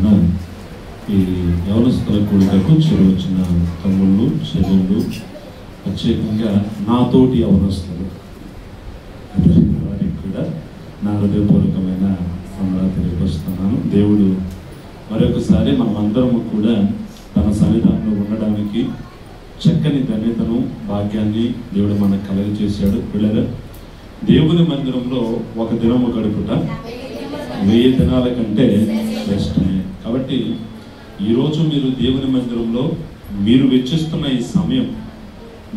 రోజున ఈ యవనస్తుల కూడికకు చేరువచ్చిన తమ్ముళ్ళు చెల్లెళ్ళు, ప్రత్యేకంగా నాతోటి యవనస్తులు వారికి కూడా నా హృదయపూర్వకమైన వందనాలు తెలియపరుస్తున్నాను. దేవుడు మరొకసారి మనమందరము కూడా తన సన్నిధానంలో ఉండడానికి చక్కని ధన్యతను, భాగ్యాన్ని దేవుడు మనకు కలుగజేశాడు. పిల్లలు, దేవుని మందిరంలో ఒక దినము గడుపుట 1000 దినాల కంటే శ్రేష్టమే. కాబట్టి ఈరోజు మీరు దేవుని మందిరంలో మీరు వెచ్చిస్తున్న ఈ సమయం,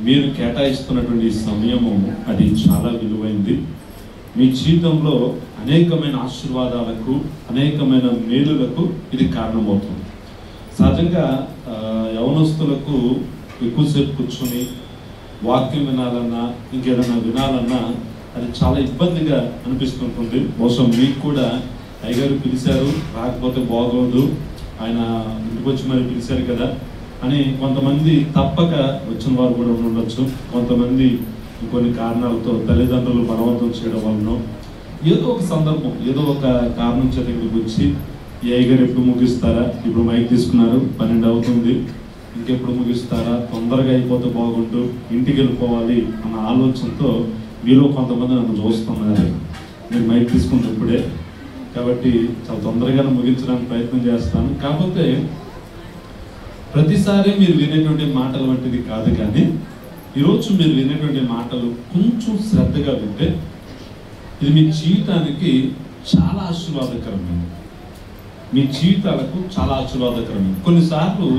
మీరు కేటాయిస్తున్నటువంటి ఈ సమయము అది చాలా విలువైంది. మీ జీవితంలో అనేకమైన ఆశీర్వాదాలకు, అనేకమైన మేలులకు ఇది కారణమవుతుంది. సహజంగా యవనస్తులకు ఎక్కువసేపు కూర్చొని వాక్యం వినాలన్నా, ఇంకేదన్నా వినాలన్నా అది చాలా ఇబ్బందిగా అనిపిస్తుంటుంది. బహుశా మీకు కూడా అయ్యగారు పిలిచారు, రాకపోతే బాగోదు, ఆయన ఇంటికి వచ్చి మరి పిలిచారు కదా అని కొంతమంది తప్పక వచ్చిన వారు కూడా ఉండొచ్చు. కొంతమంది కొన్ని కారణాలతో తల్లిదండ్రులు బలవంతం చేయడం వలన ఏదో ఒక సందర్భం, ఏదో ఒక కారణం చేత ఇక్కడికి వచ్చి ఈ అయ్యగారు ఎప్పుడు ముగిస్తారా, ఇప్పుడు మైక్ తీసుకున్నారు 12 అవుతుంది, ఇంకెప్పుడు ముగిస్తారా, తొందరగా అయిపోతే బాగుంటూ ఇంటికి వెళ్ళిపోవాలి అన్న ఆలోచనతో మీలో కొంతమంది నన్ను చూస్తున్నారు. నేను మైక్ తీసుకున్నప్పుడే కాబట్టి చాలా తొందరగానే ముగించడానికి ప్రయత్నం చేస్తాను. కాకపోతే ప్రతిసారి మీరు వినేటువంటి మాటలు వంటిది కాదు, కానీ ఈరోజు మీరు వినేటువంటి మాటలు కొంచెం శ్రద్ధగా వింటే ఇది మీ జీవితానికి చాలా ఆశీర్వాదకరమైనది, మీ జీవితాలకు చాలా ఆశీర్వాదకరమైనది. కొన్నిసార్లు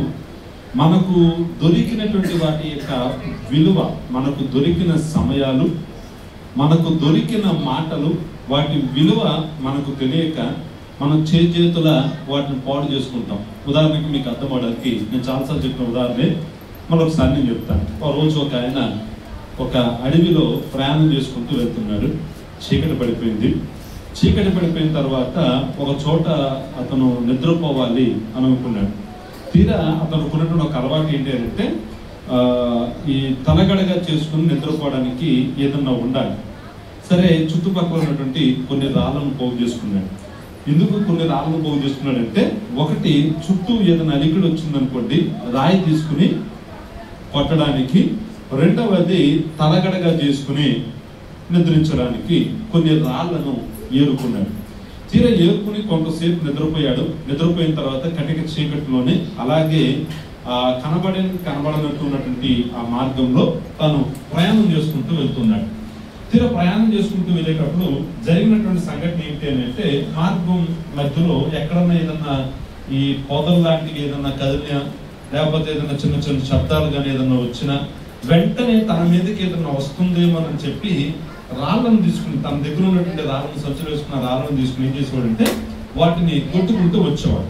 మనకు దొరికినటువంటి వాటి యొక్క విలువ, మనకు దొరికిన సమయాలు, మనకు దొరికిన మాటలు, వాటి విలువ మనకు తెలియక మనం చేతుల వాటిని పాడు చేసుకుంటాం. ఉదాహరణకి మీకు అర్థమవడానికి నేను చాలాసార్లు చెప్పిన ఉదాహరణ మరొకసారి నేను చెప్తాను. ఒక రోజు ఒక ఆయన ఒక అడవిలో ప్రయాణం చేసుకుంటూ వెళ్తున్నాడు. చీకటి పడిపోయింది. చీకటి పడిపోయిన తర్వాత ఒక చోట అతను నిద్రపోవాలి అని అనుకున్నాడు. తీరా అతను కొన్నటువంటి ఒక అలవాటు ఏంటి అంటే ఈ తలగడగా చేసుకుని నిద్రపోవడానికి ఏదన్నా ఉండాలి. సరే, చుట్టుపక్కల ఉన్నటువంటి కొన్ని రాళ్ళను పోగు చేసుకున్నాడు. ఎందుకు కొన్ని రాళ్ళను పోగు చేసుకున్నాడంటే, ఒకటి చుట్టూ ఏదైనా అలికిడి వచ్చిందనుకోండి రాయి తీసుకుని కొట్టడానికి, రెండవది తలగడగా చేసుకుని నిద్రించడానికి కొన్ని రాళ్లను ఏరుకున్నాడు. తీరా ఏరుకుని కొంతసేపు నిద్రపోయాడు. నిద్రపోయిన తర్వాత కటిక చీకటిలోనే అలాగే కనబడినట్టు ఉన్నటువంటి ఆ మార్గంలో తను ప్రయాణం చేసుకుంటూ వెళ్తున్నాడు. తీరా ప్రయాణం చేసుకుంటూ వెళ్ళేటప్పుడు జరిగినటువంటి సంఘటన ఏంటి అని అంటే, మార్గం మధ్యలో ఎక్కడన్నా ఏదన్నా ఈ పొదలు లాంటివి ఏదన్నా కదిలినా, లేకపోతే ఏదన్నా చిన్న చిన్న శబ్దాలు కానీ ఏదన్నా వచ్చినా వెంటనే తన మీదకి ఏదన్నా వస్తుందేమో అని చెప్పి రాళ్ళను తీసుకుని, తన దగ్గర ఉన్నటువంటి రాళ్ళను, సంచులు వేసుకున్న రాళ్ళను తీసుకుని ఏం చేసేవాడంటే వాటిని కొట్టుకుంటూ వచ్చేవాడు.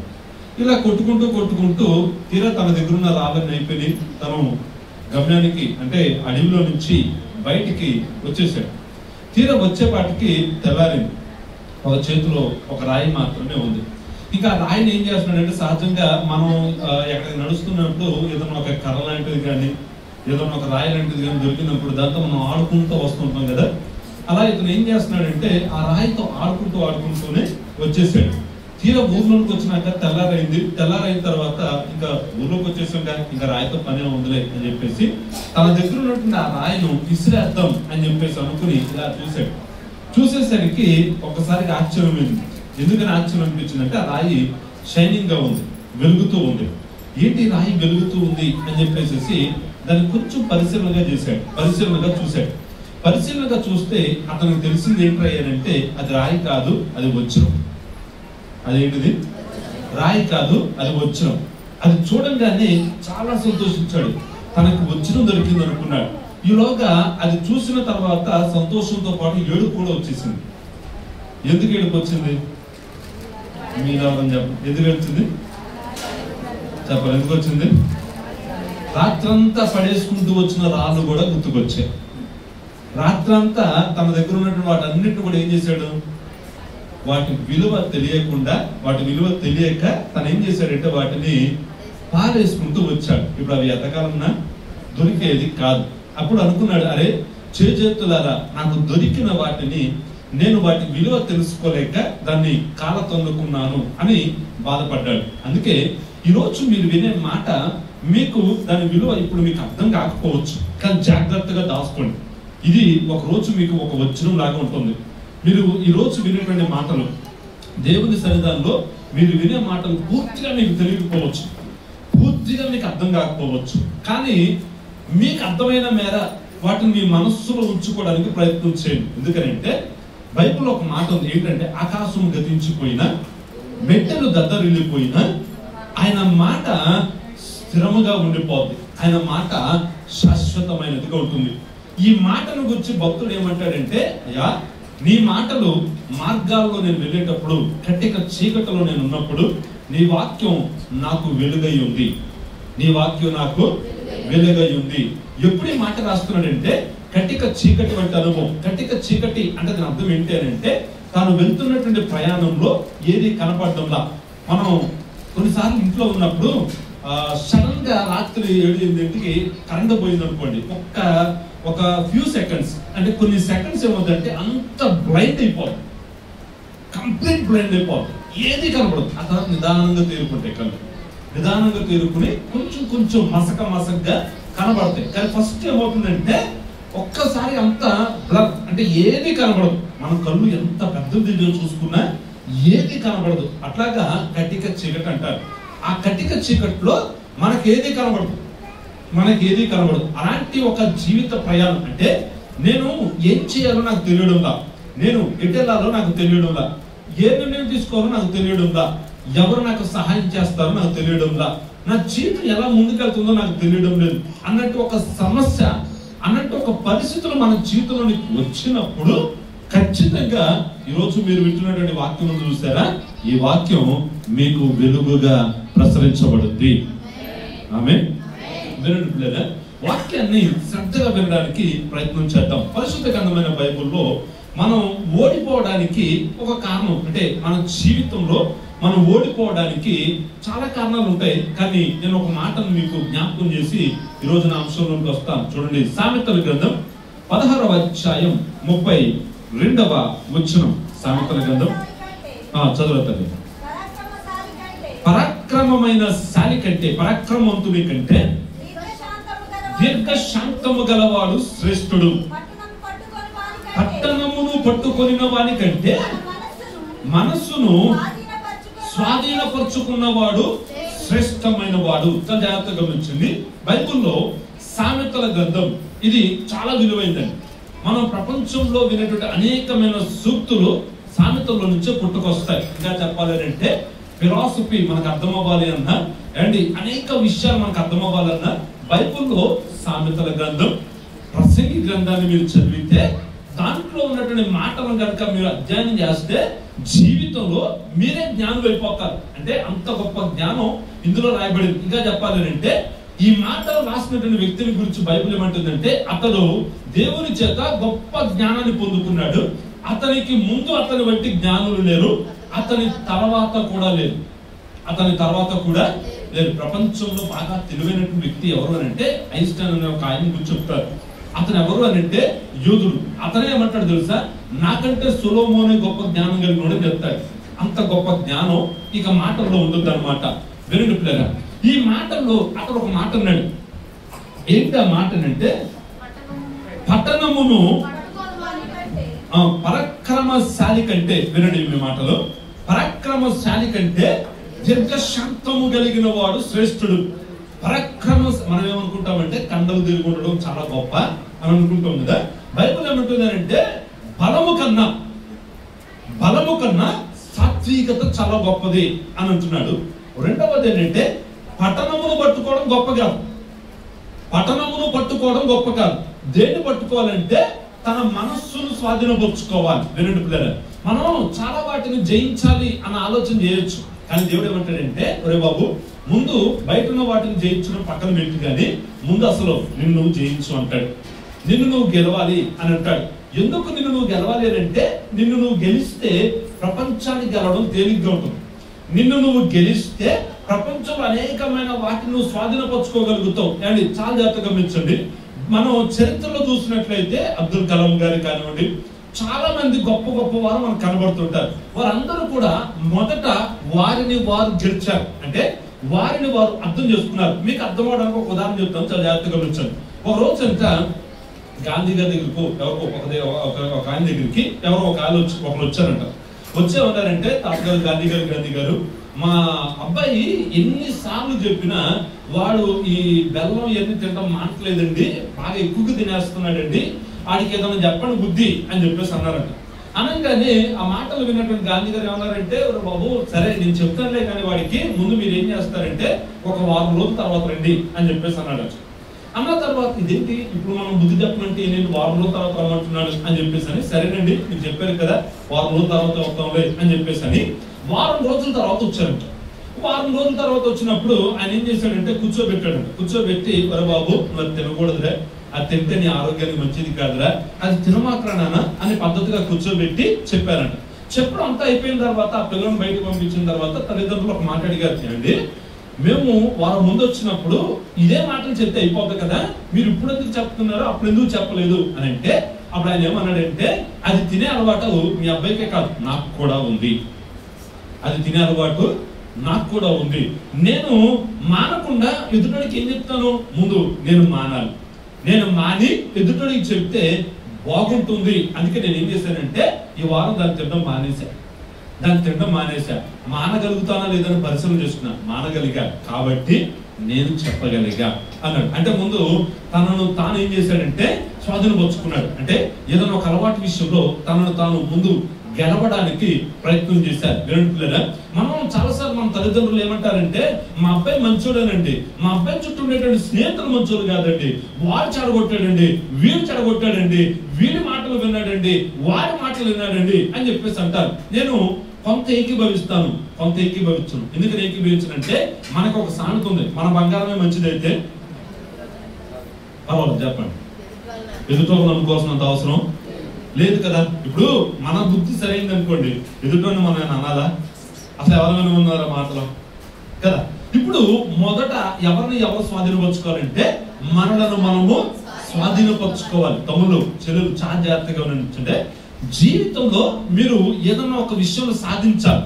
ఇలా కొట్టుకుంటూ తీరా తన దగ్గర ఉన్న రాళ్ళని అయిపోయి తను గమ్యానికి అంటే అడవిలో నుంచి బయటికి వచ్చేసాడు. తీరా వచ్చేపాటికి తెల్లారింది. ఒక చేతిలో ఒక రాయి మాత్రమే ఉంది. ఇంకా రాయిని ఏం చేస్తున్నాడంటే, సహజంగా మనం ఎక్కడ నడుస్తున్నప్పుడు ఏదైనా ఒక కర్ర లాంటిది కానీ ఏదైనా ఒక రాయి లాంటిది కానీ దొరికినప్పుడు దాంతో మనం ఆడుకుంటూ వస్తుంటాం కదా. అలా ఇతను ఏం చేస్తున్నాడంటే ఆ రాయితో ఆడుకుంటూనే వచ్చేసాడు. తీరా ఊర్లోకి వచ్చినాక తెల్లారైంది. తెల్లారైన తర్వాత ఇంకా ఊర్లోకి వచ్చేసాక ఇంకా రాయితో పనే ఉందిలే అని చెప్పేసి తన దగ్గర ఉన్నటువంటి ఆ రాయిను విసిరేద్దాం అని చెప్పేసి అనుకుని ఇలా చూశాడు. చూసేసరికి ఒకసారికి ఆశ్చర్యమైంది. ఎందుకని ఆశ్చర్యం అనిపించిందంటే, ఆ రాయి షైనింగ్ గా ఉంది, వెలుగుతూ ఉంది. ఏంటి రాయి వెలుగుతూ ఉంది అని చెప్పేసి దాన్ని కొంచెం పరిశీలనగా చూశాడు. పరిశీలనగా చూస్తే అతనికి తెలిసింది ఏంటంటే, అది రాయి కాదు, అది వజ్రం. అదేంటిది? రాయి కాదు, అది వజ్రం. అది చూడంగానే చాలా సంతోషించాడు. తనకు వజ్రం దొరికింది అనుకున్నాడు. ఈలోగా అది చూసిన తర్వాత సంతోషంతో పాటు ఏడుపు కూడా వచ్చేసింది. ఎందుకు ఏడుపు వచ్చింది? మీరు ఎవరని చెప్పండి. ఎందుకు వచ్చింది చెప్పాలి. ఎందుకు వచ్చింది? రాత్రంతా పడేసుకుంటూ వచ్చిన రాళ్ళు కూడా గుర్తుకొచ్చాయి. రాత్రంతా తన దగ్గర ఉన్నటువంటి వాటన్నిటిని కూడా ఏం చేశాడు? వాటి విలువ తెలియక తను ఏం చేశాడంటే వాటిని పారేసుకుంటూ వచ్చాడు. ఇప్పుడు అవి ఎంతకాలన్నా దొరికేది కాదు. అప్పుడు అనుకున్నాడు, అరే చేతులారా నాకు దొరికిన వాటిని నేను వాటి విలువ తెలుసుకోలేక దాన్ని కాలతొందుకున్నాను అని బాధపడ్డాడు. అందుకే ఈరోజు మీరు వినే మాట మీకు దాని విలువ ఇప్పుడు మీకు అర్థం కాకపోవచ్చు, కానీ జాగ్రత్తగా దాచుకోండి. ఇది ఒక రోజు మీకు ఒక వజ్రం లాగా ఉంటుంది. మీరు ఈరోజు వినేటువంటి మాటలు దేవుని సన్నిధానంలో మీరు వినే మాటలు పూర్తిగా మీకు తెలియకపోవచ్చు, పూర్తిగా మీకు అర్థం కాకపోవచ్చు, కానీ మీకు అర్థమైన మేర వాటిని మీ మనస్సులో ఉంచుకోవడానికి ప్రయత్నం చేయండి. ఎందుకంటే బైబిల్లో ఒక మాట ఉంది, ఏంటంటే ఆకాశం గతించిపోయినా మెట్టెలు దద్దరిల్లిపోయినా ఆయన మాట స్థిరముగా ఉండిపోద్ది, ఆయన మాట శాశ్వతమైనదిగా ఉంటుంది. ఈ మాటను గురించి భక్తుడు ఏమంటాడంటే, అయ్యా నీ మాటలు మార్గాల్లో నేను వెళ్ళేటప్పుడు, కట్టిక చీకటిలో నేను ఉన్నప్పుడు నీ వాక్యం నాకు వెలుగై ఉంది, నీ వాక్యం నాకు వెలుగై ఉంది. ఎప్పుడు ఈ మాట రాస్తున్నాడంటే కట్టిక చీకటి వంటి అనుభవం. కట్టిక చీకటి అంటే దాని అర్థం ఏంటి అని అంటే తాను వెళ్తున్నటువంటి ప్రయాణంలో ఏది కనపడడంలా. మనం కొన్నిసార్లు ఇంట్లో ఉన్నప్పుడు సడన్ గా రాత్రి 7-8కి కరెంట్ పోయింది అనుకోండి, ఒక ఫ్యూ సెకండ్స్ అంటే కొన్ని సెకండ్స్ ఏమవుతుందంటే అంత బ్లైండ్ అయిపోతుంది, కంప్లీట్ బ్లైండ్ అయిపోతుంది, ఏది కనపడదు. ఆ తర్వాత నిదానంగా తేరుకుంటాయి కళ్ళు, నిదానంగా తేరుకుని కొంచెం కొంచెం మసకగా కనబడతాయి. కానీ ఫస్ట్ ఏమవుతుందంటే ఒక్కసారి అంత బ్లర్ అంటే ఏది కనబడదు. మన కళ్ళు ఎంత పెద్దది చూసుకున్నా ఏది కనబడదు. అట్లాగా కటిక చీకటి అంటారు. ఆ కటిక చీకట్లో మనకేది కనబడదు. అలాంటి ఒక జీవిత ప్రయాణం అంటే నేను ఏం చేయాలో నాకు తెలియడంలా, నేను ఎటెళ్ళాలో నాకు తెలియడంలా, ఏ నిర్ణయం తీసుకోవాలో నాకు తెలియడంలా, ఎవరు నాకు సహాయం చేస్తారో నాకు తెలియడంలా, నా జీవితం ఎలా ముందుకెళ్తుందో నాకు తెలియడం లేదు అన్నట్టు ఒక సమస్య, అన్నట్టు ఒక పరిస్థితులు మన జీవితంలోనికి వచ్చినప్పుడు ఖచ్చితంగా ఈరోజు మీరు వింటున్నటువంటి వాక్యం చూసారా, ఈ వాక్యం మీకు వెలుగుగా ప్రసరించబడుద్ది. ఆమేన్. వినండి, వాక్యాన్ని శ్రద్ధగా వినడానికి ప్రయత్నం చేద్దాం. పరిశుద్ధ గ్రంథమైన బైబిల్లో మనం ఓడిపోవడానికి ఒక కారణం అంటే మన జీవితంలో మనం ఓడిపోవడానికి చాలా కారణాలు ఉంటాయి. కానీ నేను ఒక మాటను మీకు జ్ఞాపకం చేసి ఈరోజు నా అంశంలోకి వస్తాను. చూడండి, సామెతల గ్రంథం 16వ అధ్యాయం 32వ వచనం. సామెతల గ్రంథం చదువుతుంది. పరాక్రమమైన శాలి కంటే, పరాక్రమవంతుని కంటే దీర్ఘశాంతము గలవాడు శ్రేష్ఠుడు. పట్టణమును పట్టుకొనిన వాని కంటే మనస్సును స్వాధీనపరుచుకున్నవాడు శ్రేష్టమైన వాడు. జాగ్రత్తగా గమనించండి, బైబిల్లో సామెతల గ్రంథం ఇది చాలా విలువైందండి. మనం ప్రపంచంలో వినేటువంటి అనేకమైన సూక్తులు సామెతల్లో నుంచే పుట్టుకొస్తాయి. ఇంకా చెప్పాలి అంటే ఫిలాసఫీ మనకు అర్థం అవ్వాలి అన్నా అండ్ అనేక విషయాలు మనకు అర్థం అవ్వాలన్నా బైబిల్లో సామెతల గ్రంథం, ప్రసంగి గ్రంథాన్ని మీరు చదివితే దాంట్లో ఉన్నటువంటి మాటలను కనుక మీరు అధ్యయనం చేస్తే జీవితంలో మీరే జ్ఞానులు అయిపోతారు. అంటే అంత గొప్ప జ్ఞానం ఇందులో రాయబడింది. ఇంకా చెప్పాలి అంటే ఈ మాటలు రాసినటువంటి వ్యక్తిని గురించి బైబిల్ ఏమంటుందంటే అతడు దేవుని చేత గొప్ప జ్ఞానాన్ని పొందుకున్నాడు, అతనికి ముందు అతని వంటి జ్ఞానులు లేరు, అతని తర్వాత కూడా లేరు. ప్రపంచంలో బాగా తెలివైనటువంటి వ్యక్తి ఎవరు అని అంటే ఐన్స్టైన్ అనే ఒక ఆయన గురించి చెప్తారు. అతను ఎవరు అని అంటే యూదుడు. అతనే ఏమంటాడు తెలుసా, నాకంటే సొలొమోనే గొప్ప జ్ఞానం కలిగినోడే చెప్తాడు. అంత గొప్ప జ్ఞానం ఇక మాటల్లో ఉంటుంది అనమాట. వినండి పిల్లగా, ఈ మాటల్లో అతను ఒక మాట అన్నాడు. ఏంటి ఆ మాట అంటే పట్టణమును పరాక్రమశాలి కంటే, వినండి మీ మాటలో, పరాక్రమశాలి కంటే దీర్ఘశాంతము కలిగిన వాడు శ్రేష్ఠుడు. మనం ఏమనుకుంటామంటే కండలు తిరిగి ఉండడం చాలా గొప్ప అని అనుకుంటాం కదా. బైబిల్ ఏమంటుందంటే బలము కన్నా సాత్వికత చాలా గొప్పది అని అంటున్నాడు. రెండవది ఏంటంటే పట్టణమును పట్టుకోవడం గొప్ప కాదు. దేన్ని పట్టుకోవాలంటే తన మనస్సును స్వాధీనపరుచుకోవాలి. వినండి పిల్లలు, మనం చాలా వాటిని జయించాలి అన్న ఆలోచన చేయొచ్చు, కానీ దేవుడు ఏమంటాడంటే ఒరే బాబు, ముందు బయట ఉన్న వాటిని జయించడం పక్కన పెట్టి కానీ ముందు అసలు నిన్ను జయించు అంటాడు. నిన్ను నువ్వు గెలవాలి అని అంటాడు. ఎందుకు నిన్ను నువ్వు గెలవాలి అని అంటే నిన్ను నువ్వు గెలిస్తే ప్రపంచాన్ని గెలవడం తేలిగ్గా ఉంటుంది. నిన్ను నువ్వు గెలిస్తే ప్రపంచంలో అనేకమైన వాటిని నువ్వు స్వాధీనపరచుకోగలుగుతావు. అండి చాలా జాగ్రత్తగా గమనించండి. మనం చరిత్రలో చూసినట్లయితే అబ్దుల్ కలాం గారు కానివ్వండి, చాలా మంది గొప్ప గొప్ప వారు మనకు కనబడుతుంటారు. వారందరూ కూడా మొదట వారిని వారు గెలిచారు, అంటే వారిని వారు అర్థం చేసుకున్నారు. మీకు అర్థం అవడానికి ఒక ఉదాహరణ చెప్తాను, చాలా జాగ్రత్తగా వచ్చాను. ఒక రోజు అంట గాంధీ గారి దగ్గరకు ఒక ఆయన దగ్గరికి ఎవరో ఒకరు వచ్చారంట. వచ్చేవారంటే తాతగారు గాంధీ గారు మా అబ్బాయి ఎన్నిసార్లు చెప్పినా వాడు ఈ బెల్లం ఇవన్నీ తినడం మానట్లేదండి, బాగా ఎక్కువగా తినేస్తున్నాడండి, వాడికి ఏదైనా చెప్పండి బుద్ధి అని చెప్పేసి అన్నారంట. అనగానే ఆ మాటలు విన్నటువంటి గాంధీ గారు ఏమన్నారంటే, బాబు సరే నేను చెప్తానులే కానీ వాడికి ముందు మీరు ఏం చేస్తారంటే ఒక వారం రోజుల తర్వాత రండి అని చెప్పేసి అన్నాడు. అన్న తర్వాత ఇదేంటి ఇప్పుడు మనం బుద్ధి చెప్పమంటే నేను వారం రోజుల తర్వాత రమ్మంటున్నాడు అని చెప్పేసి అని, సరేనండి మీరు చెప్పారు కదా వారం రోజుల తర్వాత వస్తాంలే అని చెప్పేసి అని వారం రోజుల తర్వాత వచ్చారంట. వారం రోజుల తర్వాత వచ్చినప్పుడు ఆయన ఏం చేశాడంటే కూర్చోబెట్టాడంట. కూర్చోబెట్టి ఒరే బాబు మరి తినకూడదురా, అది తింటే నీ ఆరోగ్యానికి మంచిది కాదురా, అది తినమాత్రానా అని పద్ధతిగా కూర్చోబెట్టి చెప్పారంట. చెప్పడం అంతా అయిపోయిన తర్వాత ఆ పిల్లలను బయటకు పంపించిన తర్వాత తల్లిదండ్రులు ఒక మాట అడిగారు, అండి మేము వారం ముందు వచ్చినప్పుడు ఇదే మాటలు చెప్తే అయిపోతుంది కదా, మీరు ఇప్పుడు ఎందుకు చెప్తున్నారు అప్పుడు ఎందుకు చెప్పలేదు అని అంటే, అప్పుడు ఆయన ఏమన్నాడంటే అది తినే అలవాటు మీ అబ్బాయికే కాదు నాకు కూడా ఉంది, అది తినే అలవాటు నాకు కూడా ఉంది. నేను మానకుండా ఎదుటోడికి ఏం చెప్తాను, ముందు నేను మానాలి, నేను మాని ఎదుటోడికి చెప్తే బాగుంటుంది. అందుకే నేను ఏం చేశానంటే ఈ వారం దాన్ని తినడం మానేసా. మానగలుగుతానా లేదని పరిశీలన చేసుకున్నా, మానగలిగా కాబట్టి నేను చెప్పగలిగా అన్నాడు. అంటే ముందు తనను తాను ఏం చేశాడంటే స్వాధీనపరుచుకున్నాడు. అంటే ఏదైనా ఒక అలవాటు విషయంలో తనను తాను ముందు గెలవడానికి ప్రయత్నం చేశారు. వినంటున్నారా, మనం చాలాసార్లు మన తల్లిదండ్రులు ఏమంటారంటే మా అబ్బాయి మంచోడేనండి, మా అబ్బాయి చుట్టూ ఉండేటువంటి స్నేహితులు మంచోడు కాదండి, వాడు చెడగొట్టాడండి, వీడు చెడగొట్టాడండి, వీడి మాటలు విన్నాడండి, వాడి మాటలు విన్నాడండి అని చెప్పేసి అంటారు. నేను కొంత ఏకీభవిస్తాను, కొంత ఏకీభవించను. ఎందుకని ఏకీభవించనంటే మనకు ఒక సామెత ఉంది, మన బంగారమే మంచిదైతే పర్వాలేదు చెప్పండి, ఎదుటోళ్ళు అనుకోవాల్సినంత అవసరం లేదు కదా. ఇప్పుడు మన బుద్ధి సరైంది అనుకోండి, ఎదుటోని మనం అనాలా, అసలు ఎవరైనా ఉన్నారా మాటలు కదా. ఇప్పుడు మొదట ఎవరు స్వాధీనపరచుకోవాలంటే మనలను మనము స్వాధీనపరచుకోవాలి. తమ్ముళ్ళు చెల్లెలు చాలా జాగ్రత్తగా ఉంటే జీవితంలో మీరు ఏదన్నా ఒక విషయంలో సాధించాలి.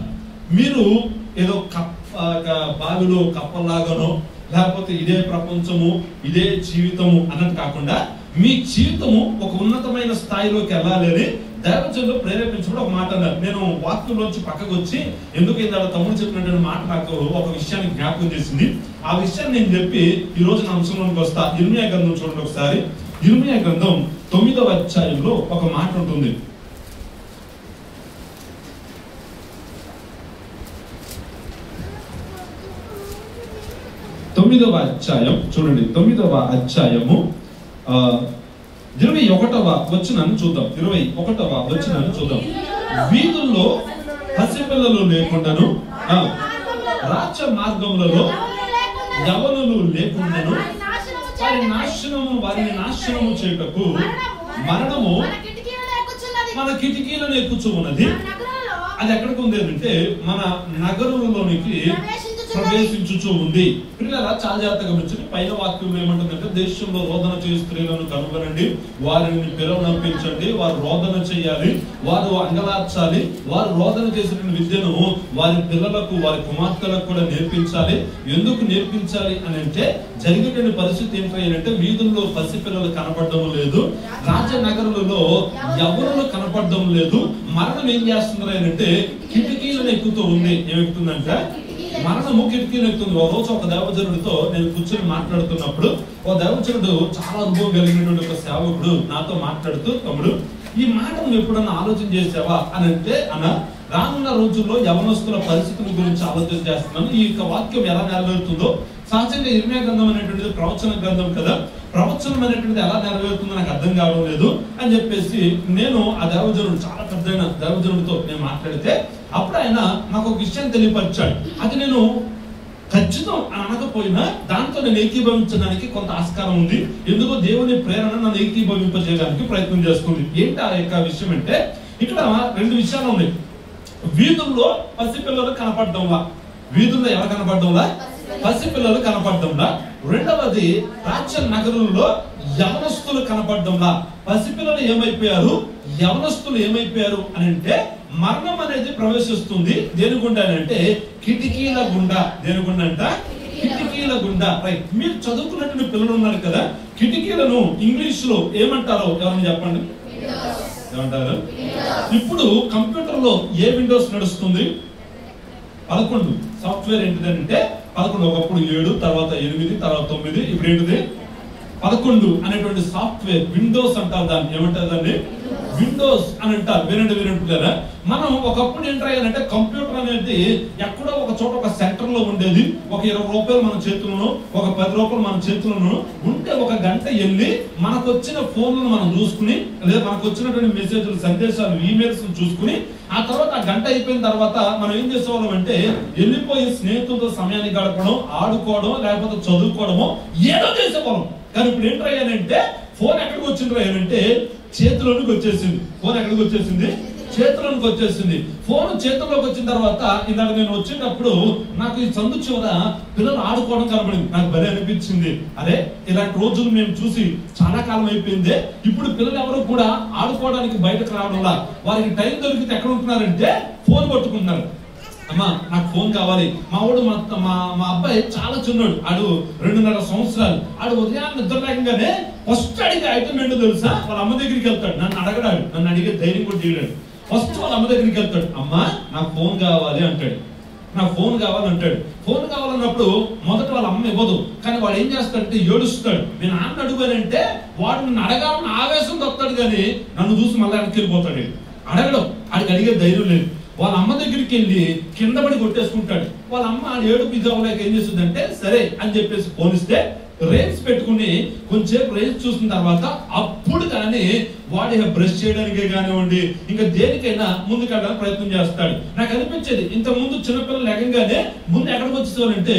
మీరు ఏదో బావిలో కప్పల్లాగానో లేకపోతే ఇదే ప్రపంచము ఇదే జీవితము అన్నట్టు కాకుండా మీ జీవితము ఒక ఉన్నతమైన స్థాయిలోకి వెళ్ళాలి అని దైవజనులు ప్రేరేపించడం ఒక మాట అన్నారు. నేను వాక్యంలోంచి పక్కకు వచ్చి ఎందుకు ఇందాక తమ్ముడు చెప్పినటువంటి మాట నాకు ఒక విషయాన్ని జ్ఞాపకం చేసింది. ఆ విషయాన్ని నేను చెప్పి ఈ రోజు నా అంశంలోకి వస్తా. ఇర్మియా గ్రంథం చూడండి ఒకసారి. ఇర్మియా గ్రంథం 9వ అధ్యాయంలో ఒక మాట ఉంటుంది. 9వ అధ్యాయం చూడండి. 9వ అధ్యాయము 21వ వచనాన్ని చూద్దాం. 21వ వచనాన్ని చూద్దాం. వీధుల్లో పసిపిల్లలు లేకుండాను రాజ్య మార్గములలో యవనులు లేకుండాను వారిని నాశనము చేయుటకు మరణము మన కిటికీలను ఎక్కుచున్నది. అది ఎక్కడికి ఉంది అంటే మన నగరంలోనికి ప్రవేశించుచూ ఉంది. పిల్లల చాలా జాగ్రత్తగా గమనించండి. పైన వాక్యంలో ఏమంటుందంటే దేశంలో రోదన చేయ స్త్రీలను కనుగొనండి, వారిని పిలవనంపించండి, వారు రోదన చేయాలి, వారు అంగలార్చాలి, వారు రోదన చేసిన విద్యను వారి పిల్లలకు వారి కుమార్తెలకు కూడా నేర్పించాలి. ఎందుకు నేర్పించాలి అని అంటే జరిగేటువంటి పరిస్థితి ఏంటంటే వీధుల్లో పసిపిల్లలు కనపడడం లేదు, రాజనగరులలో ఎవరు కనపడడం లేదు. మరణం ఏం చేస్తున్నారు అంటే కిటికీలను ఎక్కుతూ ఉంది. ఏమెక్కుతుందంటే మరణము కిటికీలు ఎక్కుతుంది. ఒక రోజు ఒక దైవజనుడితో నేను కూర్చొని మాట్లాడుతున్నప్పుడు ఒక దైవజనుడు చాలా అనుభవం కలిగినటువంటి ఒక సేవకుడు నాతో మాట్లాడుతూ, తమ్ముడు ఈ మాట నువ్వు ఎప్పుడన్నా ఆలోచన చేసావా అని అంటే అన్న రానున్న రోజుల్లో యవనస్తుల పరిస్థితుల గురించి ఆలోచన చేస్తున్నాను. ఈ యొక్క వాక్యం ఎలా నెరవేరుతుందో సహజంగా ఇర్మియా గ్రంథం అనేటువంటిది ప్రవచన గ్రంథం కదా, ప్రవచనం అనేటువంటిది ఎలా నెరవేరుతుందో నాకు అర్థం కావడం లేదు అని చెప్పేసి నేను ఆ దైవజనుడు చాలా పెద్దైన దైవజనుడితో నేను మాట్లాడితే అప్పుడు ఆయన నాకు ఒక విషయం తెలియపరిచాడు. అది నేను ఖచ్చితం అనకపోయినా దాంతో నేను ఏకీభవించడానికి కొంత ఆస్కారం ఉంది. ఎందుకో దేవుని ప్రేరణ నన్ను ఏకీభవింపజేయడానికి ప్రయత్నం చేస్తుంది. ఏంటి ఆ యొక్క విషయం అంటే ఇక్కడ రెండు విషయాలు ఉన్నాయి. వీధుల్లో పసిపిల్లలు కనపడడంలా, వీధుల్లో ఎవరు కనపడడంలా? పసిపిల్లలు కనపడడంలా. రెండవది రాజ్య నగరంలో యవనస్తులు కనపడడంలా. పసిపిల్లలు ఏమైపోయారు, యవనస్తులు ఏమైపోయారు అని అంటే మరణం అనేది ప్రవేశిస్తుంది. దేని గుండా అంటే కిటికీల గుండా. దేని గుండా అంట? కిటికీల గుండా. రైట్. మీరు చదువుకున్నటువంటి పిల్లలు ఉన్నారు కదా, కిటికీలను ఇంగ్లీష్ లో ఏమంటారో ఎవరైనా చెప్పండి. ఏమంటారు? ఇప్పుడు కంప్యూటర్ లో ఏ విండోస్ నడుస్తుంది? 11. సాఫ్ట్వేర్ ఏంటిదంటే 11. ఒకప్పుడు 7, తర్వాత 8, తర్వాత 9, ఇప్పుడు ఏంటిది 11 అనేటువంటి సాఫ్ట్వేర్. విండోస్ అంటారు దాన్ని. ఏమంటారు దాన్ని? విండోస్ అని అంటారు. వినండి కదా, మనం ఒకప్పుడు ఏంటంటే కంప్యూటర్ అనేది ఎక్కడో ఒక చోట ఒక సెంటర్ లో ఉండేది. ఒక 20 రూపాయలు మన చేతులను, ఒక 10 రూపాయలు మన చేతులను ఉంటే ఒక గంట వెళ్ళి మనకు వచ్చిన ఫోన్లను మనం చూసుకుని, లేదా మనకు వచ్చినటువంటి మెసేజ్లు, సందేశాలు, ఈమెయిల్స్ చూసుకుని, ఆ తర్వాత ఆ గంట అయిపోయిన తర్వాత మనం ఏం చేసేవాళ్ళం అంటే వెళ్ళిపోయి స్నేహితులతో సమయాన్ని గడపడం, ఆడుకోవడం, లేకపోతే చదువుకోవడమో ఏదో చేసేవాళ్ళం. కానీ ఇప్పుడు ఏంటంటే ఫోన్ ఎక్కడికి వచ్చిందంటే చేతిలోనికి వచ్చేసింది. ఫోన్ ఎక్కడికి వచ్చేసింది? చేతిలోనికి వచ్చేసింది. ఫోన్ చేతిలోకి వచ్చిన తర్వాత ఇందాక నేను వచ్చేటప్పుడు నాకు ఈ సందు చివర పిల్లలు ఆడుకోవడం కనబడింది. నాకు భలే అనిపించింది. అరే, ఇలాంటి రోజులు మేము చూసి చాలా కాలం అయిపోయింది. ఇప్పుడు పిల్లలు ఎవరు కూడా ఆడుకోవడానికి బయటకు రావడంలా. వారికి టైం దొరికితే ఎక్కడ ఉంటున్నారంటే ఫోన్ పట్టుకుంటున్నారు. అమ్మా నాకు ఫోన్ కావాలి. మా వాడు మా అబ్బాయి చాలా చిన్నోడు, ఆడు 2.5 సంవత్సరాలు. ఆడు ఉదయాన్ని నిద్ర లేకగానే ఫస్ట్ అడిగే ఐటమ్ ఏంటో తెలుసా? వాళ్ళ అమ్మ దగ్గరికి వెళ్తాడు. నన్ను అడగడాడు, నన్ను అడిగే ధైర్యం కూడా చేయడాడు. ఫస్ట్ వాళ్ళ అమ్మ దగ్గరికి వెళ్తాడు. అమ్మా నాకు ఫోన్ కావాలి అంటాడు. నాకు ఫోన్ కావాలంటాడు. ఫోన్ కావాలన్నప్పుడు మొదట వాళ్ళ అమ్మ ఇవ్వదు. కానీ వాడు ఏం చేస్తాడంటే ఏడుస్తాడు. నేను నాన్న అడుగునంటే వాడు నన్ను అడగాలని ఆవేశం తప్పుతాడు, కానీ నన్ను చూసి మళ్ళీ వెనక్కి వెళ్ళిపోతాడు. అడగడం, ఆడికి అడిగే ధైర్యం లేదు. వాళ్ళ అమ్మ దగ్గరికి వెళ్ళి కింద పడి కొట్టేసుకుంటాడు. వాళ్ళ అమ్మ ఏడుపు ఇది అవ్వలేక ఏం చేస్తుందంటే సరే అని చెప్పేసి పోనిస్తే రేంజ్ పెట్టుకుని కొంచెంసేపు రేంజ్ చూసిన తర్వాత అప్పుడు కానీ వాడి బ్రష్ చేయడానికే కానివ్వండి, ఇంకా దేనికైనా ముందుకెళ్ళడానికి ప్రయత్నం చేస్తాడు. నాకు అనిపించేది ఇంత ముందు చిన్నపిల్లలు లేకంగానే ముందు ఎక్కడికి వచ్చేసేవాళ్ళంటే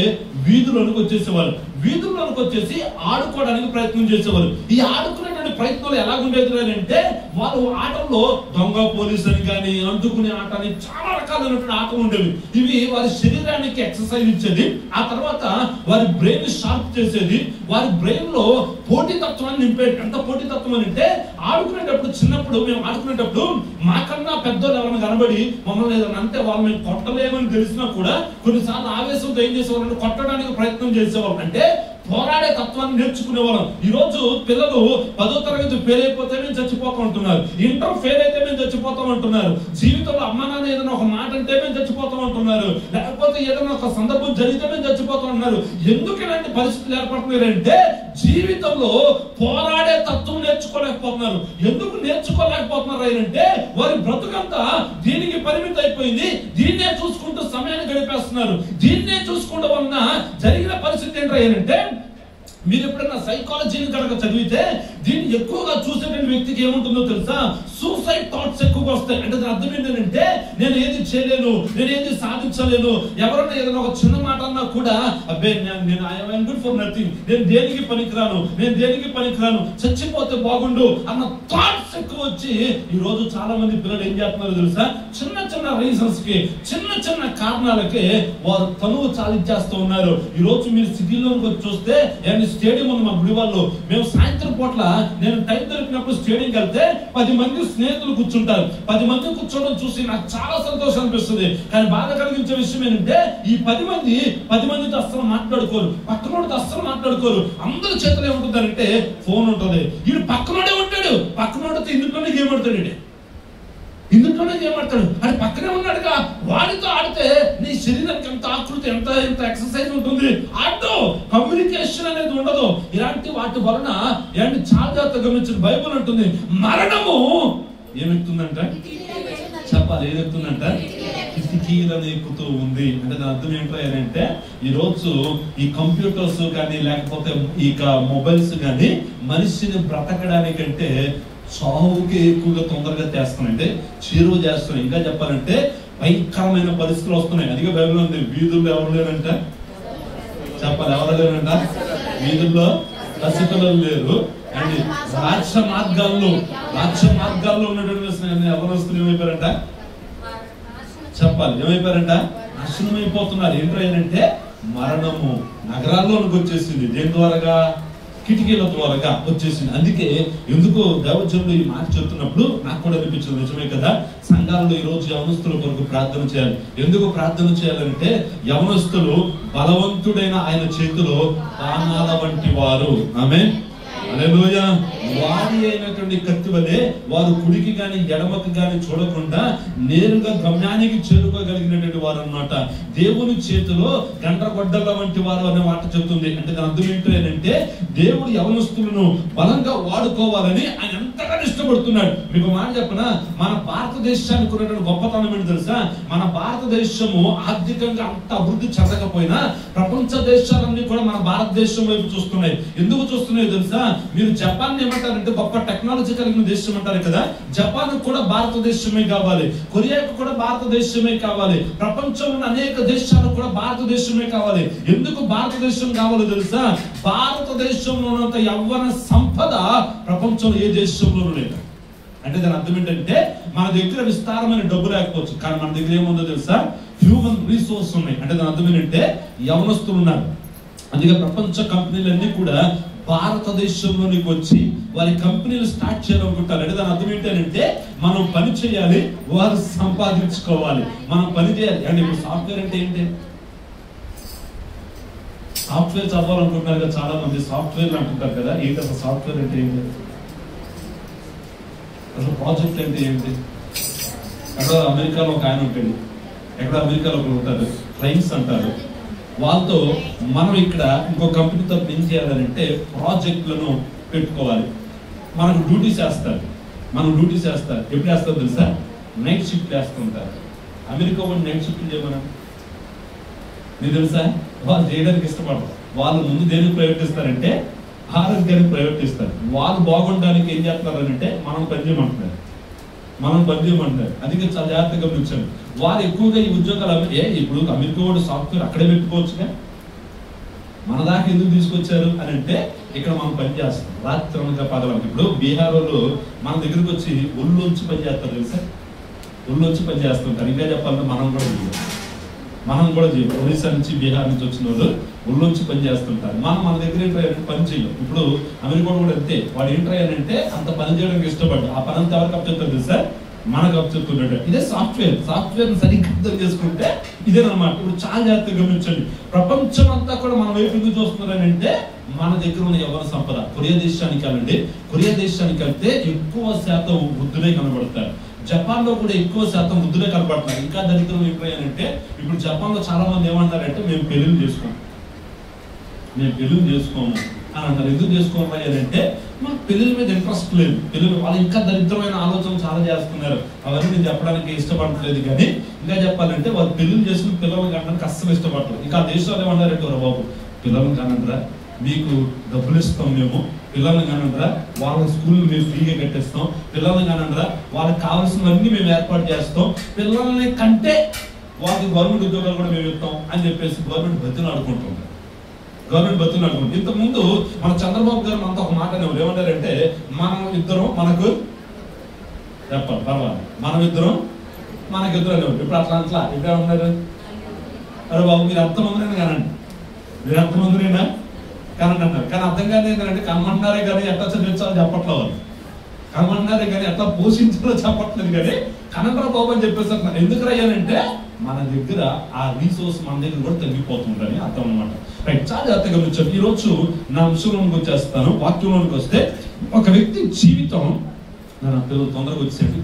వీధుల్లోనికి వచ్చేసేవాళ్ళు. వీధుల్లోనికి వచ్చేసి ఆడుకోవడానికి ప్రయత్నం చేసేవారు. ఈ ఆడుకునేటువంటి ప్రయత్నాలు ఎలా ఉండేది అంటే వాళ్ళు ఆటల్లో దొంగ పోలీసు అని కానీ, అంటుకునే ఆట అని చాలా రకాలైనటువంటి ఆటలు ఉండేవి. ఇవి వారి శరీరానికి ఎక్సర్సైజ్ ఇచ్చేది. ఆ తర్వాత వారి బ్రెయిన్ షార్ప్ చేసేది. వారి బ్రెయిన్ లో పోటీతత్వాన్ని నింపేది. ఎంత పోటీతత్వం అంటే ఆడుకునేటప్పుడు, చిన్నప్పుడు మేము ఆడుకునేటప్పుడు మాకన్నా పెద్దోళ్ళు ఎవరైనా కనబడి మమ్మల్ని ఏదైనా అంటే వాళ్ళు మేము కొట్టలేమని తెలిసినా కూడా కొన్నిసార్లు ఆవేశంతో ఏం చేసేవాళ్ళు, కొట్టడానికి ప్రయత్నం చేసేవాళ్ళు. అంటే పోరాడే తత్వాన్ని నేర్చుకునేవాళ్ళం. ఈ రోజు పిల్లలు 10వ తరగతి ఫెయిల్ అయిపోతే మేము చచ్చిపోతాం అంటున్నారు. ఇంటర్ ఫెయిల్ అయితే మేము చచ్చిపోతాం అంటున్నారు. జీవితంలో అమ్మ నాన్న ఏదైనా ఒక మాట అంటే మేము చచ్చిపోతాం అంటున్నారు. లేకపోతే ఏదైనా ఒక సందర్భం జరిగితే మేము చచ్చిపోతాం అంటున్నారు. ఎందుకు ఇలాంటి పరిస్థితులు ఏర్పడుతున్నారంటే జీవితంలో పోరాడే తత్వం నేర్చుకోలేకపోతున్నారు. ఎందుకు నేర్చుకోలేకపోతున్నారు అంటే వారి బ్రతుకంతా దీనికి పరిమితి అయిపోయింది. దీన్నే చూసుకుంటూ సమయాన్ని గడిపేస్తున్నారు. దీన్నే చూసుకుంటూ వలన జరిగిన పరిస్థితి ఏంటంటే మీరు ఎప్పుడైనా సైకాలజీని కనుక చదివితే దీన్ని ఎక్కువగా చూసేటువంటి వ్యక్తికి ఏముంటుందో తెలుసా? సూసైడ్ థాట్స్ ఎక్కువగా వస్తాయి. అంటే దాని అర్థం ఏంటంటే నేను ఏది చేయలేను, నేను ఏది సాధించలేను, ఎవరైనా ఏదైనా ఒక చిన్న మాట అన్నా కూడా అబ్బే నేను ఐఎమ్ గుడ్ ఫర్ నథింగ్, నేను దేనికి పనికిరాను, నేను దేనికి పనికిరాను, చచ్చిపోతే బాగుండు అన్న థాట్స్ ఎక్కువ వచ్చి ఈ రోజు చాలా మంది పిల్లలు ఏం చేస్తున్నారో తెలుసా? చిన్న చిన్న రీజన్స్ కి, చిన్న చిన్న కారణాలకి వారు తనువు చాలించేస్తూ ఉన్నారు. ఈ రోజు మీరు సిటీలోకి వచ్చి చూస్తే స్టేడియం ఉంది మా గుడి వాళ్ళు. మేము సాయంత్రం పూట్ల నేను టైం దొరికినప్పుడు స్టేడియంకి వెళ్తే 10 మంది స్నేహితులు కూర్చుంటారు. 10 మంది కూర్చోవడం చూసి నాకు చాలా సంతోషం అనిపిస్తుంది. కానీ బాధ కలిగించే విషయం ఏంటంటే ఈ 10 మందితో అస్సలు మాట్లాడుకోరు, పక్కనోడితో అస్సలు మాట్లాడుకోరు. అందరి చేతిలో ఏముంటుందంటే ఫోన్ ఉంటుంది. వీడు పక్కనోడే ఉంటాడు, పక్కనోడితో ఇందులోనే గేమ్ ఆడతాడు. ఇందులోనే ఏమంటాడు అది పక్కనే ఉన్నాడుగా, వాడితో ఆడితే నీ శరీరానికి ఎంత ఆకృతి, ఎంత ఎక్సర్సైజ్ ఉంటుంది. ఆటో కమ్యూనికేషన్ అనేది ఉండదు. ఇలాంటి వాటి వలన ఏంటి చాలా జాగ్రత్తగా గమనించిన బైబుల్ అంటుంది మరణము ఏమెక్కుతుందంట, చెప్పాలి ఏదెక్కుతుందంట, కిటికీలను ఎక్కుతూ ఉంది. అంటే దాని అర్థం ఏంటంటే ఈ రోజు ఈ కంప్యూటర్స్ కానీ లేకపోతే ఇక మొబైల్స్ కానీ మనిషిని బ్రతకడానికంటే చావుకి ఎక్కువగా తొందరగా చేస్తున్నాయంటే చేరువ చేస్తున్నాయి. ఇంకా చెప్పాలంటే భయంకరమైన పరిస్థితులు వస్తున్నాయి. అదిగా బైబిల్ ఉంది. వీధుల్లో ఎవరు లేరంట, చెప్పాలి ఎవరు లేరంట, వీధుల్లో పసిపిల్లలు లేరు. అండ్ రాజ్య మార్గాల్లో ఉన్నటువంటి ఎవరస్తులు ఏమైపోయారంట, చెప్పాలి ఏమైపోయారంట, నాశనం అయిపోతున్నారు. ఏంటంటే మరణము నగరాల్లోనికి వచ్చేసింది. దేని ద్వారాగా? కిటికీల ద్వారాగా వచ్చేసింది. అందుకే ఎందుకో దైవజనులు ఈ మాట చెప్తున్నప్పుడు నాకు కూడా అనిపించింది, నిజమే కదా, సంఘాలలో ఈ రోజు యవనస్తుల కొరకు ప్రార్థన చేయాలి. ఎందుకు ప్రార్థన చేయాలంటే యవనస్తులు బలవంతుడైన ఆయన చేతిలో బాణాల వంటి వారు. ఆమేన్, హల్లెలూయా. వాడి అయినటువంటి కత్తి వలె వారు కుడికి గాని ఎడమకి గాని చూడకుండా నేరుగా గమ్యానికి చేరుకోగలిగినటువంటి వారు అన్నమాట. దేవుని చేతిలో గండ్రగొడ్డల వంటి వారు అనే మాట చెప్తుంది. అంటే దాని అర్థం ఏంటంటే దేవుడు యవనస్తులను బలంగా వాడుకోవాలని ఆయన ఎంతగా ఇష్టపడుతున్నాడు. మీకు మాట చెప్పనా, మన భారతదేశానికి ఉన్నటువంటి గొప్పతనం ఏంటి తెలుసా? మన భారతదేశము ఆర్థికంగా అంత అభివృద్ధి చెందకపోయినా ప్రపంచ దేశాలన్నీ కూడా మన భారతదేశం వైపు చూస్తున్నాయి. ఎందుకు చూస్తున్నాయో తెలుసా? మీరు జపాన్ ఏమంటారంటే గొప్ప టెక్నాలజీ కలిగిన దేశం అంటారు కదా, జపాన్ కూడా భారతదేశమే కావాలి, కొరియాకు కూడా భారతదేశమే కావాలి, ప్రపంచంలో అనేక దేశాలకు కూడా భారతదేశమే కావాలి. ఎందుకు భారతదేశం కావాలో తెలుసా? భారతదేశంలో ఉన్నంత యవ్వన సంపద ప్రపంచంలో ఏ దేశంలోనూ లేదు. అంటే దాని అర్థం ఏంటంటే మన దగ్గర విస్తారమైన డబ్బు లేకపోవచ్చు, కానీ మన దగ్గర ఏముందో తెలుసా? హ్యూమన్ రిసోర్స్ ఉన్నాయి. అంటే దాని అర్థం ఏంటంటే యవనస్తులు ఉన్నారు. అందుకే ప్రపంచ కంపెనీలన్నీ కూడా భారతదేశంలోనికి వచ్చి వారి కంపెనీలు స్టార్ట్ చేయాలనుకుంటారు. అంటే దాని అర్థం ఏంటంటే మనం పని చేయాలి, వారు సంపాదించుకోవాలి, మనం పని చేయాలి. అంటే ఇప్పుడు సాఫ్ట్వేర్ అంటే ఏంటి? సాఫ్ట్వేర్ చదవాలనుకుంటున్నారు కదా చాలా మంది, సాఫ్ట్వేర్ అంటుంటారు కదా. ఏంటి అసలు సాఫ్ట్వేర్ అంటే ఏంటి? అసలు ప్రాజెక్ట్ అంటే ఏంటి? ఎక్కడ అమెరికాలో ఒక ఆయన ఉంటాడు, ఎక్కడ అమెరికాలో ఒకరు ఉంటారు, క్లయింట్స్ అంటారు. వాళ్ళతో మనం ఇక్కడ ఇంకో కంపెనీతో ఏం చేయాలంటే ప్రాజెక్టులను పెట్టుకోవాలి. మనకు డ్యూటీస్ వేస్తారు, ఎప్పుడు వేస్తారు తెలుసా? నైట్ షిఫ్ట్ వేస్తుంటారు. అమెరికా వాళ్ళు నైట్ షిఫ్ట్ చేయమన్నా మీకు తెలుసా? వాళ్ళు చేయడానికి ఇష్టపడరు. వాళ్ళు ముందు దేనికి ప్రయత్నిస్తారంటే ఆరోగ్యానికి ప్రయత్నిస్తారు. వాళ్ళు బాగుండడానికి ఏం చేస్తున్నారంటే మనం పని చేయమంటున్నారు. అందుకే చాలా జాగ్రత్తగా గమనించండి. వారు ఎక్కువగా ఈ ఉద్యోగాలు ఇప్పుడు అమెరికా వాడు సాఫ్ట్వేర్ అక్కడే పెట్టుకోవచ్చుగా, మన దాకా ఎందుకు తీసుకొచ్చారు అని అంటే ఇక్కడ మనం పని చేస్తాం రాత్రి అనగా పగలం. ఇప్పుడు బీహార్ వాళ్ళు మన దగ్గరికి వచ్చి ఒళ్ళొంచి పని చేస్తారు తెలుసా? ఒళ్ళొంచి పని చేస్తుంటారు. ఇంకా చెప్పాలంటే మనం కూడా చేయం. ఒడిశా నుంచి బీహార్ నుంచి వచ్చిన వాళ్ళు ఒళ్ళొంచి పని చేస్తుంటారు. మన దగ్గర ఏంటంటే పని చేయం. ఇప్పుడు అమెరికా కూడా అంతే, వాడు ఏంటంటే అంత పని చేయడానికి ఇష్టపడ్డు. ఆ పని అంతా ఎవరికి అప్పచెప్తారు తెలుసా? మనకు అప్పచెప్తున్నట్టు. ఇదే సాఫ్ట్వేర్ సరిగ్గా అర్థం చేసుకుంటే ఇదేనమాట. ఇప్పుడు చాలా జాగ్రత్తగా గమనించండి. ప్రపంచం అంతా కూడా మన వైపు ఎందుకు చూస్తున్నారని అంటే మన దగ్గర ఉన్న యవ్వన సంపద. కొరియా దేశానికి వెళ్తే ఎక్కువ శాతం వృద్ధులే కనబడతారు. జపాన్ లో కూడా ఎక్కువ శాతం వృద్ధులే కనబడుతున్నారు. ఇంకా దరిద్రం ఏంటంటే ఇప్పుడు జపాన్ లో చాలా మంది ఏమంటారంటే మేము పెళ్లిళ్ళు చేసుకోము అని అంటారు. ఎందుకు చేసుకోవాలి అని అంటే మాకు పెళ్లిల మీద ఇంట్రెస్ట్ లేదు. వాళ్ళు ఇంకా దరిద్రమైన ఆలోచనలు చాలా చేస్తున్నారు. అవన్నీ నేను చెప్పడానికి ఇష్టపడట్లేదు. కానీ ఇంకా చెప్పాలంటే వాళ్ళు పెళ్లిళ్ళు చేసుకుని పిల్లల్ని కనడానికి అస్సలు ఇష్టపడతారు. ఇంకా దేశాలు ఏమన్నారంటే బాబు పిల్లల్ని కానంటారా, మీకు డబ్బులు ఇస్తాం, మేము పిల్లల్ని కానంటారా, వాళ్ళ స్కూల్ మేము ఫ్రీగా కట్టేస్తాం, పిల్లల్ని కానంటారా వాళ్ళకి కావాల్సినవన్నీ మేము ఏర్పాటు చేస్తాం, పిల్లల్ని కంటే వాళ్ళకి గవర్నమెంట్ ఉద్యోగాలు కూడా మేము ఇస్తాం అని చెప్పేసి గవర్నమెంట్ బతులు ఆడుకుంటుంది. ఇంతకుముందు మన చంద్రబాబు గారు మనతో ఒక మాట అనేవారు. ఏమంటారంటే మనకు చెప్పాలి పర్వాలేదు, మనకిద్దరు అనేవారు. ఇప్పుడు అట్లా ఇప్పుడు ఏమన్నారు? అరే బాబు మీరు ఎంతమందినైనా కానండి అన్నారు. కానీ అర్థం కాదు ఏంటంటే కనమంటున్నారే కానీ ఎట్లా చదివించాలో చెప్పట్లేదు వాళ్ళు, కనమంటున్నారే కానీ ఎట్లా పోషించాలో చెప్పట్లేదు. కానీ కనండ్రా బాబు అని చెప్పేసి అంటున్నారు. ఎందుకు అయ్యానంటే మన దగ్గర ఆ రీసోర్స్ మన దగ్గర కూడా తగ్గిపోతుందని అర్థం అనమాట. రైట్, చాలా జాగ్రత్తగా గమనించారు. ఈ రోజు నా అంశంలోకి వచ్చేస్తాను. వాక్యంలోనికి వస్తే ఒక వ్యక్తి జీవితం, నా పిల్లలు తొందరగా వచ్చేది,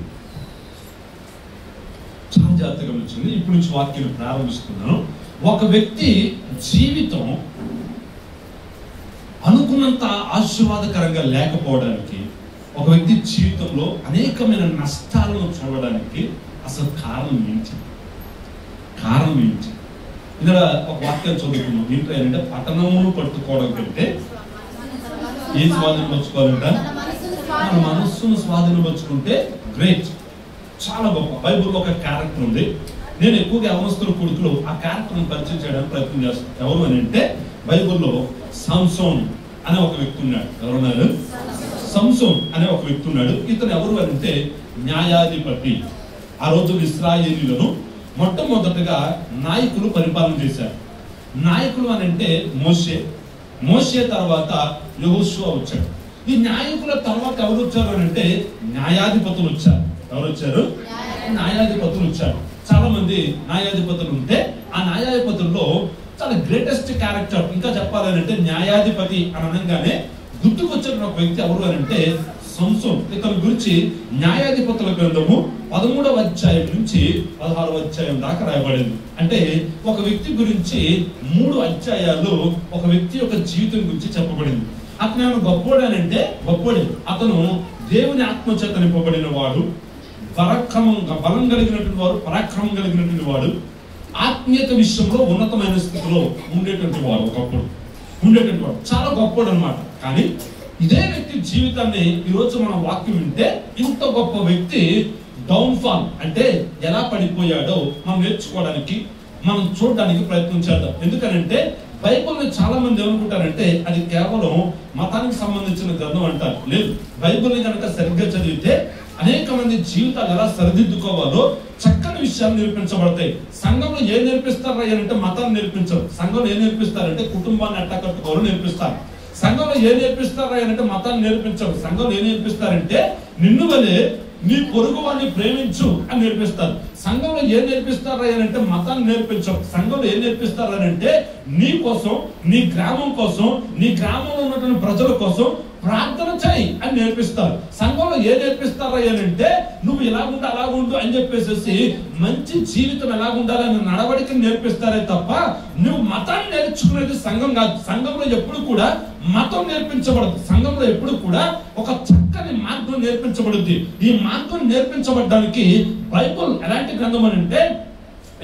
చాలా జాగ్రత్తగా గమనించింది. ఇప్పటి నుంచి వాక్యం ప్రారంభిస్తున్నాను. ఒక వ్యక్తి జీవితం అనుకున్నంత ఆశీర్వాదకరంగా లేకపోవడానికి, ఒక వ్యక్తి జీవితంలో అనేకమైన నష్టాలను చూడడానికి అసలు కారణం ఏంటి? ఇందులో ఒక వాక్యం చదువుకున్నాం. ఏంటంటే పట్టణమును పట్టుకోవడం కంటే ఏం స్వాధీనపరచుకోవాలంట? మన మనస్సును స్వాధీనపరుచుకుంటే గ్రేట్, చాలా గొప్ప. బైబుల్లో ఒక క్యారెక్టర్ ఉంది. నేను ఎక్కువగా యవనస్తుల కొడుకులు ఆ క్యారెక్టర్ని పరిచయం చేయడానికి ప్రయత్నం చేస్తాను. ఎవరు అని అంటే బైబుల్లో సంసోన్ అనే ఒక వ్యక్తి ఉన్నాడు. ఎవరున్నారు? సంసోన్ అనే ఒక వ్యక్తి ఉన్నాడు. ఇతను ఎవరు అని అంటే న్యాయాధిపతి. ఆ రోజు ఇశ్రాయేలీయులను మొట్టమొదటగా నాయకులు పరిపాలన చేశారు. నాయకులు అని అంటే మోషే, మోషే తర్వాత యెహోషువ వచ్చాడు. ఈ నాయకుల తర్వాత ఎవరు వచ్చారు అని అంటే న్యాయాధిపతులు వచ్చారు. ఎవరు వచ్చారు? న్యాయాధిపతులు వచ్చారు. చాలా మంది న్యాయాధిపతులు ఉంటే ఆ న్యాయాధిపతుల్లో చాలా గ్రేటెస్ట్ క్యారెక్టర్, ఇంకా చెప్పాలంటే న్యాయాధిపతి అని అనగానే గుర్తుకొచ్చిన ఒక వ్యక్తి ఎవరు అని అంటే సంసోన్. ఇతని గురించి న్యాయాధిపతుల గ్రంథము 13వ అధ్యాయం నుంచి 16వ అధ్యాయం దాకా రాయబడింది. అంటే ఒక వ్యక్తి గురించి 3 అధ్యాయాలు ఒక వ్యక్తి యొక్క జీవితం గురించి చెప్పబడింది. అతను ఏమైనా గొప్పోడు అని అంటే గొప్పోడే. అతను దేవుని ఆత్మచేత నింపబడిన వాడు, బలం కలిగినటువంటి వాడు, పరాక్రమం కలిగినటువంటి వాడు, ఆత్మీయత విషయంలో ఉన్నతమైన స్థితిలో ఉండేటువంటి వాడు, ఒకప్పుడు ఉండేటువంటి వాడు, చాలా గొప్పోడు అనమాట. కానీ ఇదే వ్యక్తి జీవితాన్ని ఈరోజు మనం వాక్యం వింటే ఇంత గొప్ప వ్యక్తి డౌన్ ఫాల్ అంటే ఎలా పడిపోయాడో మనం నేర్చుకోవడానికి, మనం చూడడానికి ప్రయత్నం చేద్దాం. ఎందుకనంటే బైబిల్ని చాలా మంది ఏమనుకుంటారంటే అది కేవలం మతానికి సంబంధించిన గ్రంథం అంటారు. లేదు, బైబిల్ని కనుక సరిగ్గా చదివితే అనేక మంది జీవితాలు ఎలా సరిదిద్దుకోవాలో చక్కని విషయాలు నేర్పించబడతాయి. సంఘంలో ఏం నేర్పిస్తారు అంటే మతాన్ని నేర్పించరు. సంఘంలో ఏం నేర్పిస్తారంటే కుటుంబాన్ని ఎట్టా కట్టుకోవాలో నేర్పిస్తారు. సంఘంలో ఏం నేర్పిస్తారా అంటే మతాన్ని నేర్పించరు. సంఘంలో ఏం నేర్పిస్తారంటే నిన్ను వలే నీ పొరుగు వాడిని ప్రేమించు అని నేర్పిస్తారు. సంఘంలో ఏం నేర్పిస్తారా అంటే మతాన్ని నేర్పించరు. సంఘంలో ఏం నేర్పిస్తారా అంటే నీ కోసం, నీ గ్రామం కోసం, నీ గ్రామంలో ఉన్నటువంటి ప్రజల కోసం ప్రార్థన చేయి అని నేర్పిస్తారు. సంఘంలో ఏం నేర్పిస్తారా అంటే నువ్వు ఇలాగుండు అలాగుండు అని చెప్పేసి మంచి జీవితం ఎలాగుండాలని నడవడికని నేర్పిస్తారే తప్ప నువ్వు మతాన్ని నేర్చుకునేది సంఘం కాదు. సంఘంలో ఎప్పుడు కూడా మతం నేర్పించబడదు. సంఘంలో ఎప్పుడు కూడా ఒక చక్కని మార్గం నేర్పించబడుద్ది. ఈ మార్గం నేర్పించబడడానికి బైబుల్ ఎలాంటి గ్రంథం అని అంటే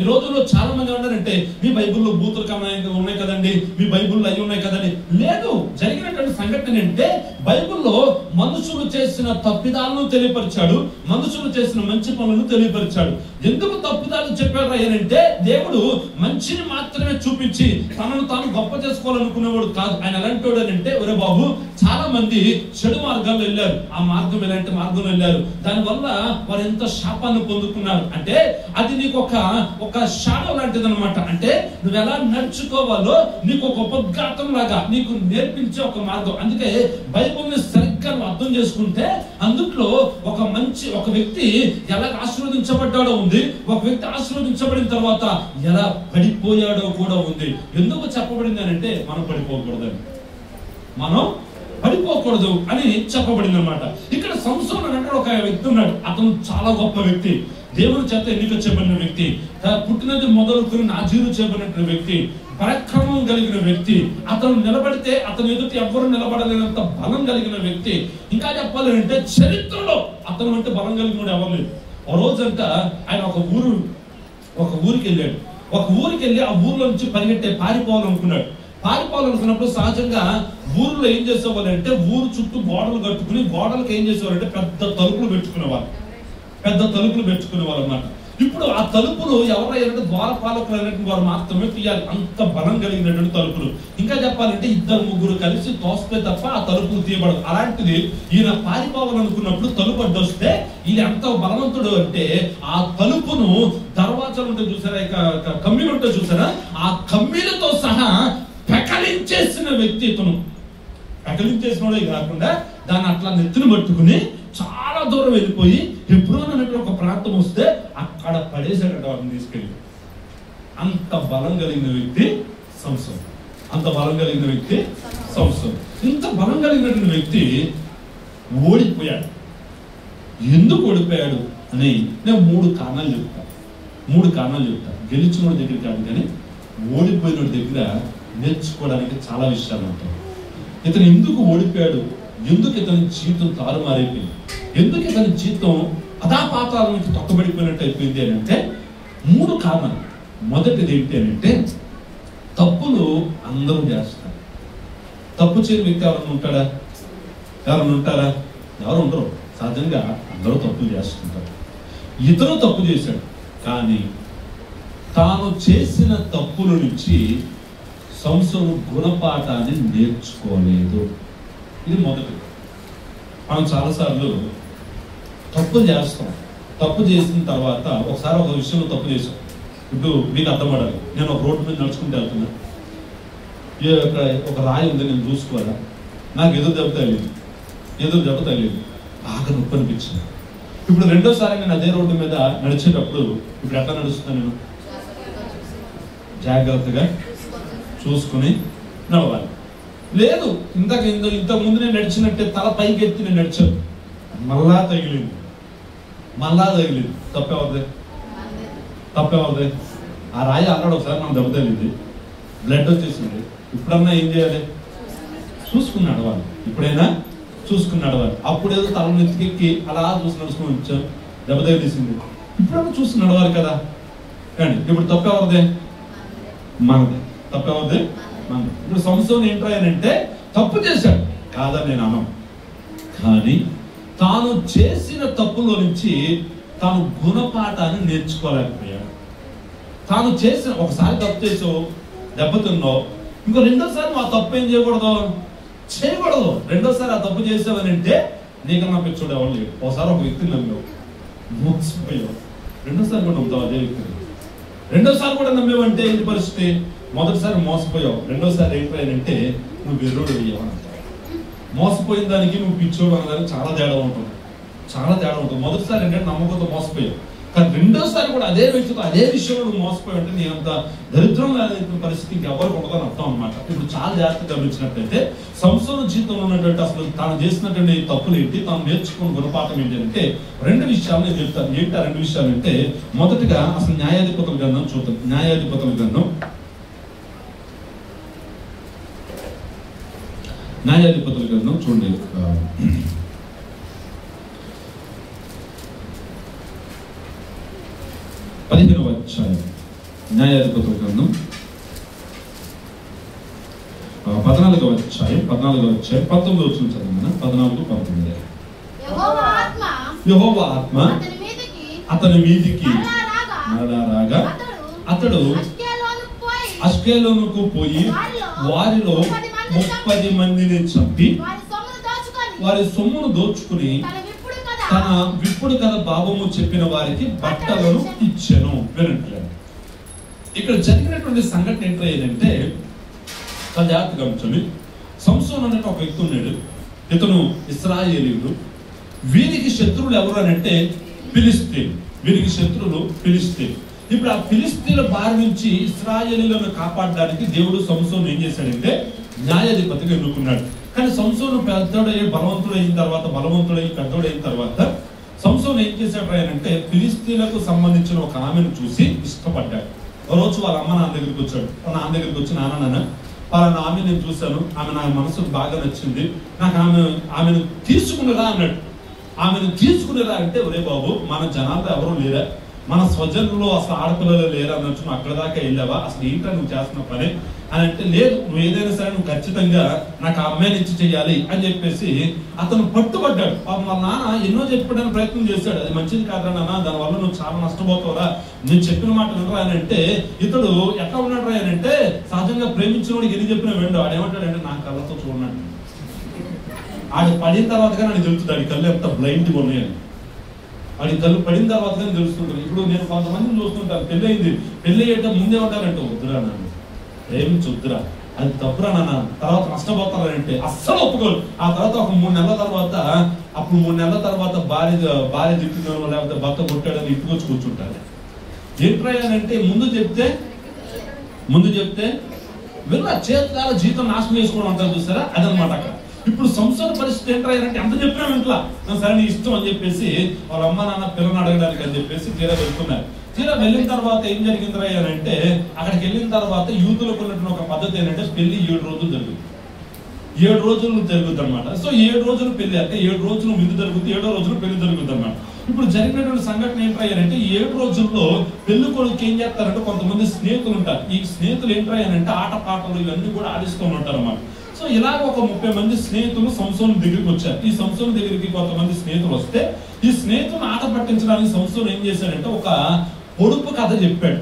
ఈ రోజుల్లో చాలా మంది ఉన్నారంటే మీ బైబిల్లో బూతులు ఉన్నాయి కదండి, మీ బైబిల్లో అవి ఉన్నాయి కదండి. లేదు, జరిగినటువంటి సంఘటన అంటే బైబిల్లో మనుషులు చేసిన తప్పిదాలను తెలియపరిచాడు, మనుషులు చేసిన మంచి పనులను తెలియపరిచాడు. ఎందుకు తప్పిదాలు చెప్పారు అంటే దేవుడు మంచిని మాత్రమే చూపించి తనను తాను గొప్ప చేసుకోవాలనుకునేవాడు కాదు. ఆయన ఎలాంటి వాడు అంటే ఒరే బాబు, చాలా మంది చెడు మార్గాల్లో వెళ్ళారు. ఆ మార్గం ఎలాంటి మార్గంలో వెళ్ళారు, దానివల్ల వారు ఎంత శాపాన్ని పొందుకున్నారు అంటే అది నీకు ఒక షాడో లాంటిది అనమాట. అంటే నువ్వు ఎలా నడుచుకోవాలో నీకు ఒక ఉపఘాతం లాగా నీకు నేర్పించే ఒక మార్గం. అందుకే బైబిల్ని సరిగ్గా అర్థం చేసుకుంటే అందులో ఒక వ్యక్తి ఎలా ఆశీర్వదించబడ్డాడో ఉంది, ఒక వ్యక్తి ఆశీర్వదించబడిన తర్వాత ఎలా పడిపోయాడో కూడా ఉంది. ఎందుకు చెప్పబడింది అంటే మనం పడిపోకూడదు అని చెప్పబడింది అనమాట. ఇక్కడ సంసోను అంటే ఒక వ్యక్తి ఉన్నాడు. అతను చాలా గొప్ప వ్యక్తి, దేవుని చేత ఎన్నిక చేయబడిన వ్యక్తి, పుట్టినది మొదలుకొని నాజీరు చేయబడిన వ్యక్తి, పరాక్రమం కలిగిన వ్యక్తి. అతను నిలబడితే అతను ఎదుటి ఎవ్వరు నిలబడలేనంత బలం కలిగిన వ్యక్తి. ఇంకా చెప్పాలంటే చరిత్రలో అతను అంటే బలం కలిగిన ఎవరు లేదు. ఒక రోజంతా ఆయన ఒక ఊరికి వెళ్ళాడు. ఒక ఊరికి వెళ్ళి ఆ ఊర్లో నుంచి పారిపోవాలనుకున్నాడు. పారిపోవాలనుకున్నప్పుడు సహజంగా ఊర్లో ఏం చేసేవాళ్ళంటే ఊరు చుట్టూ గోడలు కట్టుకుని గోడలకు ఏం చేసేవాళ్ళంటే పెద్ద తలుపులు పెట్టుకునేవాళ్ళు అన్నమాట. ఇప్పుడు ఆ తలుపులు ఎవరైనా ద్వారపాలకులు అయినటువంటి వారు మాత్రమే తీయాలి, అంత బలం కలిగినటువంటి తలుపులు. ఇంకా చెప్పాలంటే 2-3 కలిసి తోస్తే తప్ప ఆ తలుపులు తీయబడదు. అలాంటిది ఈయన పారిపోవాలనుకున్నప్పుడు తలుపు అడ్డొస్తే ఈయన ఎంత బలవంతుడు అంటే ఆ తలుపును దర్వాజాలు ఉంటే చూసారా, కమ్మీలు ఉంటే చూసారా, ఆ కమ్మీలతో సహా పెకలించేసిన వ్యక్తి ఇతను. పెకలించేసినోడే కాకుండా దాన్ని అట్లా నెత్తిన పట్టుకుని చాలా దూరం వెళ్ళిపోయి హెబ్రోన్ అనేటువంటి ఒక ప్రాంతం వస్తే అక్కడ పడేసాడట వాటిని తీసుకెళ్ళి. అంత బలం కలిగిన వ్యక్తి సంసోను. ఇంత బలం కలిగినటువంటి వ్యక్తి ఓడిపోయాడు. ఎందుకు ఓడిపోయాడు అని నేను 3 కారణాలు చెప్తాను. గెలిచిన దగ్గర కాదు కానీ ఓడిపోయిన దగ్గర నేర్చుకోవడానికి చాలా విషయాలు ఉంటాయి. ఇతను ఎందుకు ఓడిపోయాడు, ఎందుకు ఇతని జీవితం తారుమారైపోయింది, ఎందుకు ఇతని జీవితం అధాపాతాలకు తొక్కబడిపోయినట్టు అయిపోయింది అని అంటే 3 కారణాలు. మొదటిది ఏంటి అని అంటే తప్పులు అందరూ చేస్తారు. తప్పు చేయని వ్యక్తి ఎవరైనా ఉంటారా? ఎవరు ఉండరు. సహజంగా అందరూ తప్పులు చేస్తుంటారు. ఇతను తప్పు చేశాడు కానీ తాను చేసిన తప్పుల నుంచి సంసోను గుణపాఠాన్ని నేర్చుకోలేదు. ఇది మొదటి. మనం చాలాసార్లు తప్పు చేస్తాం. తప్పు చేసిన తర్వాత ఒకసారి ఒక విషయంలో తప్పు చేసాం. ఇప్పుడు మీకు అర్థపడాలి. నేను ఒక రోడ్డు మీద నడుచుకుంటూ వెళ్తున్నా. ఒక రాయి ఉంది, నేను చూసుకోవాలా, నాకు ఎదురు దెబ్బ తగిలింది, బాగా నొప్పి అనిపించింది. ఇప్పుడు రెండోసారి నేను అదే రోడ్డు మీద నడిచేటప్పుడు ఇప్పుడు ఎట్లా నడుస్తాను? నేను జాగ్రత్తగా చూసుకుని నడవాలి. లేదు ఇంతకు ముందు నేను నడిచినట్టే తల పైకి ఎత్తి నేను నడిచాను, మళ్ళా తగిలింది. తప్పేవద్దే. ఆ రాయి అన్నాడు ఒకసారి మనం దెబ్బ తగిలింది, బ్లడ్ వచ్చేసింది. ఇప్పుడన్నా ఏం చేయాలి? చూసుకుని నడవాలి. ఇప్పుడైనా చూసుకుని నడవాలి. అప్పుడేదో తల నెత్తికెక్కి అలా చూసి నడుచుకుని వచ్చాం, దెబ్బ తగిలిసింది. ఇప్పుడన్నా చూసి నడవాలి కదా. కానీ ఇప్పుడు తప్పేవద్దే, మనదే. ఇప్పుడు సంసోను ఏంటంటే తప్పు చేశాడు కాదని నేను అన్నాను, కానీ తాను చేసిన తప్పులో నుంచి తాను గుణపాఠాన్ని నేర్చుకోలేకపోయాడు. తాను చేసిన ఒకసారి తప్పు చేసావు, దెబ్బతిన్నావు, ఇంకో రెండోసారి ఆ తప్పు ఏం చేయకూడదు. రెండోసారి ఆ తప్పు చేసావని అంటే నీకన్నా పిచ్చోడు ఎవరు లేడు. ఒకసారి ఒక వ్యక్తిని నమ్మావు, మోసపోయావు, రెండోసారి కూడా నమ్ముతావు అదే వ్యక్తిని. రెండోసారి కూడా నమ్మేవంటే ఏంటి పరిస్థితి? మొదటిసారి మోసపోయావు, రెండోసారి ఏంటంటే నువ్వు వెర్రోడు అయ్యావు అంటావు. మోసపోయిన దానికి నువ్వు పిచ్చోడు అన్నదానికి చాలా తేడా ఉంటుంది. మొదటిసారి ఏంటంటే నమ్మకంతో మోసపోయావు, కానీ రెండోసారి కూడా అదే వ్యక్తితో అదే విషయంలో నువ్వు మోసపోయావు అంటే నీ అంత దరిద్రంగా పరిస్థితి ఇంకెవరికి ఉండదని అర్థం అనమాట. ఇప్పుడు చాలా జాగ్రత్తగా గమనించినట్లయితే సంసోను జీవితంలో ఉన్నటువంటి అసలు తాను చేసినటువంటి తప్పులు ఏంటి, తాను నేర్చుకున్న గుణపాఠం ఏంటి అంటే రెండు విషయాలు నేను చెప్తాను. ఏంటి ఆ రెండు విషయాలు అంటే, మొదటిగా అసలు న్యాయాధిపతుల గ్రంథం చూద్దాం. న్యాయాధిపతుల గ్రంథం 15వ అధ్యాయం. న్యాయాధిపతుల గ్రంథం 14వ అధ్యాయం 19వ వచనం చదవండి. 14-19. యెహోవా ఆత్మ అతని మీదికి మరలా రాగా అతడు అష్కెలోనుకు పోయి వారిలో 30 మందిని చంపి వారి సొమ్మును దోచుకుని తన విప్పుడు కథ భావము చెప్పిన వారికి బట్టలను ఇచ్చెను. వినండి, ఇక్కడ జరిగినటువంటి సంఘటన ఏంటంటే జాగ్రత్తగా గమనించండి. సంసోను అనే ఒక వ్యక్తి ఉన్నాడు. ఇతను ఇశ్రాయేలీయుడు. వీరికి శత్రువులు ఎవరు అని అంటే ఫిలిస్తీన్లు. ఇప్పుడు ఆ ఫిలిస్తీన్ల బారి నుంచి ఇశ్రాయేలీయులను కాపాడడానికి దేవుడు సంసోను ఏం చేశాడంటే న్యాయాధిపతిగా ఎన్నుకున్నాడు. కానీ సంసోను బలవంతుడైన తర్వాత సంసోను ఏం చేశాడు అంటే ఫిలిస్తీన్లకు సంబంధించిన ఒక ఆమెను చూసి ఇష్టపడ్డాడు. ఒక రోజు వాళ్ళ అమ్మ నాన్న దగ్గరికి వచ్చాడు. నాన్న దగ్గరికి వచ్చి నాన్న పలానా ఆమె నేను చూశాను, ఆమె నా మనసుకు బాగా నచ్చింది, నాకు ఆమెను తీసుకునేరా అన్నాడు. ఆమెను తీసుకునేరా అంటే, ఒరే బాబు మన జనాల్లో ఎవరూ లేరా, మన స్వజనుల్లో అసలు ఆడపిల్లలు లేరా అన్నట్టు నువ్వు అక్కడ దాకా వెళ్ళావా, అసలు ఏంటో నువ్వు చేస్తున్న పని అని అంటే, లేదు నువ్వు ఏదైనా సరే నువ్వు ఖచ్చితంగా నాకు ఆ అమ్మాయిని ఇచ్చి చెయ్యాలి అని చెప్పేసి అతను పట్టుబడ్డాడు. వాళ్ళ నాన్న ఎన్నో చెప్పడానికి ప్రయత్నం చేశాడు, అది మంచిది కాదా నాన్న, దానివల్ల నువ్వు చాలా నష్టపోతావురా, నేను చెప్పిన మాట వినరా అని అంటే, ఇతడు ఎట్లా ఉన్నాడు రా అని అంటే సహజంగా ప్రేమించిన వాడికి ఎన్ని చెప్పినా వెండు ఆడేమంటాడంటే నా కళ్ళతో చూడన్నాడు. ఆడు పడిన తర్వాత కానీ ఆడికి తెలుస్తుంది ఆడి కళ్ళు ఎంత బ్లైండ్గా ఉన్నాయని. ఆడి కళ్ళు పడిన తర్వాత కానీ తెలుస్తుంటారు. ఇప్పుడు నేను కొంతమందిని చూస్తుంటాను, పెళ్ళి అయింది, పెళ్ళి అయ్యేట ముందే ఉంటారంటే వద్దురా నాన్న, ప్రేమించొద్దురా, అది తప్పురా నాన్న, తర్వాత నష్టపోతారంటే అస్సలు ఒప్పుకోరు. ఆ తర్వాత ఒక 3 నెలల తర్వాత అప్పుడు 3 నెలల తర్వాత భార్య తిట్టుకోవడం లేకపోతే భర్త కొట్టాడని ఇంటికొచ్చి కూర్చుంటారు. ఏంట్రాయాలంటే ముందు చెప్తే వీళ్ళ చేతుల జీవితం నాశనం చేసుకోవడం అంటారు చూస్తారా, అదనమాట అక్కడ. ఇప్పుడు సంసార పరిస్థితి ఏంట్రాయాలంటే ఎంత చెప్పినా ఇంట్లో సరే నీ ఇష్టం అని చెప్పేసి వాళ్ళ అమ్మ నాన్న పిల్లలు అడగడానికి అని చెప్పేసి తీరా వెళ్తున్నారు. తీరా వెళ్ళిన తర్వాత ఏం జరిగింది అంటే, అక్కడికి వెళ్ళిన తర్వాత యూతులకు ఉన్నటువంటి ఒక పద్ధతి ఏంటంటే పెళ్లి 7 రోజులు జరుగుతుంది. 7 రోజులు జరుగుతుంది అనమాట. సో 7 రోజులు పెళ్లి అంటే 7 రోజులు విందు జరుగుతుంది, 7వ రోజులు పెళ్లి జరుగుతుంది అనమాట. ఇప్పుడు జరిగినటువంటి సంఘటన ఏంటంటే 7 రోజుల్లో పెళ్లి కొడుకు ఏం చేస్తారంటే కొంతమంది స్నేహితులు ఉంటారు. ఈ స్నేహితులు ఏంటంటే ఆట పాటలు ఇవన్నీ కూడా ఆడిస్తూ ఉంటారు అన్నమాట. సో ఇలాగ ఒక 30 మంది స్నేహితులు సంసోను దగ్గరికి వచ్చారు. ఈ సంసోను దగ్గరికి కొంతమంది స్నేహితులు వస్తే ఈ స్నేహితులను ఆట పట్టించడానికి సంసోను ఏం చేశాడంటే ఒక పొడుపు కథ చెప్పాడు.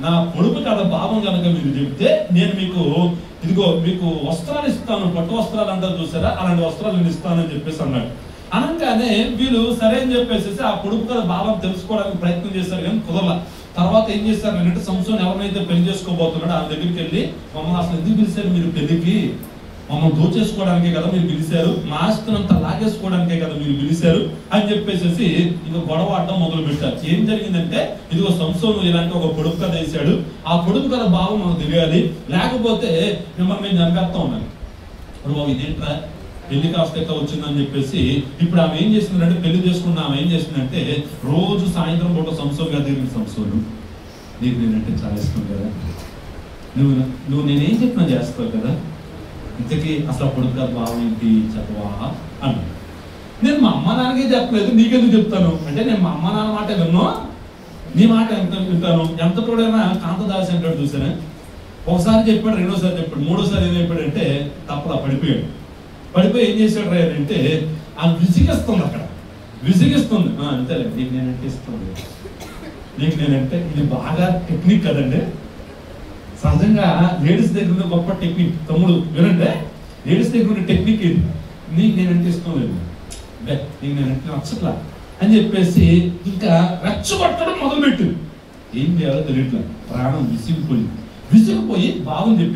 నా పొడుపు కథ భావం కనుక మీరు చెప్తే నేను మీకు వస్త్రాలు ఇస్తాను, పట్టు వస్త్రాలు అంటారు చూసారా, అలాంటి వస్త్రాలు నేను ఇస్తానని చెప్పేసి అన్నాడు. అనగానే వీళ్ళు సరే అని చెప్పేసి ఆ పొడుపు కథ భావం తెలుసుకోవడానికి ప్రయత్నం చేశారు కానీ కుదరలా. తర్వాత ఏం చేస్తారు అంటే సంసోన్ ఎవరినైతే పెళ్లి చేసుకోబోతున్నాడో ఆ దగ్గరికి వెళ్ళి, మమ్మల్ని అసలు ఎందుకు పిలిచారు మీరు పెళ్లికి? మమ్మల్ని దోచేసుకోవడానికే కదా మీరు పిలిచారు, మా ఆస్తినంతా లాగేసుకోవడానికే కదా మీరు పిలిచారు అని చెప్పేసి ఇంకా గొడవ ఆడడం మొదలు పెట్టారు. ఏం జరిగిందంటే, ఇదిగో సంసోను ఇలాంటి ఒక పొడుపు కథ వేశాడు, ఆ పొడుపు కథ భావం మనకు తెలియాలి, లేకపోతే మిమ్మల్ని మేము చంపేస్తా ఉన్నాను. బాబు ఇదేంట్రా పెళ్లి కాస్త ఎట్లా వచ్చిందని చెప్పేసి ఇప్పుడు ఆమె ఏం చేసిందంటే, పెళ్లి చేసుకున్న ఆమె ఏం చేసిందంటే, రోజు సాయంత్రం పూట సంసోన్ గారి దగ్గర, సంసోను నీకు నేనంటే చాలా ఇష్టం కదా, నువ్వు నేనేం చెప్పినా చేస్తావు కదా, ఇంతకీ అసలు పొడుపు కథ భావం ఏంటి చెప్పవా అన్న. నేను మా అమ్మ నాన్నకే చెప్పలేదు, నీకెందుకు చెప్తాను అంటే, నేను మా అమ్మ నాన్న మాట విన్నో నీ మాట ఎంత వింటాను. ఎంత తోడైనా కాంతదాసి అంటాడు చూసానే, ఒకసారి చెప్పాడు, రెండోసారి చెప్పాడు, మూడోసారి ఏం చెప్పాడంటే తప్పలా పడిపోయాడు. పడిపోయి ఏం చేశాడు రా అంటే, ఆ విసిగిస్తుంది, అక్కడ విసిగిస్తుంది. అంతేలే, నీకు నేనంటే ఇష్టం, నీకు నేనంటే. ఇది బాగా టెక్నిక్ కదండి, సహజంగా లేడీస్ దగ్గర ఉన్న గొప్ప టెక్నిక్. తమ్ముడు వినంటే, లేడీస్ దగ్గర ఉన్న టెక్నిక్ ఇది. నీకు నేనంటే ఇష్టం లేదు, నీకు నేనంటే నచ్చట్లా అని చెప్పేసి ఇంకా రెచ్చగొట్టడం మొదలుపెట్టింది. ఏం చేయాలో తెలియట్లా, ప్రాణం విసిగిపోయి బాగుంది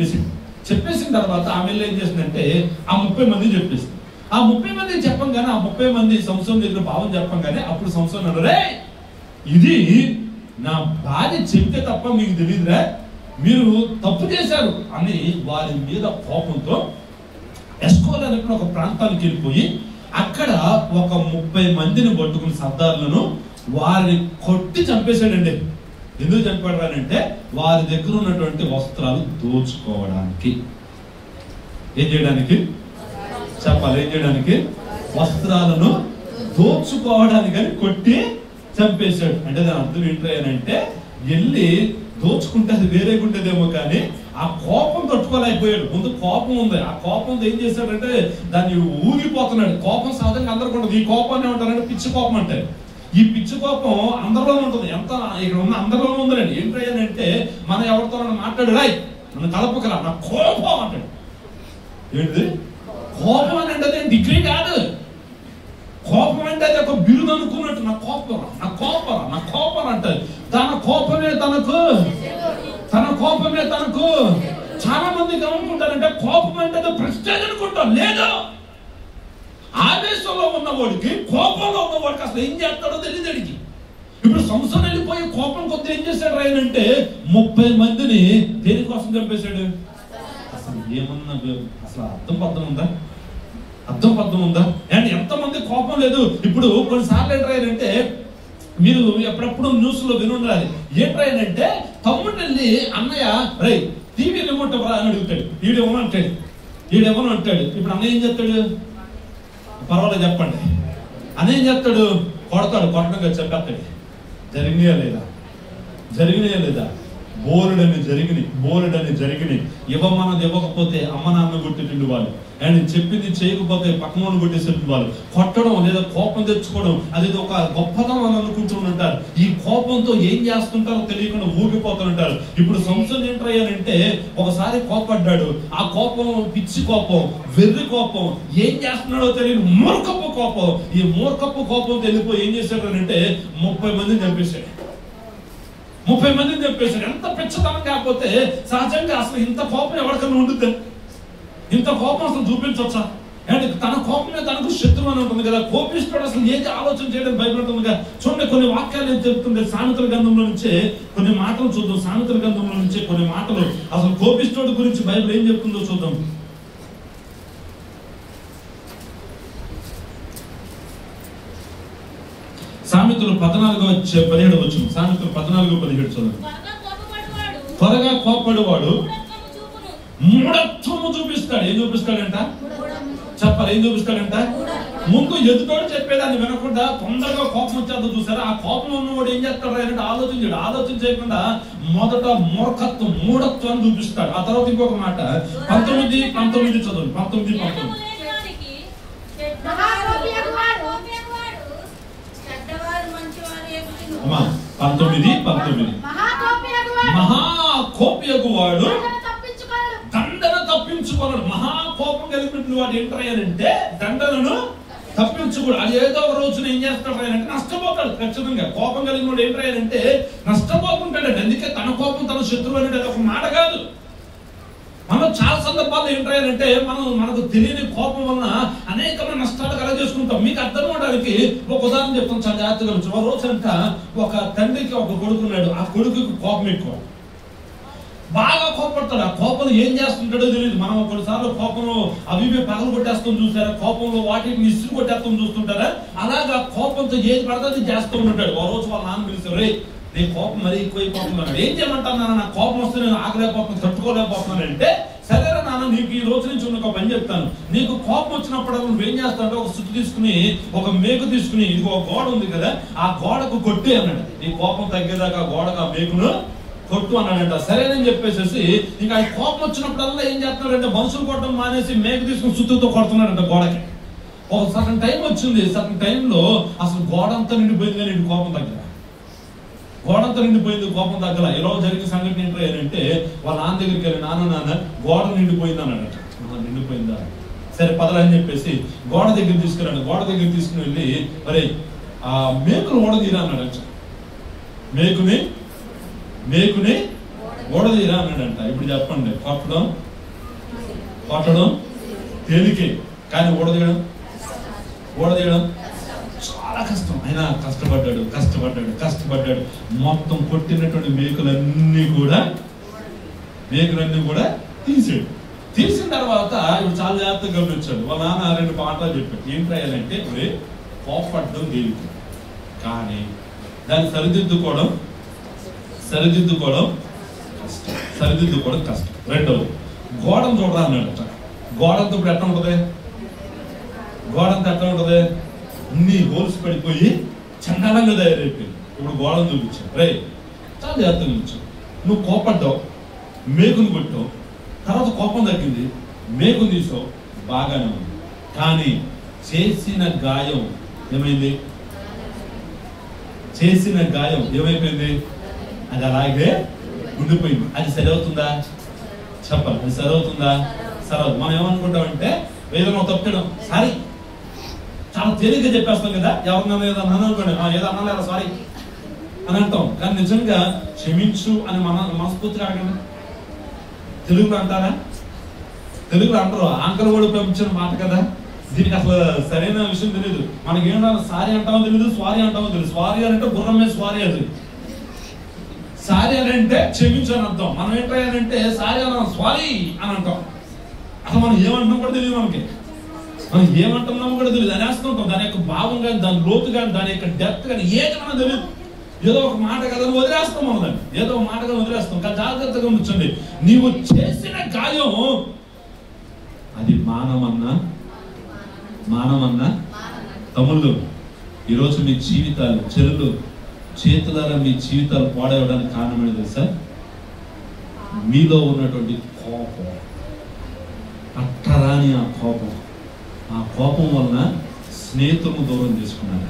చెప్పేసిన తర్వాత ఆమె ఏం చేసిందంటే, ఆ 30 మంది చెప్పేసింది. ఆ 30 మంది చెప్పంగానే, ఆ 30 మంది సంసోన్ దగ్గర భావం చెప్పంగానే, అప్పుడు సంసోన్ అన్నారే, ఇది నా భార్య చెప్తే తప్ప మీకు తెలియదురా, మీరు తప్పు చేశారు అని వారి మీద కోపంతో ఎస్కోల్ అనే ఒక ప్రాంతానికి వెళ్ళిపోయి అక్కడ ఒక 30 మందిని పట్టుకుని సర్దార్లను వారిని కొట్టి చంపేశాడండి. ఎందుకు చంపాడు అంటే, వారి దగ్గర ఉన్నటువంటి వస్త్రాలు దోచుకోవడానికి. ఏం చేయడానికి చెప్పాలి, ఏం చేయడానికి? వస్త్రాలను దోచుకోవడానికి అని కొట్టి చంపేశాడు. అంటే దాని అర్థం ఏంటంటే, వెళ్ళి దోచుకుంటే అది వేరే ఉండేదేమో కానీ ఆ కోపం తట్టుకోలేకపోయాడు. ముందు కోపం ఉంది, ఆ కోపంతో ఏం చేశాడంటే దాన్ని ఊగిపోతున్నాడు. కోపం సాధారణంగా అందరికీ ఉండదు, ఈ కోపాన్ని ఏమంటారంటే పిచ్చి కోపం అంటారు. ఈ పిచ్చి కోపం అందరిలోనే ఉంటుంది, ఎంత ఇక్కడ ఉన్న అందరిలోనే ఉందండి. ఏంటంటే మనం ఎవరితో మాట్లాడు, రాయ్ నన్ను కలపకరా, నా కోపం అంటాడు. ఏంటిది కోపం అని అంటే అదేం డిగ్రీ కాదు. కోపం అంటే అది ఒక బిరుదు అనుకున్నట్టు, నా కోపం నా కోపం నా కోపం అంటారు. తన కోపమే తనకు చాలా మంది అనుకుంటారంటే కోపం అంటే ప్రెస్టేజ్ అనుకుంటాం. లేదు, ఆవేశంలో ఉన్నవాడికి, కోపంలో ఉన్నవాడికి అసలు ఏం చేస్తాడో తెలియదు. ఇప్పుడు సంవత్సరం వెళ్ళిపోయి కోపం కొద్ది ఏం చేశాడు రాయనంటే 30 మందిని దేనికోసం చంపేశాడు. అసలు ఏమన్నా అసలు అర్థం పద్ధం ఉందా అండ్ ఎంతమంది కోపం లేదు. ఇప్పుడు కొన్నిసార్లు ఏంటంటే మీరు ఎప్పుడప్పుడు న్యూస్ లో వినుండాలి, ఏంటంటే తమ్ముడు వెళ్ళి అన్నయ్య రై టీవీ రిమోట్ ఎవరా అని అడుగుతాడు, ఈడేమో అంటాడు. ఇప్పుడు అన్నయ్య ఏం చేస్తాడు, పర్వాలేదు చెప్పండి. అన్నయ్య ఏం చేస్తాడు, కొట్టడంగా చెప్పేస్తాడు. జరిగినాయా లేదా బోలెడని జరిగినాయి. ఇవ్వకపోతే అమ్మ నాన్న కొట్టేటండి వాళ్ళు, అండ్ చెప్పింది చేయకపోతే పక్కన కొట్టేసేటండి వాళ్ళు. కొట్టడం లేదా కోపం తెచ్చుకోవడం అది ఒక గొప్పతనం అని అనుకుంటుంటారు. ఈ కోపంతో ఏం చేస్తుంటారో తెలియకుండా ఊగిపోతుంటారు. ఇప్పుడు సంవత్సరం ఏంటంటే ఒకసారి కోపడ్డాడు, ఆ కోపం పిచ్చి కోపం, వెర్రి కోపం, ఏం చేస్తున్నాడో తెలియదు మూర్ఖపు కోపం. ఈ మూర్ఖపు కోపంతో వెళ్ళిపోయి ఏం చేశాడు అంటే 30 మందిని చంపేశాడు. 30 మందిని చంపేశాడు. ఎంత పిచ్చతనం కాకపోతే సహజంగా అసలు ఇంత కోపం ఎవరికన్నా ఉంటుంది, ఇంత కోపం అసలు చూపించవచ్చా? అండ్ తన కోపమే తనకు శత్రువు అని ఉంటుంది కదా. కోపిస్తాడు అసలు ఏది ఆలోచన చేయడం బైబిల్ ఉంటుందిగా. చూడండి కొన్ని వాక్యాలు ఏం చెప్తుంది, సామెతల గ్రంథంలో నుంచే కొన్ని మాటలు చూద్దాం. సామెతల గ్రంథంలో నుంచే కొన్ని మాటలు అసలు కోపిస్తాడు గురించి బైబిల్ ఏం చెప్తుందో చూద్దాం. సామెతలు 14:17 వచ్చింది. సామెతలు 14:17 చూడండి. త్వరగా కోపపడేవాడు మూఢత్వము చూపిస్తాడు. ఏం చూపిస్తాడంట చెప్పాలి, ఏం చూపిస్తాడంట? ముందు ఎదుటోడు చెప్పేదాన్ని వినకుండా తొందరగా కోపం వచ్చేదో చూసారా, ఆ కోపం ఉన్నవాడు ఏం చేస్తాడు అంటే ఆలోచన చేయకుండా మొదట మూఢత్వాన్ని చూపిస్తాడు. ఆ తర్వాత ఇంకొక మాట 19 చదవండి. 19 మహాకోపియగువాడు దండన తప్పించుకోలేడు. మహాకోపం కలిగినటువంటి వాడు ఏంటంటే దండనను తప్పించుకోడు. అది ఏదో ఒక రోజున ఏం చేస్తాడు అంటే నష్టపోతాడు ఖచ్చితంగా. కోపం కలిగిన వాడు ఏంటంటే నష్టపోతుంటాడండి. అందుకే తన కోపం తన శత్రువు అనేది ఒక మాట కాదు. మనం చాలా సందర్భాల్లో ఏంటంటే మనకు తెలియని కోపం వలన అనేకమైన నష్టాలు కలగజేసుకుంటాం. మీకు అర్థం అవడానికి ఒక ఉదాహరణ చెప్తాం, చాలా జాగ్రత్తగా. ఒక రోజంట ఒక తండ్రికి ఒక కొడుకున్నాడు. ఆ కొడుకుకి కోపం ఎక్కువ, బాగా కోపడతాడు. ఆ కోపం ఏం చేస్తుంటాడో తెలియదు. మనం కొన్నిసార్లు కోపంలో అవి పగలు కొట్టేస్తాం చూసారా, కోపంలో వాటిని ఇసురు కొట్టేస్తాం చూస్తుంటారా, అలాగా కోపంతో ఏది పడుతుంది చేస్తూ ఉంటాడు. ఓ రోజు వాళ్ళ నాన్న పిలిచారు, రే నీ కోపం మరీ ఎక్కువైపోతున్నాడు, ఏం చేయమంటాను నాన్న, నాకు కోపం వస్తే నేను ఆగలేకపోతున్నాను, తట్టుకోలేకపోతున్నాను అంటే, సరేరా నాన్న నీకు ఈ రోజు నుంచి ఒక పని చెప్తాను, నీకు కోపం వచ్చినప్పుడు నువ్వేం చేస్తావు, ఒక సుట్టు తీసుకుని ఒక మేకు తీసుకుని ఇది ఒక గోడ ఉంది కదా ఆ గోడకు కొట్టి అన్నాడు. నీ కోపం తగ్గేదాకా గోడకు ఆ మేకును కొట్టు అన్నాడంట. సరేనని చెప్పేసి ఇంకా ఆ కోపం వచ్చినప్పుడల్లా ఏం చేస్తున్నాడంటే మనుషులు కొట్టడం మానేసి మేకు తీసుకుని సుత్తుతో కొడుతున్నాడంట గోడకి. ఒక సగం టైం వచ్చింది, సగం టైంలో అసలు గోడ అంతా నిండిపోయింది కానీ కోపం తగ్గల. గోడంతా నిండిపోయింది, కోపం తగ్గల. ఎలా జరిగిన సంఘటన ఏంటంటే వాళ్ళ నాన్న దగ్గరికి వెళ్ళి నాన్న గోడ నిండిపోయింది అన్నాడట. నిండిపోయిందా, సరే పదలని చెప్పేసి గోడ దగ్గర తీసుకురాడు. గోడ దగ్గర తీసుకుని వెళ్ళి మరి ఆ మేకును ఓడదీరా అన్నాడట. మేకుని ఓడదీరా అన్నాడంట. ఇప్పుడు చెప్పండి, కొట్టడం తేలికే కానీ ఓడదీయడం చాలా కష్టం. అయినా కష్టపడ్డాడు. మొత్తం కొట్టినటువంటి మేకులన్నీ కూడా తీసాడు. తీసిన తర్వాత ఇప్పుడు చాలా జాగ్రత్తగా గమనించాడు. వాళ్ళ నాన్న 2 పాఠాలు చెప్పాడు. ఏం రాయాలంటే కోపడడం తేలిక కానీ దాన్ని సరిదిద్దుకోవడం కష్టం. రెండవది గోడను చూడరా అన్నాడట. గోడంతా ఇప్పుడు ఎట్లా ఉంటుంది, అన్ని హోల్స్ పడిపోయి చండాలంగా తయారైపోయింది. ఇప్పుడు గోడను చూపించాడు. రే చాలా జాగ్రత్తగా చూపించాడు. నువ్వు కోపడ్డావు, మేకును కొట్టావు, తర్వాత కోపం తగ్గింది, మేకును తీసావు, బాగానే ఉంది. కానీ చేసిన గాయం ఏమైపోయింది, అది అలాగే ఉండిపోయింది. అది సరవుతుందా చెప్పాలి, అది సరవుతుందా? సరవు. మనం ఏమనుకుంటామంటే ఏదైనా తప్పడం సారీ చాలా తేలిగ్గా చెప్పేస్తాం కదా. ఎవరినైనా ఏదన్నా అనుకోండి, ఏదో అన్నా సారీ అని అంటాం. కానీ నిజంగా క్షమించు అని మనస్ఫూర్తిగా అడగండి. తెలుగులో అంటారా? తెలుగులో అంటారు. ఆంకర్ కూడా పంపించిన మాట కదా. దీనికి అసలు సరైన విషయం తెలియదు. మనకి ఏమన్నా సారీ అంటామో తెలియదు, స్వారీ అంటామో తెలియదు. స్వారీ అని అంటే గుర్రం మీద స్వారీ, అది సారీ అని అంటే క్షమించు అని అర్థం. మనం ఏంటంటే సారీ అన్నాం, స్వారీ అని అంటాం. అసలు మనం ఏమంటున్నాం కూడా తెలియదు. మనం ఏమంటున్నామో కూడా తెలియదు. అని వేస్తుంటాం. దాని యొక్క భావం కానీ, దాని లోతు కానీ, దాని యొక్క డెప్త్ కానీ ఏది మనకు తెలియదు. ఏదో ఒక మాట కదా వదిలేస్తాం. మనం దాన్ని ఏదో ఒక మాట కదా వదిలేస్తాం. కానీ జాగ్రత్తగా ఉంచండి, నీవు చేసిన గాయం అది మానమన్నా తమ్ముళ్ళు, ఈరోజు మీ జీవితాలు చెరువులు చేతులారా మీ జీవితాలు పాడవడానికి కారణమేంటి తెలుసా? మీలో ఉన్నటువంటి కోపం, అట్టరాని ఆ కోపం వలన స్నేహితులను దూరం చేసుకున్నారు.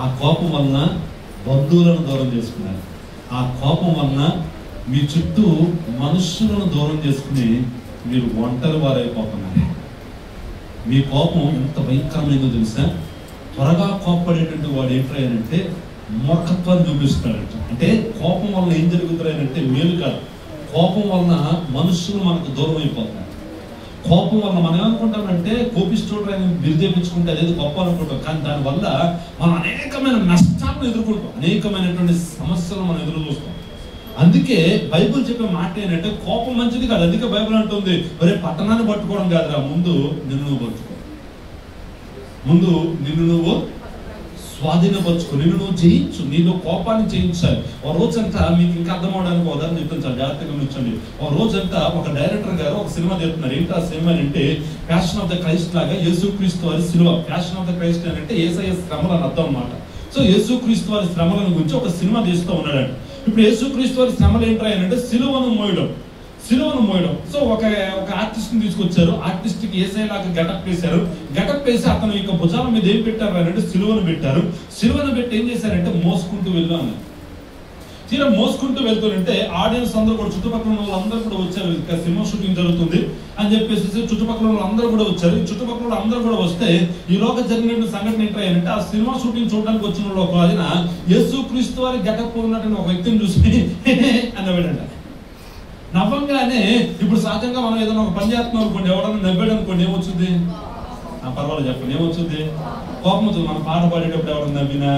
ఆ కోపం వలన బంధువులను దూరం చేసుకున్నారు. ఆ కోపం వలన మీ చుట్టూ మనుషులను దూరం చేసుకుని మీరు ఒంటరి వారైపోతున్నారు. మీ కోపం ఎంత భయంకరమైందో తెలుసా? త్వరగా కోపపడేటువంటి వాడు ఏంటంటే మూర్ఖత్వాన్ని చూపిస్తున్నాడంట. అంటే కోపం వలన ఏం జరుగుతున్నాయంటే మేలు కాదు. కోపం వలన మనుషులు మనకు దూరం అయిపోతున్నారు. కోపం వల్ల మనం ఏమనుకుంటామంటే కోపిస్తోడు ఆయన బిరుదేపించుకుంటే అదేది గొప్ప అనుకుంటాం. కానీ దానివల్ల మనం అనేకమైన నష్టాలను ఎదుర్కొంటాం, అనేకమైనటువంటి సమస్యలను మనం ఎదురు చూస్తాం. అందుకే బైబిల్ చెప్పే మాట ఏంటంటే కోపం మంచిది కాదు. అందుకే బైబిల్ అంటుంది, ఒరే పట్టణాన్ని పట్టుకోవడం కాదురా, ముందు నిన్ను నువ్వు పట్టుకో, ముందు నిన్ను నువ్వు స్వాధీనపరచుకో, నిన్ను నువ్వు జయించు, నీలో కోపాన్ని జయించాలి. ఒక రోజంతా మీకు ఇంకా అర్థం అవడానికి ఉదాహరణ చెప్తాను, చాలా జాగ్రత్తగా గమనించండి. ఒక రోజంతా ఒక డైరెక్టర్ గారు ఒక సినిమా తీస్తున్నారు. ఏంటి ఆ సినిమా అంటే ప్యాషన్ ఆఫ్ ద క్రైస్ట్ లాగా యేసుక్రీస్తు వారి సిలువ. ప్యాషన్ ఆఫ్ ద క్రైస్ట్ అంటే యేసయ్య శ్రమలు అని అర్థం అన్నమాట. సో యేసుక్రీస్తు వారి శ్రమలను గురించి ఒక సినిమా తీస్తూ ఉన్నాడంట. ఇప్పుడు యేసుక్రీస్తు వారి శ్రమలు ఏంటంటే సిలువను మోయడం. సో ఒక ఆర్టిస్ట్ ని తీసుకొచ్చారు. ఆర్టిస్ట్ కి యేసయ్యలాగా గెటప్ వేశారు. గెటప్ వేసి అతను యొక్క భుజాల మీద ఏం పెట్టారు అంటే సిలువను పెట్టారు. సిలువను పెట్టి ఏం చేశారంటే మోసుకుంటూ వెళ్ళు అన్నారు. తీరా మోసుకుంటూ వెళ్తుంటే ఆడియన్స్ అందరూ కూడా, చుట్టుపక్కల వాళ్ళందరూ కూడా వచ్చారు. ఇంకా సినిమా షూటింగ్ జరుగుతుంది అని చెప్పేసి చుట్టుపక్కల వాళ్ళందరూ కూడా వచ్చారు. చుట్టుపక్కల అందరూ కూడా వస్తే ఈలోగా జరిగిన సంఘటన ఏంటంటే, ఆ సినిమా షూటింగ్ చూడడానికి వచ్చిన వాళ్ళు ఒక ఆయన యేసు క్రీస్తు వారి గెటప్ ఉన్నటువంటి ఒక వ్యక్తిని చూసి అన్నవాడంట. నవ్వంగానే ఇప్పుడు సహజంగా మనం ఏదైనా ఒక పని చేస్తున్నాం అనుకోండి, ఎవడన్నా నవ్వాడు అనుకోండి, ఏమొచ్చుద్ది? పర్వాలేదు చెప్పండి, ఏమొచ్చుద్ది? కోపం వచ్చింది. మనం పాట పాడేటప్పుడు ఎవరైనా నవ్వినా,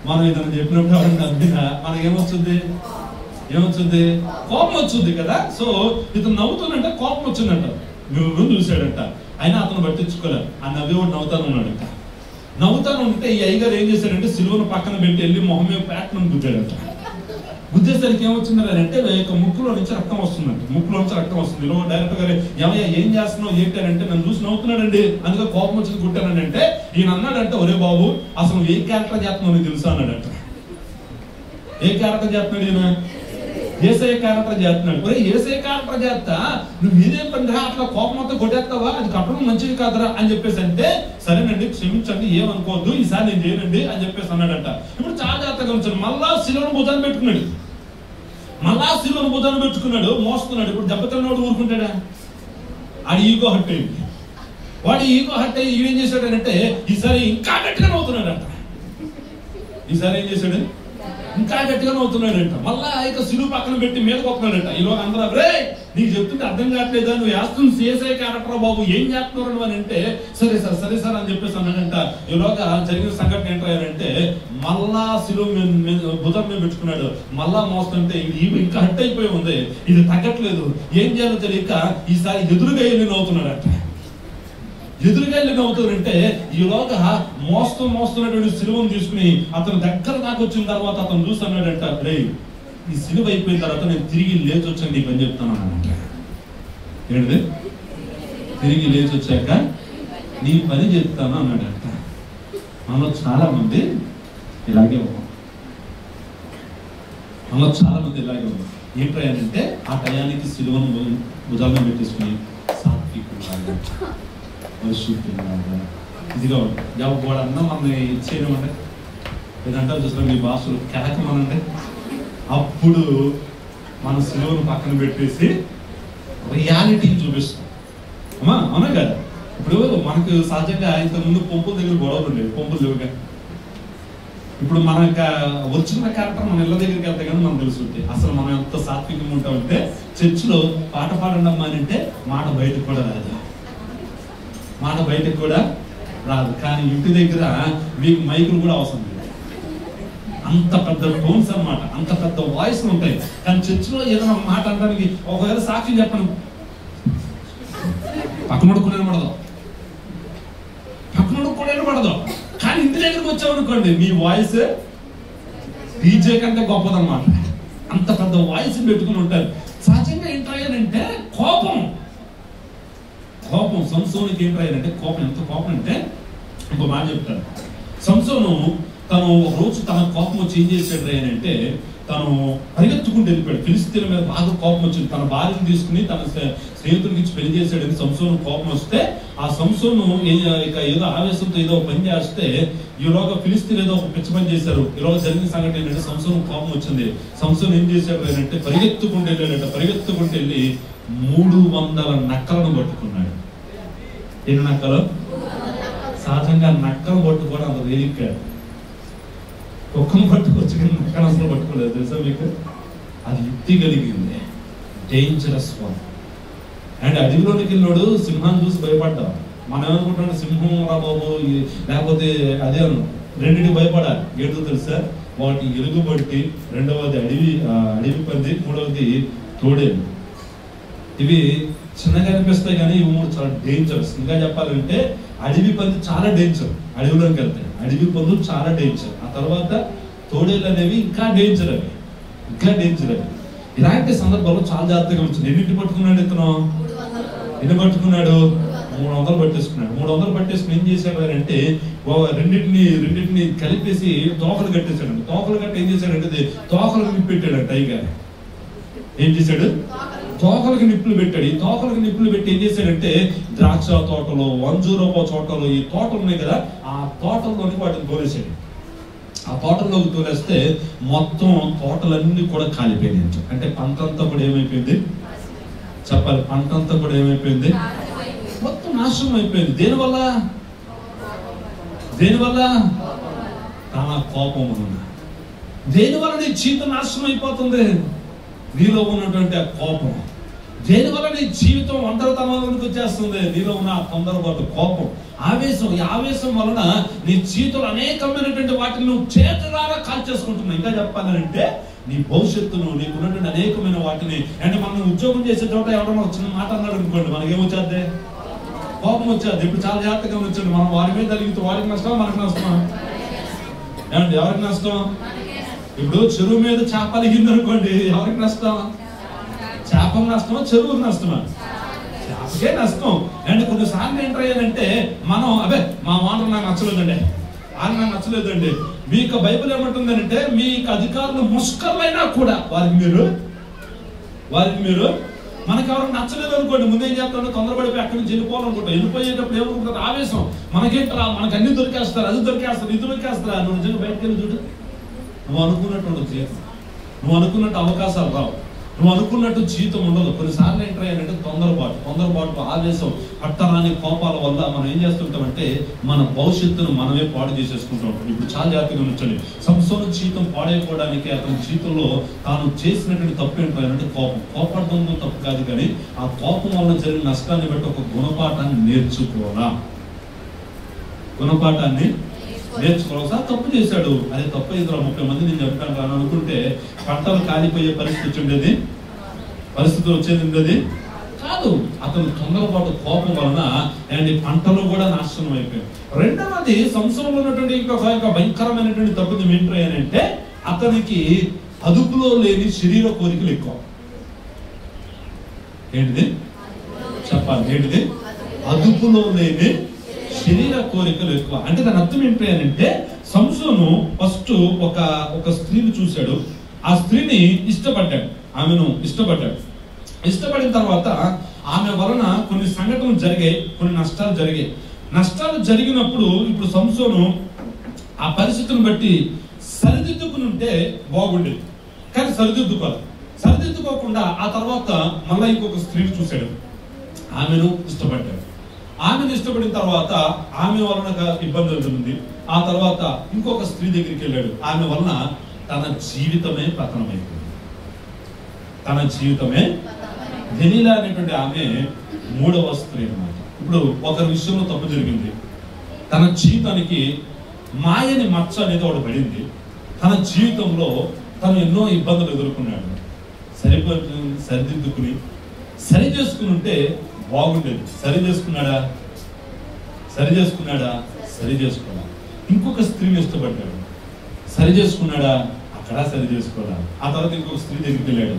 మనం ఏదైనా చెప్పినప్పుడు ఎవరైనా నవ్వినా మనకి ఏమొచ్చుద్ది? కోపం వచ్చుద్ది కదా. సో ఇతను నవ్వుతున్నంటే కోపం వచ్చిందంట. నువ్వు చూశాడంట. అయినా అతను పట్టించుకోలేదు. ఆ నవ్వేవాడు నవ్వుతాను ఉన్నాడంట. నవ్వుతాను ఉంటే ఈ అయ్యగారు ఏం చేశాడంటే సిలువను పక్కన పెట్టి వెళ్ళి మొహం మీద ప్యాట్ను గుద్దాడంట. గుద్దేసరికి ఏమొచ్చిందంటే ముక్కులో నుంచి రక్తం వస్తుందంట. ముక్కులో నుంచి రక్తం వస్తుంది. డైరెక్టర్ గారు ఏమయ్యా ఏం చేస్తున్నావు ఏంటి అంటే, నన్ను చూసి నవ్వుతున్నాడండి, అందుకే కోపం వచ్చి కుట్టానంటే, ఈయన అన్నాడంటే, ఒరే బాబు అసలు ఏ క్యారెక్టర్ చేస్తున్నావు నీకు తెలుసా అన్నాడంట. ఏ క్యారెక్టర్ చేస్తున్నాడు ఈయన? ఏసఐ క్యారెక్టర్ చేస్తున్నాడు. ఒరే ఏసఐ క్యారెక్టర్ చేస్తా నువ్వు మీదేం పనిరా, అట్లా కోపం అంతా కొట్టేస్తావా, అది కట్టడం మంచిది కాదురా అని చెప్పేసి అంటే, సరేనండి క్షమించండి ఏమనుకోవద్దు ఈసారి నేను చేయనండి అని చెప్పేసి అన్నాడంట. ఇప్పుడు చాలా జాగ్రత్తగా ఉంచాడు. మళ్ళా శిలువను భుజాన్ని పెట్టుకున్నాడు. మోస్తున్నాడు. ఇప్పుడు దెబ్బతిన్నోడు ఊరుకుంటాడా? ఆడి ఈగో హట్ అయింది. వాడి ఈగో హట్ అయ్యి ఈడేం చేశాడంటే, ఈసారి ఇంకా గట్టిగా నవ్వుతున్నాడంట. ఈసారి ఏం చేశాడు? ఇంకా గట్టిగా నవ్వుతున్నాడంట. మళ్ళా ఇక సిలువ పక్కన పెట్టి మీద కొట్టున్నాడంట. ఈలో అందరూ రే నీకు చెప్తుంటే అర్థం కావట్లేదా, నువ్వు వేస్తుంది సిఎస్ఐ క్యారెక్టర్ బాబు, ఏం చేస్తున్నారు అని అంటే, సరే సార్ అని చెప్పేసి అన్నాడంట. ఈలోగా జరిగిన సంఘటన ఏంటంటే, మళ్ళా సిలువ భుజం మీద పెట్టుకున్నాడు. మళ్ళా మోస్తుంటే ఇంకా హట్ అయిపోయి ఉంది, ఇది తగ్గట్లేదు, ఏం చేయాలో తెలియక ఈసారి ఎదురుగా వెళ్ళి నవ్వుతున్నాడంట. అవుతుందంటే ఈలోగా మోస్తున్నటువంటి సిలువను తీసుకుని అతను దగ్గర దాకా వచ్చిన తర్వాత అతను చూస్తున్నాడంట, రే ఈ సిలువ అయిపోయిన తర్వాత నేను తిరిగి లేచి వచ్చాక నీ పని చెప్తాను అన్నాడంట. ఏంటిది? తిరిగి లేచి వచ్చాక నీ పని చెప్తాను అన్నాడంట. మనలో చాలా మంది ఇలాగే ఉన్నాం. ఏంటంటే ఆ టయానికి సిలువను భుజాలను పెట్టేసుకుని సాత్వికులాగా ఇదిగా ఎవడన్నా మనల్ని ఇచ్చేయమంటే ఏదంటారు చూసిన మీ భాషలు కేకమనంటే, అప్పుడు మన సిలువను పక్కన పెట్టేసి రియాలిటీని చూపిస్తాం. అవునా కదా? ఇప్పుడు మనకు సహజంగా ఇంతకుముందు పంపుల దగ్గర గొడవలు ఉండేవి, పంపులు లేవుగా. ఇప్పుడు మన వచ్చిన క్యారెక్టర్ మన ఇళ్ళ దగ్గరికి వెళ్తే కానీ మనకు తెలుసుంటే అసలు మనం ఎంత సాత్వికంగా ఉంటామంటే, చర్చిలో పాట పాడండి అమ్మా అంటే మాట బయటకు కూడా రాదు. కానీ ఇంటి దగ్గర మీకు మైకులు కూడా అవసరం లేదు. అంత పెద్ద టోన్స్ అన్నమాట, అంత పెద్ద వాయిస్ ఉంటాయి. కానీ చర్చిలో ఏదైనా మాట అనడానికి ఒకవేళ సాక్ష్యం చెప్పను, పక్కనోడు కూడా పడదు. కానీ ఇంటి దగ్గరకు వచ్చామనుకోండి మీ వాయిస్ డీజే కంటే గొప్పదన్నమాట. అంత పెద్ద వాయిస్ పెట్టుకుని ఉంటారు. సహజంగా ఏంటంటే కోపం సంసోనుకి ఏంటంటే కోపం. ఎంత కోపం అంటే ఇంకో మాట చెప్తాను. సంసోను తను ఒక రోజు తన కోపం వచ్చి ఏం చేశాడు అంటే, తను పరిగెత్తుకుంటూ వెళ్ళిపోయాడు. ఫిలిస్తీన్ల మీద బాగా కోపం వచ్చింది. తన భార్యను తీసుకుని తన స్నేహితుడికి ఇచ్చి పెళ్లి చేశాడని సంసోను కోపం వస్తే, ఆ సంసోను ఇక ఏదో ఆవేశంతో ఏదో పని చేస్తే, ఈలోగా ఫిలిస్తీన్లు ఏదో ఒక పిచ్చి పని చేశారు. ఈలోగా జరిగిన సంఘటన ఏంటంటే, సంసోను కోపం వచ్చింది. సంసోను ఏం చేశాడు అంటే పరిగెత్తుకుంటూ వెళ్ళి 300 నక్కలను పట్టుకున్నాడు. ఎన్ని నక్కలు? సహజంగా నక్కలు పట్టుకోవడం అంత తేలిక. కుక్కను పట్టుకోవచ్చు కానీ నక్కను అసలు పట్టుకోలేదు తెలుసా మీకు? అది యుక్తి కలిగింది, డేంజరస్ వన్. అండ్ అడవిలోనికి వెళ్ళాడు, సింహాన్ని చూసి భయపడ్డాం. మనం ఏమనుకుంటాం, సింహం రా బాబు లేకపోతే అదే అన్నాం. రెండింటికి భయపడాలి. ఏంటో తెలుసా? వాటి ఎలుగుబట్టి, రెండవది అడవి పంది, మూడవది తోడేలు. ఇవి చిన్నగా అనిపిస్తాయి కానీ ఇవి 3 చాలా డేంజరస్. ఇంకా చెప్పాలంటే అడవి పంది చాలా డేంజర్. అడవిలోకి వెళ్తాయి అడవి పందులు చాలా డేంజర్. ఆ తర్వాత తోడేళ్ళు అనేవి ఇంకా డేంజర్. ఇలాంటి సందర్భంలో చాలా జాగ్రత్తగా వచ్చింది. ఎన్నింటి పట్టుకున్నాడు ఇతను? ఎన్ని పట్టుకున్నాడు? 300 పట్టేసుకున్నాడు. 300 పట్టేసుకుని ఏం చేశాడు అంటే, రెండింటిని కలిపేసి తోకలు కట్టేశాడు. తోకలు కట్టి ఏం చేశాడంటే తోకలకు నిప్పు పెట్టాడంట. ఇక ఏం చేశాడు? తోకలకు నిప్పులు పెట్టాడు. ఈ తోకలకు నిప్పులు పెట్టి ఏం చేశాడంటే, ద్రాక్ష తోటలో, అంజూరపు తోటలో, ఈ తోటలు ఉన్నాయి కదా, ఆ తోటల్లోని వాటిని తోలేశాడు. ఆ తోటలోకి తోలేస్తే మొత్తం తోటలన్నీ కూడా కాలిపోయినాయి. అంటే పంట అంతా కూడా ఏమైపోయింది చెప్పాలి, పంట అంతా కూడా ఏమైపోయింది, మొత్తం నాశనం అయిపోయింది. దేనివల్ల? తన కోపం వలన. దేనివల్ల నీ జీవితం నాశనం అయిపోతుంది? నీలో ఉన్నటువంటి ఆ కోపం. దేనివల్ల నీ జీవితం ఒంటరితనంలోకి వచ్చేస్తుంది? నీలో ఉన్న ఆ తొందరపాటు, కోపం, ఆవేశం. ఈ ఆవేశం వలన నీ జీవితంలో అనేకమైనటువంటి వాటిని నువ్వు చేతులారా కాల్చేసుకుంటున్నావు. ఇంకా చెప్పాలంటే నీ భవిష్యత్తును, నీకున్నటువంటి అనేకమైన వాటిని. అంటే మనం ఉద్యోగం చేసే చోట ఎవరైనా వచ్చిన మాట అన్నాడు అనుకోండి, మనకేమొచ్చేద్ది? కోపం వచ్చేది. ఇప్పుడు చాలా జాగ్రత్తగా వచ్చాడు. మనం వారి మీద కలిగితే వారికి నష్టం, మనకు నష్టం. ఏమండి, ఎవరికి నష్టం? ఇప్పుడు చెరువు మీద చేప అలిగింది అనుకోండి, ఎవరికి నష్టం? చేపకు నష్టమా, చెరువుకు నష్టమా? చేపకే నష్టం. అండ్ కొన్నిసార్లు ఏంటంటే మనం మా ఓనర్ నాకు నచ్చలేదండి, ఆయన నాకు నచ్చలేదండి. మీకు బైబిల్ ఏమంటుందంటే మీకు అధికారులు ముష్కర్లైనా కూడా వారికి మీరు మనకి ఎవరికి నచ్చలేదు అనుకోండి, ముందేం చేస్తాడు, తొందరపడిపోయి అక్కడి నుంచి వెళ్ళిపోవాలనుకుంటాం. వెళ్ళిపోయేటప్పుడు ఏమనుకుంటారు? ఆవేశం. మనకేంట్రా, మనకు అన్ని దొరికేస్తారు, అది దొరికేస్తారు, ఇది దొరికేస్తారా. నువ్వు నిజంగా బయటకు వెళ్ళి చూడు, నువ్వు అనుకున్నట్టు జీవితం, నువ్వు అనుకున్నట్టు అవకాశాలు రావు, నువ్వు అనుకున్నట్టు జీవితం ఉండదు. కొన్నిసార్లు ఏంటంటే తొందరపాటు, ఆవేశం, పట్టరాని కోపాల వల్ల మనం ఏం చేస్తుంటామంటే మన భవిష్యత్తును మనమే పాడు చేసేసుకుంటాం. ఇప్పుడు చాలా జాగ్రత్తగా ఉంచండి. సంసోను జీవితం పాడైపోవడానికి అతని జీవితంలో తాను చేసినటువంటి తప్పు ఏంటంటే కోపడడం తప్పు కాదు, కానీ ఆ కోపం వల్ల జరిగిన నష్టాన్ని బట్టి ఒక గుణపాఠాన్ని నేర్చుకోవాలా. సార్ తప్పు చేశాడు, అదే తప్పు ఇద్దరు 30 మంది నేను చెప్పాను అని అనుకుంటే పంటలు కాలిపోయే పరిస్థితులు వచ్చేది కాదు. అతను తొందరపాటు కోపం వలన అండ్ పంటలు కూడా నాశనం అయిపోయాయి. రెండవది, సంవత్సరంలో ఉన్నటువంటి ఇంకొక భయంకరమైనటువంటి తప్పుది ఏంటంటే అతనికి అదుపులో లేని శరీర కోరికలు ఎక్కువ. ఏంటిది చెప్పాలి? ఏంటిది? అదుపులో లేని శరీర కోరికలు ఎక్కువ. అంటే దాని అర్థం ఏంటంటే సంసోను ఫస్ట్ ఒక స్త్రీని చూశాడు, ఆ స్త్రీని ఆమెను ఇష్టపడిన తర్వాత ఆమె వలన కొన్ని సంఘటనలు జరిగాయి, కొన్ని నష్టాలు జరిగినప్పుడు ఇప్పుడు సంసోను ఆ పరిస్థితిని బట్టి సరిదిద్దుకుని ఉంటే బాగుండేది, కానీ సరిదిద్దుకోకుండా ఆ తర్వాత మళ్ళా ఇంకొక స్త్రీని చూశాడు, ఆమెను ఇష్టపడిన తర్వాత ఆమె వలన ఇబ్బంది అవుతుంది. ఆ తర్వాత ఇంకొక స్త్రీ దగ్గరికి వెళ్ళాడు, ఆమె వలన తన జీవితమే పతనమైపోయింది. దెలీలా అనేటువంటి ఆమె మూడవ స్త్రీ అన్నమాట. ఇప్పుడు ఒకరి విషయంలో తప్పు జరిగింది, తన జీవితానికి మాయని మచ్చ అనేది ఒకటి పడింది. తన జీవితంలో తను ఎన్నో ఇబ్బందులు ఎదుర్కొన్నాడు. సరిదిద్దుకుని సరి చేసుకుని ఉంటే బాగుండేది. సరి చేసుకోవాలా. ఇంకొక స్త్రీని ఇష్టపడ్డాడు, సరి చేసుకున్నాడా? అక్కడ సరి చేసుకోవాలా. ఆ తర్వాత ఇంకొక స్త్రీ దగ్గరికి వెళ్ళాడు,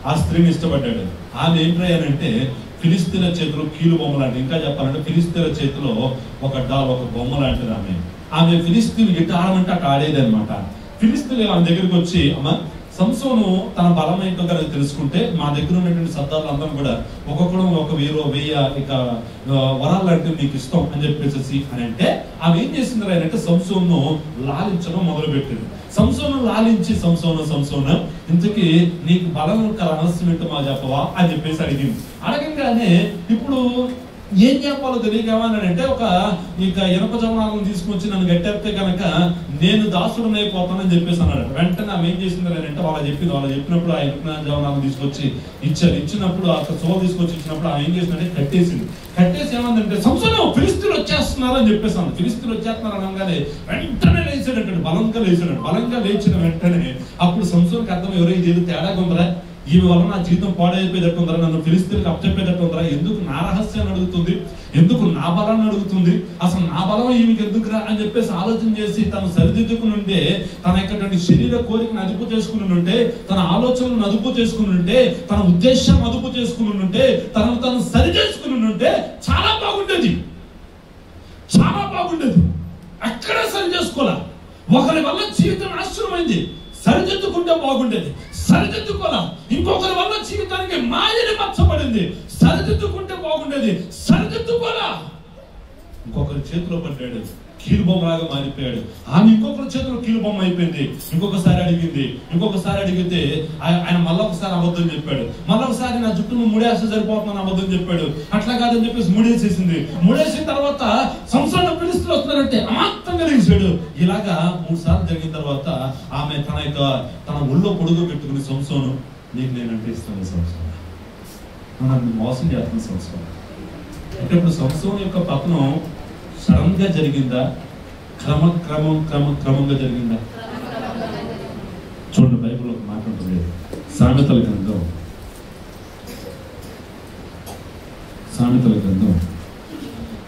ఆ స్త్రీని ఇష్టపడ్డాడు. ఆమె ఏంటంటే ఫిలిస్తీన్ల చేతిలో కీలు బొమ్మ లాంటిది. ఇంకా చెప్పాలంటే ఫిలిస్తీన్ల చేతిలో ఒక బొమ్మ లాంటిది. ఆమె ఫిలిస్తీన్ ఎటు ఆడమంటే అటు ఆడేది అనమాట. ఫిలిస్తీన్లు ఆమె దగ్గరికి వచ్చి, అమ్మ సంసోను తన బలం ఏంటో కనుక తెలుసుకుంటే మా దగ్గర ఉన్నటువంటి సర్దార్లు అందరం కూడా ఒక్కొక్కడు 1000 ఇక వరాలు అంటే నీకు ఇష్టం అని చెప్పేసి అని అంటే ఆమె ఏం చేసింది అంటే సంసోను లాలించడం మొదలు పెట్టింది. సంసోను లాలించి సంసోను ఇంతకీ నీకు బలం రహస్యం ఏంటో మా చెప్పవా అని చెప్పేసి అడిగింది. అడగంగానే ఇప్పుడు ఏం చెప్పాలో తెలియకేమన్నాడంటే ఇక ఇనప జవనాలను తీసుకొచ్చి నన్ను గట్టెప్తే కనుక నేను దాసుడుని అయిపోతానని చెప్పేసి అన్నాడు. వెంటనే ఆమె ఏం చేసింది అంటే వాళ్ళు చెప్పినప్పుడు ఆ ఇనప జవనాలను తీసుకొచ్చి ఇచ్చినప్పుడు ఆ సో తీసుకొచ్చి ఇచ్చినప్పుడు ఆమె ఏం చేసిందంటే కట్టేసి ఏమందంటే సంసోను ఫిలిస్తీన్లు వచ్చేస్తున్నారు అని చెప్పేసి అన్నాడు. ఫిలిస్తీన్లు వచ్చేస్తున్నారు అనగానే వెంటనే లేచాడంటే బలంగా లేచిన వెంటనే అప్పుడు సంసోనుకి అర్థం ఎవరైతే ఏదో తేడాగా ఉందరా, ఈమె వల్ల నా జీవితం పాడైపోయేటట్టు ఉందరా, నన్ను ఫిలిస్తీన్లకు అప్పచెప్పేటట్టు ఉందరా, ఎందుకు నా రహస్యాన్ని అడుగుతుంది, ఎందుకు నా బలాన్ని అడుగుతుంది, అసలు నా బలం ఈమెకి ఎందుకురా అని చెప్పేసి ఆలోచన చేసి తను సరిదిద్దుకుని ఉంటే, తన యొక్క శరీర కోరికను అదుపు చేసుకుని ఉంటే, తన ఆలోచనలను అదుపు చేసుకుని ఉంటే, తన ఉద్దేశం అదుపు చేసుకుని ఉంటే, తను సరి చేసుకుని ఉంటే చాలా బాగుండేది. అక్కడ సరి చేసుకోవాలా. ఒకరి వల్ల జీవితం నాశనమైంది, సరిదిద్దుకుంటే బాగుండేది. సరిదిద్దుకోవాలా. ఇంకొకరి వల్ల జీవితానికి మాయని మచ్చబడింది, సరిదిద్దుకుంటే బాగుండేది. సరిదిద్దుకోవాలా. ఇంకొకరి చేతిలో పడ్డాడు, కీలుబొమ్మలాగా మారిపోయాడు. ఆమె ఇంకొకరి చేతిలో కీలుబొమ్మ అయిపోయింది. ఇంకొకసారి అడిగితే ఆయన మళ్ళొకసారి అబద్ధం చెప్పాడు. మళ్ళొకసారి నా జుట్టు ముడేస్తే సరిపోతుందని అబద్ధం చెప్పాడు. అట్లా కాదని చెప్పేసి ముడేసేసింది. ముడేసిన తర్వాత సంసారంలో పిలుస్తులు వస్తున్నారంటే అమాంతంగా లేచాడు. ఇలాగా 3 సార్లు జరిగిన తర్వాత ఆమె తన ఒళ్ళో పొడుగు పెట్టుకుని సంసోను, నీకు నేనంటే ఇస్తాను సంసోను, నన్ను మోసం చేస్తున్న సంసోను అంటే ఇప్పుడు సంసోను యొక్క పతనం సడన్ గా జరిగిందా, క్రమంగా జరిగిందా? చూడండి, బైబిల్ ఒక మాట ఉంటుంది, సామెతల గ్రంథం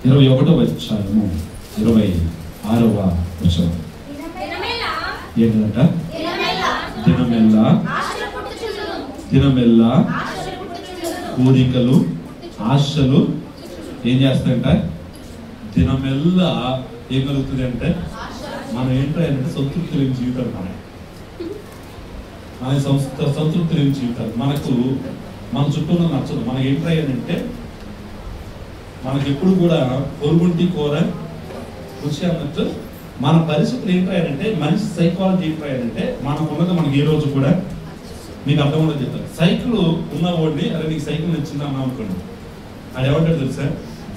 21వ అధ్యాయము 26వ వచనం. ఏంటంట? దినమెల్లా కోరికలు ఆశలు ఏం చేస్తాయంట? దినమెల్లా ఏం కలుగుతుంది అంటే మనం ఏంటంటే సంతృప్తి లేని జీవితాలు, మన సంతృప్తి లేని జీవితాలు, మనకు మన చుట్టూ నచ్చదు. మనకి ఏంటంటే మనకి ఎప్పుడు కూడా పొరుగుంటి కూర రుచి అన్నట్టు మన పరిస్థితులు ఏంటంటే మనిషి సైకాలజీ ఏంటంటే మనకు ఉన్నది మనకి ఏ రోజు కూడా మీకు అర్థం కూడా చెప్తారు. సైకిల్ ఉన్నవాడిని, అరే నీకు సైకిల్ నచ్చిందా అన్నా అనుకోండి, అది ఏమంటాడు తెలుసా?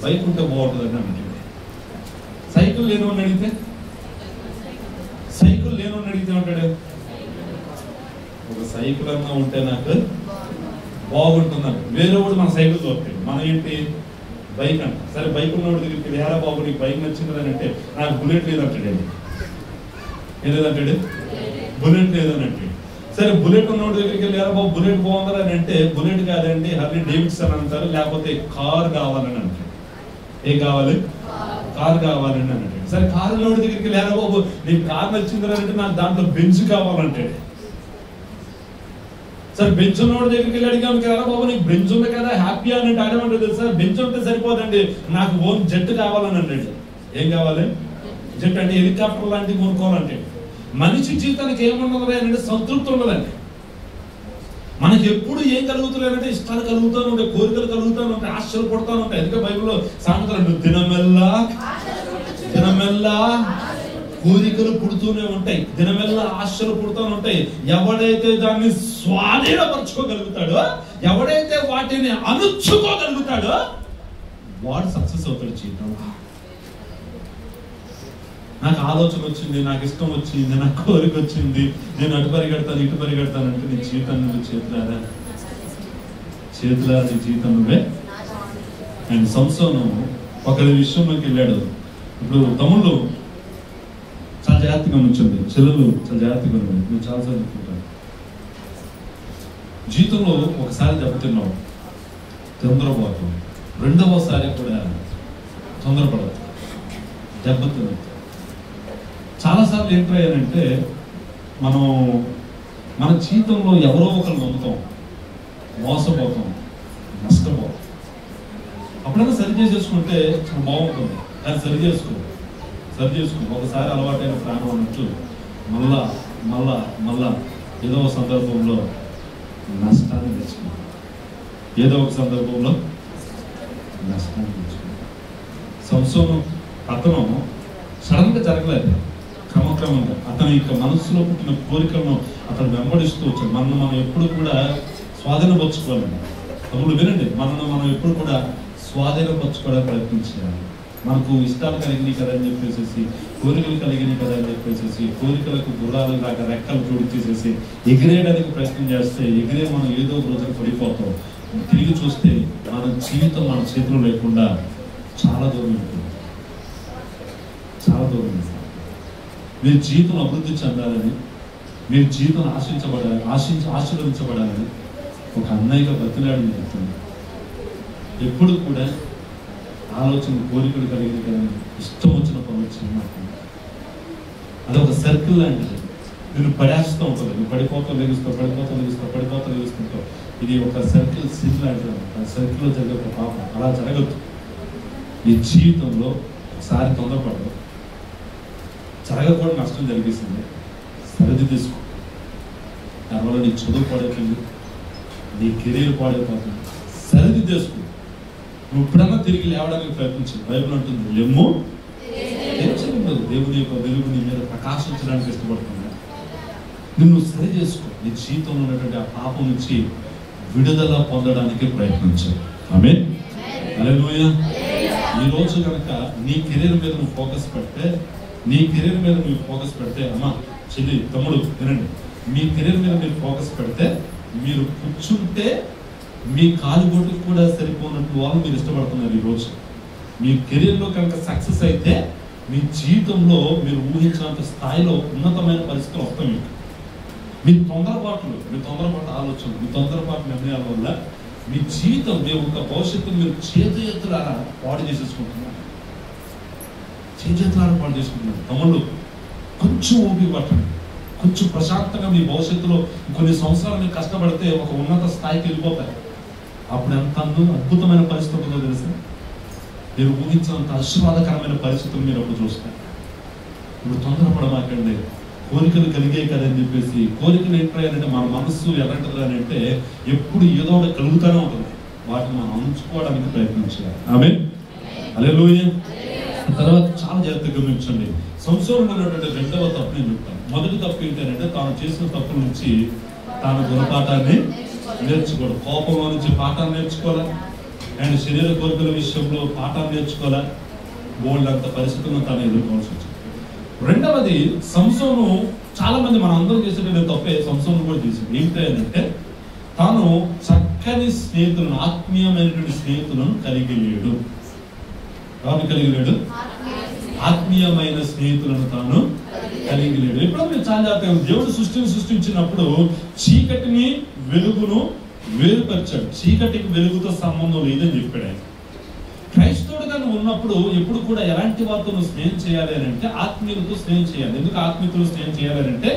బైక్ ఉంటే బాగుంటుంది అని అన్నట్టు. సైకిల్ లేనివాడిని అడిగితే ఉంటాడు, ఒక సైకిల్ అన్నా ఉంటే నాకు బాగుంటుందని. వేరే వాడు మన సైకిల్ దొరుకుతాడు, మన ఏంటి బైక్ అంట. సరే బైక్ ఉన్నవాడి దగ్గరికి వేరే బాబు నీకు బైక్ నచ్చింది అని అంటే నాకు బుల్లెట్ లేదంటాడు. ఏదంటాడు? బుల్లెట్ లేదని అంటాడు. సరే బుల్లెట్ ఉన్నవాడి దగ్గరికి వెళ్ళి బాబు బుల్లెట్ బాగుందని అంటే బుల్లెట్ కాదండి హార్లీ డేవిడ్సన్ అంటారు, లేకపోతే కార్ కావాలని అంటాడు. ఏం కావాలి? కార్ కావాలని అంటాడు. సరే కారు ఉన్నవాడి దగ్గరికి వెళ్ళి బాబు నీకు కార్ నచ్చిందని అంటే నాకు దాంట్లో బెంచ్ కావాలంటాడు. సరే బెంచ్ ఉన్నవాడి దగ్గరికి వెళ్ళి అడిగాను కదా బాబు నీకు బెంచ్ ఉంది కదా హ్యాపీ అని అంటే అడగమంటే తెలుసా? బెంచ్ ఉంటే సరిపోదండి నాకు ఓన్ జెట్ కావాలని అంటాడు. ఏం కావాలి? జెట్ అంటే హెలికాప్టర్ లాంటివి కొనుక్కోవాలంటే. మనిషి జీవితానికి ఏముండదు అంటే సంతృప్తి ఉండదండి. మనకి ఎప్పుడు ఏం కలుగుతున్నాయంటే ఇష్టాలు కలుగుతూ ఉంటాయి, కోరికలు కలుగుతూ ఉంటాయి, ఆశలు పడుతూ ఉంటాయి. ఎందుకంటే బైబిల్లో సామెతలు దినమెల్లా కోరికలు పుడుతూనే ఉంటాయి, దినమెల్లా ఆశలు పుడుతూ ఉంటాయి. ఎవడైతే దాన్ని స్వాధీనపరచుకోగలుగుతాడో, ఎవడైతే వాటిని అణుచుకోగలుగుతాడో వాడు సక్సెస్ అవుతాడు జీవితంలో. నాకు ఆలోచన వచ్చింది, నాకు ఇష్టం వచ్చింది, నాకు కోరిక వచ్చింది, నేను అటు పరిగెడతాను ఇటు పరిగెడతాను అంటే నీ జీవితం నువ్వు చేతులారా నీ జీవితం నువ్వే. అండ్ సంసోను ఒకరి విషయంలోకి వెళ్ళాడు. ఇప్పుడు తమ్ముళ్ళు చాలా జాగ్రత్తగా ఉంచండి, చెల్లెలు చాలా జాగ్రత్తగా ఉండండి. నువ్వు చాలా చదువుకుంటాను. జీవితంలో ఒకసారి దెబ్బతిన్నావు, తొందరపోతావు. రెండవసారి కూడా తొందరపడదు, దెబ్బతిన్నావు. చాలాసార్లు ఏంటంటే మనం మన జీవితంలో ఎవరో ఒకరు నమ్ముతాం, మోసపోతాం, నష్టపోతాం. అప్పుడైనా సరి చేసేసుకుంటే చాలా బాగుంటుంది. కానీ సరి చేసుకో. ఒకసారి అలవాటైన ప్రాణం అన్నట్టు మళ్ళా ఏదో ఒక సందర్భంలో నష్టాన్ని తెచ్చుకుంటాం. సంసోను పతనం సడన్ గా జరగలేదు, క్రమక్రమంగా అతని యొక్క మనస్సులో పుట్టిన కోరికలను అతను వెంబడిస్తూ వచ్చాడు. మనం ఎప్పుడు కూడా స్వాధీనపరచుకోవాలండి. తమ్ముళ్ళు వినండి, మనం ఎప్పుడు కూడా స్వాధీనపరచుకోవడానికి ప్రయత్నించాలి. మనకు ఇష్టాలు కలిగినాయి కదా అని చెప్పేసి, కోరికలు కలిగినాయి కదా అని చెప్పేసి, కోరికలకు గుర్రాలు లాగా రెక్కలు జోడించేసేసి ఎగిరేయడానికి ప్రయత్నం చేస్తే మనం ఏదో రోజున పడిపోతాం. తిరిగి చూస్తే మన జీవితం మన చేతిలో లేకుండా చాలా దూరం ఉంటుంది. మీరు జీవితం అభివృద్ధి చెందాలని, మీరు జీవితం ఆశీర్వదించబడాలని ఒక అన్నయ్యగా బతిలాడి చెప్తుంది. ఎప్పుడు కూడా ఆలోచన కోరికలు కలిగిన కదా, ఇష్టం వచ్చిన పనులు చేయమాట. అదొక సర్కిల్ లాంటిది, నేను పడేస్తూ ఉంటుంది. నువ్వు పడిపోతా లెగుస్తుంటావు. ఇది ఒక సర్కిల్ సిన్ లాంటిది. ఆ సర్కిల్లో జరిగే ఒక పాపం అలా జరగద్దు. నీ జీవితంలో ఒకసారి తొందరపడదు, జరగకూడదు, నష్టం జరిగేసింది, సరిది తీసుకో. దానివల్ల నీ చదువు పాడైపోయింది, నీ కెరీర్ పాడైపోతుంది, సరిది తీసుకో. నువ్వు ఇప్పుడన్నా తిరిగి లేవడానికి ప్రయత్నించు. బైబిల్ అంటుంది లెమ్ము దేవుని యొక్క వెలుగు నీ మీద ప్రకాశించడానికి ఇష్టపడుతున్నాడు. నిన్ను సరి చేసుకో. నీ జీవితంలో ఉన్నటువంటి ఆ పాపం నుంచి విడుదల పొందడానికి ప్రయత్నించాలి. ఆమేన్. హల్లెలూయా. ఈ రోజు కనుక నీ కెరీర్ మీద నువ్వు ఫోకస్ పెడితే అమ్మా, చెల్లి, తమ్ముడు వినండి, మీ కెరీర్ మీద మీరు ఫోకస్ పెడితే మీరు కూర్చుంటే మీ కాలుగోటికి కూడా సరిపోయినట్టు వాళ్ళు మీరు ఇష్టపడుతున్నారు. ఈరోజు మీ కెరీర్లో కనుక సక్సెస్ అయితే మీ జీవితంలో మీరు ఊహించినంత స్థాయిలో ఉన్నతమైన పరిస్థితులు వస్తాయి. మీ తొందరపాటు ఆలోచనలు, మీ తొందరపాటు నిర్ణయాల వల్ల మీ జీవితం, మీ యొక్క భవిష్యత్తును మీరు చేతులారా పాడు చేసుకుంటున్నారు. తమ్ముళ్ళు, కొంచెం ఓపిక పట్టండి. కొంచెం ప్రశాంతంగా మీ భవిష్యత్తులో కొన్ని సంవత్సరాలు మీరు కష్టపడితే ఒక ఉన్నత స్థాయికి వెళ్ళిపోతారు. అప్పుడు ఎంత అద్భుతమైన పరిస్థితుల్లో తెలుసా, మీరు ఊహించినంత ఆశీర్వాదకరమైన పరిస్థితులు మీరు అప్పుడు చూస్తారు. ఇప్పుడు తొందరపడమాకండి. కోరికలు కలిగే కదని చెప్పేసి, కోరికలు ఏంటంటే మన మనస్సు ఎలాంటిది అని అంటే ఎప్పుడు ఏదో ఒకటి కలుగుతూనే ఉంటుంది. వాటిని మనం ఉంచుకోవడానికి ప్రయత్నించాలి. ఆమేన్. హల్లెలూయా. తర్వాత చాలా జాగ్రత్తగా గమనించండి. సంసోనులో ఉన్నటువంటి రెండవ తప్పు నేను చెప్తాను. మొదటి తప్పు ఏంటంటే తాను చేసిన తప్పుల నుంచి తాను గుణపాఠాన్ని నేర్చుకోవడం. కోపంలో నుంచి పాఠాన్ని నేర్చుకోవాలా, అండ్ శరీర కోరికల విషయంలో పాఠాన్ని నేర్చుకోవాలా. బోల్డంత పరిస్థితులను తాను ఎదుర్కోవాల్సి వచ్చింది. రెండవది, సంసోను చాలా మంది మన అందరూ చేసేటువంటి తప్పే సంసోను కూడా చేసింది. ఏంటంటే తాను చక్కని స్నేహితులను, ఆత్మీయమైనటువంటి స్నేహితులను కలిగి లేడు. ఎవరిని కలిగి లేడు? ఆత్మీయమైన స్నేహితులను తాను కలిగి లేడు. ఎప్పుడో మీరు చాలా జాగ్రత్తగా, దేవుడు సృష్టించినప్పుడు చీకటిని వెలుగును వేరుపరిచాడు. చీకటికి వెలుగుతో సంబంధం లేదని చెప్పాడు ఆయన. క్రైస్తవుడుగా నువ్వు ఉన్నప్పుడు ఎప్పుడు కూడా ఎలాంటి వారితో నువ్వు స్నేహం చేయాలి అని అంటే ఆత్మీయులతో స్నేహం చేయాలి. ఎందుకు ఆత్మీయులతో స్నేహం చేయాలి అంటే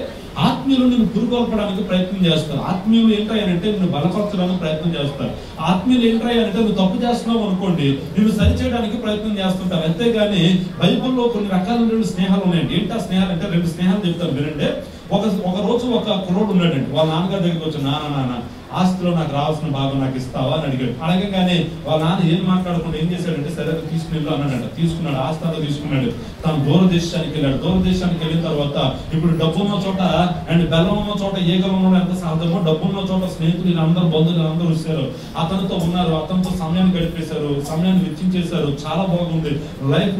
ఆత్మీయులు నిన్ను పురుగొల్పడానికి ప్రయత్నం చేస్తారు. ఆత్మీయులు ఏంటాయనంటే నిన్ను బలపరచడానికి ప్రయత్నం చేస్తారు. ఆత్మీయులు ఏంటాయనంటే నువ్వు తప్పు చేస్తున్నావు అనుకోండి, నిన్ను సరిచేయడానికి ప్రయత్నం చేస్తుంటారు. అంతేగాని బైబిల్లో కొన్ని రకాలైన స్నేహాలు ఉన్నాయండి. ఏంటా స్నేహాలు అంటే రెండు స్నేహాలు చెప్తాను వినంటే. ఒక రోజు ఒక కుర్రోడు ఉన్నాడండి. వాళ్ళ నాన్నగారి దగ్గరికి వచ్చి, నాన్న ఆస్తిలో నాకు రావాల్సిన భాగం నాకు ఇస్తావా అని అడిగాడు. అడగగానే వాళ్ళ నాన్న ఏం మాట్లాడకుండా ఏం చేశాడంటే సరే తీసుకుని వెళ్ళు అన్నాడంట. తీసుకున్నాడు, ఆస్తి తీసుకున్నాడు. తాను దూరదేశానికి వెళ్ళాడు. దూరదేశానికి వెళ్ళిన తర్వాత ఇప్పుడు డబ్బున్న చోట అండ్ బెల్లం ఉన్న చోట ఈగలు ఉన్న ఎంత సహజమో డబ్బున్న చోట స్నేహితులు అందరూ బంధువులు అందరూ వచ్చారు. అతనితో ఉన్నారు, అతనితో సమయాన్ని గడిపేశారు, సమయాన్ని వెచ్చించేశారు. చాలా బాగుంది, లైఫ్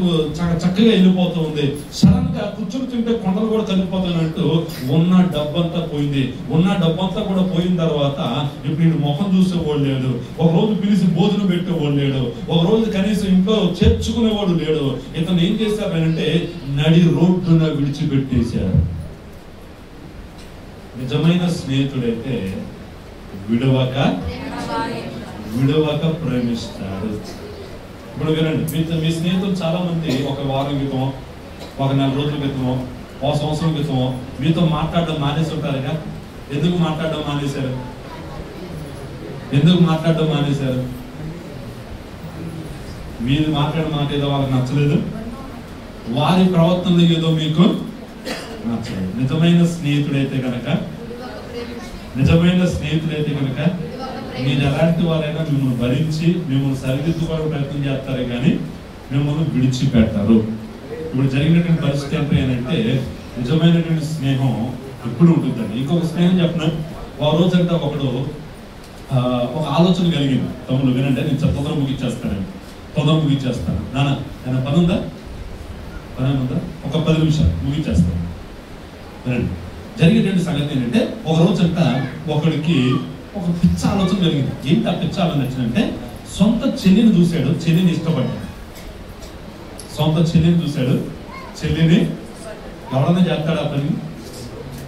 చక్కగా వెళ్ళిపోతూ ఉంది. సడన్ గా కూర్చుని తింటే కొండలు కూడా చనిపోతున్నట్టు ఉన్న డబ్బంతా పోయింది. ఉన్న డబ్బంతా కూడా పోయిన తర్వాత ఇప్పుడు వీడు ముఖం చూసేవాడు లేడు. ఒక రోజు పిలిచి భోజనం పెట్టేవాడు లేడు. ఒక రోజు కనీసం ఇంట్లో చేర్చుకునేవాడు లేడు. ఇతను ఏం చేశారంటే నడి రోడ్డున విడిచిపెట్టేశారు. నిజమైన స్నేహితుడైతే విడవక ప్రేమిస్తాడు. ఇప్పుడు వినండి, మీ స్నేహితులు చాలా మంది ఒక వారం క్రితమో, ఒక నెల రోజుల క్రితమో, ఒక సంవత్సరం క్రితమో మీతో మాట్లాడడం మానేసి ఉంటారుగా. ఎందుకు మాట్లాడడం మానేశారు? మీరు మాట్లాడే మాట ఏదో వాళ్ళకి నచ్చలేదు, వారి ప్రవర్తనలు ఏదో మీకు నచ్చలేదు. నిజమైన స్నేహితుడైతే కనుక మీరు ఎలాంటి వారైనా మిమ్మల్ని భరించి మిమ్మల్ని సరిదిద్దుకోవడం ప్రయత్నం చేస్తారే కానీ మిమ్మల్ని విడిచిపెట్టారు. ఇప్పుడు జరిగినటువంటి పరిస్థితి ఏంటంటే నిజమైనటువంటి స్నేహం ఎప్పుడు ఉంటుందండి. ఇంకొక స్నేహం చెప్పిన ఒక రోజు అంటే ఒకడు ఒక ఆలోచన కలిగింది. తమ్ముడు వినండి, నేను తొందర ముగిచ్చేస్తాను నాన్న పని ఉందా ఒక 10 నిమిషాలు ముగిచ్చేస్తాను వినండి. జరిగేటువంటి సంగతి ఏంటంటే ఒక రోజు అంట ఒకడికి ఒక పిచ్చ ఆలోచన కలిగింది. ఏంటి ఆ పిచ్చ ఆలోచన వచ్చిందంటే సొంత చెల్లిని చూశాడు, చెల్లిని ఇష్టపడ్డాడు. చెల్లిని ఎవడన్నా చేస్తాడు ఆ పని.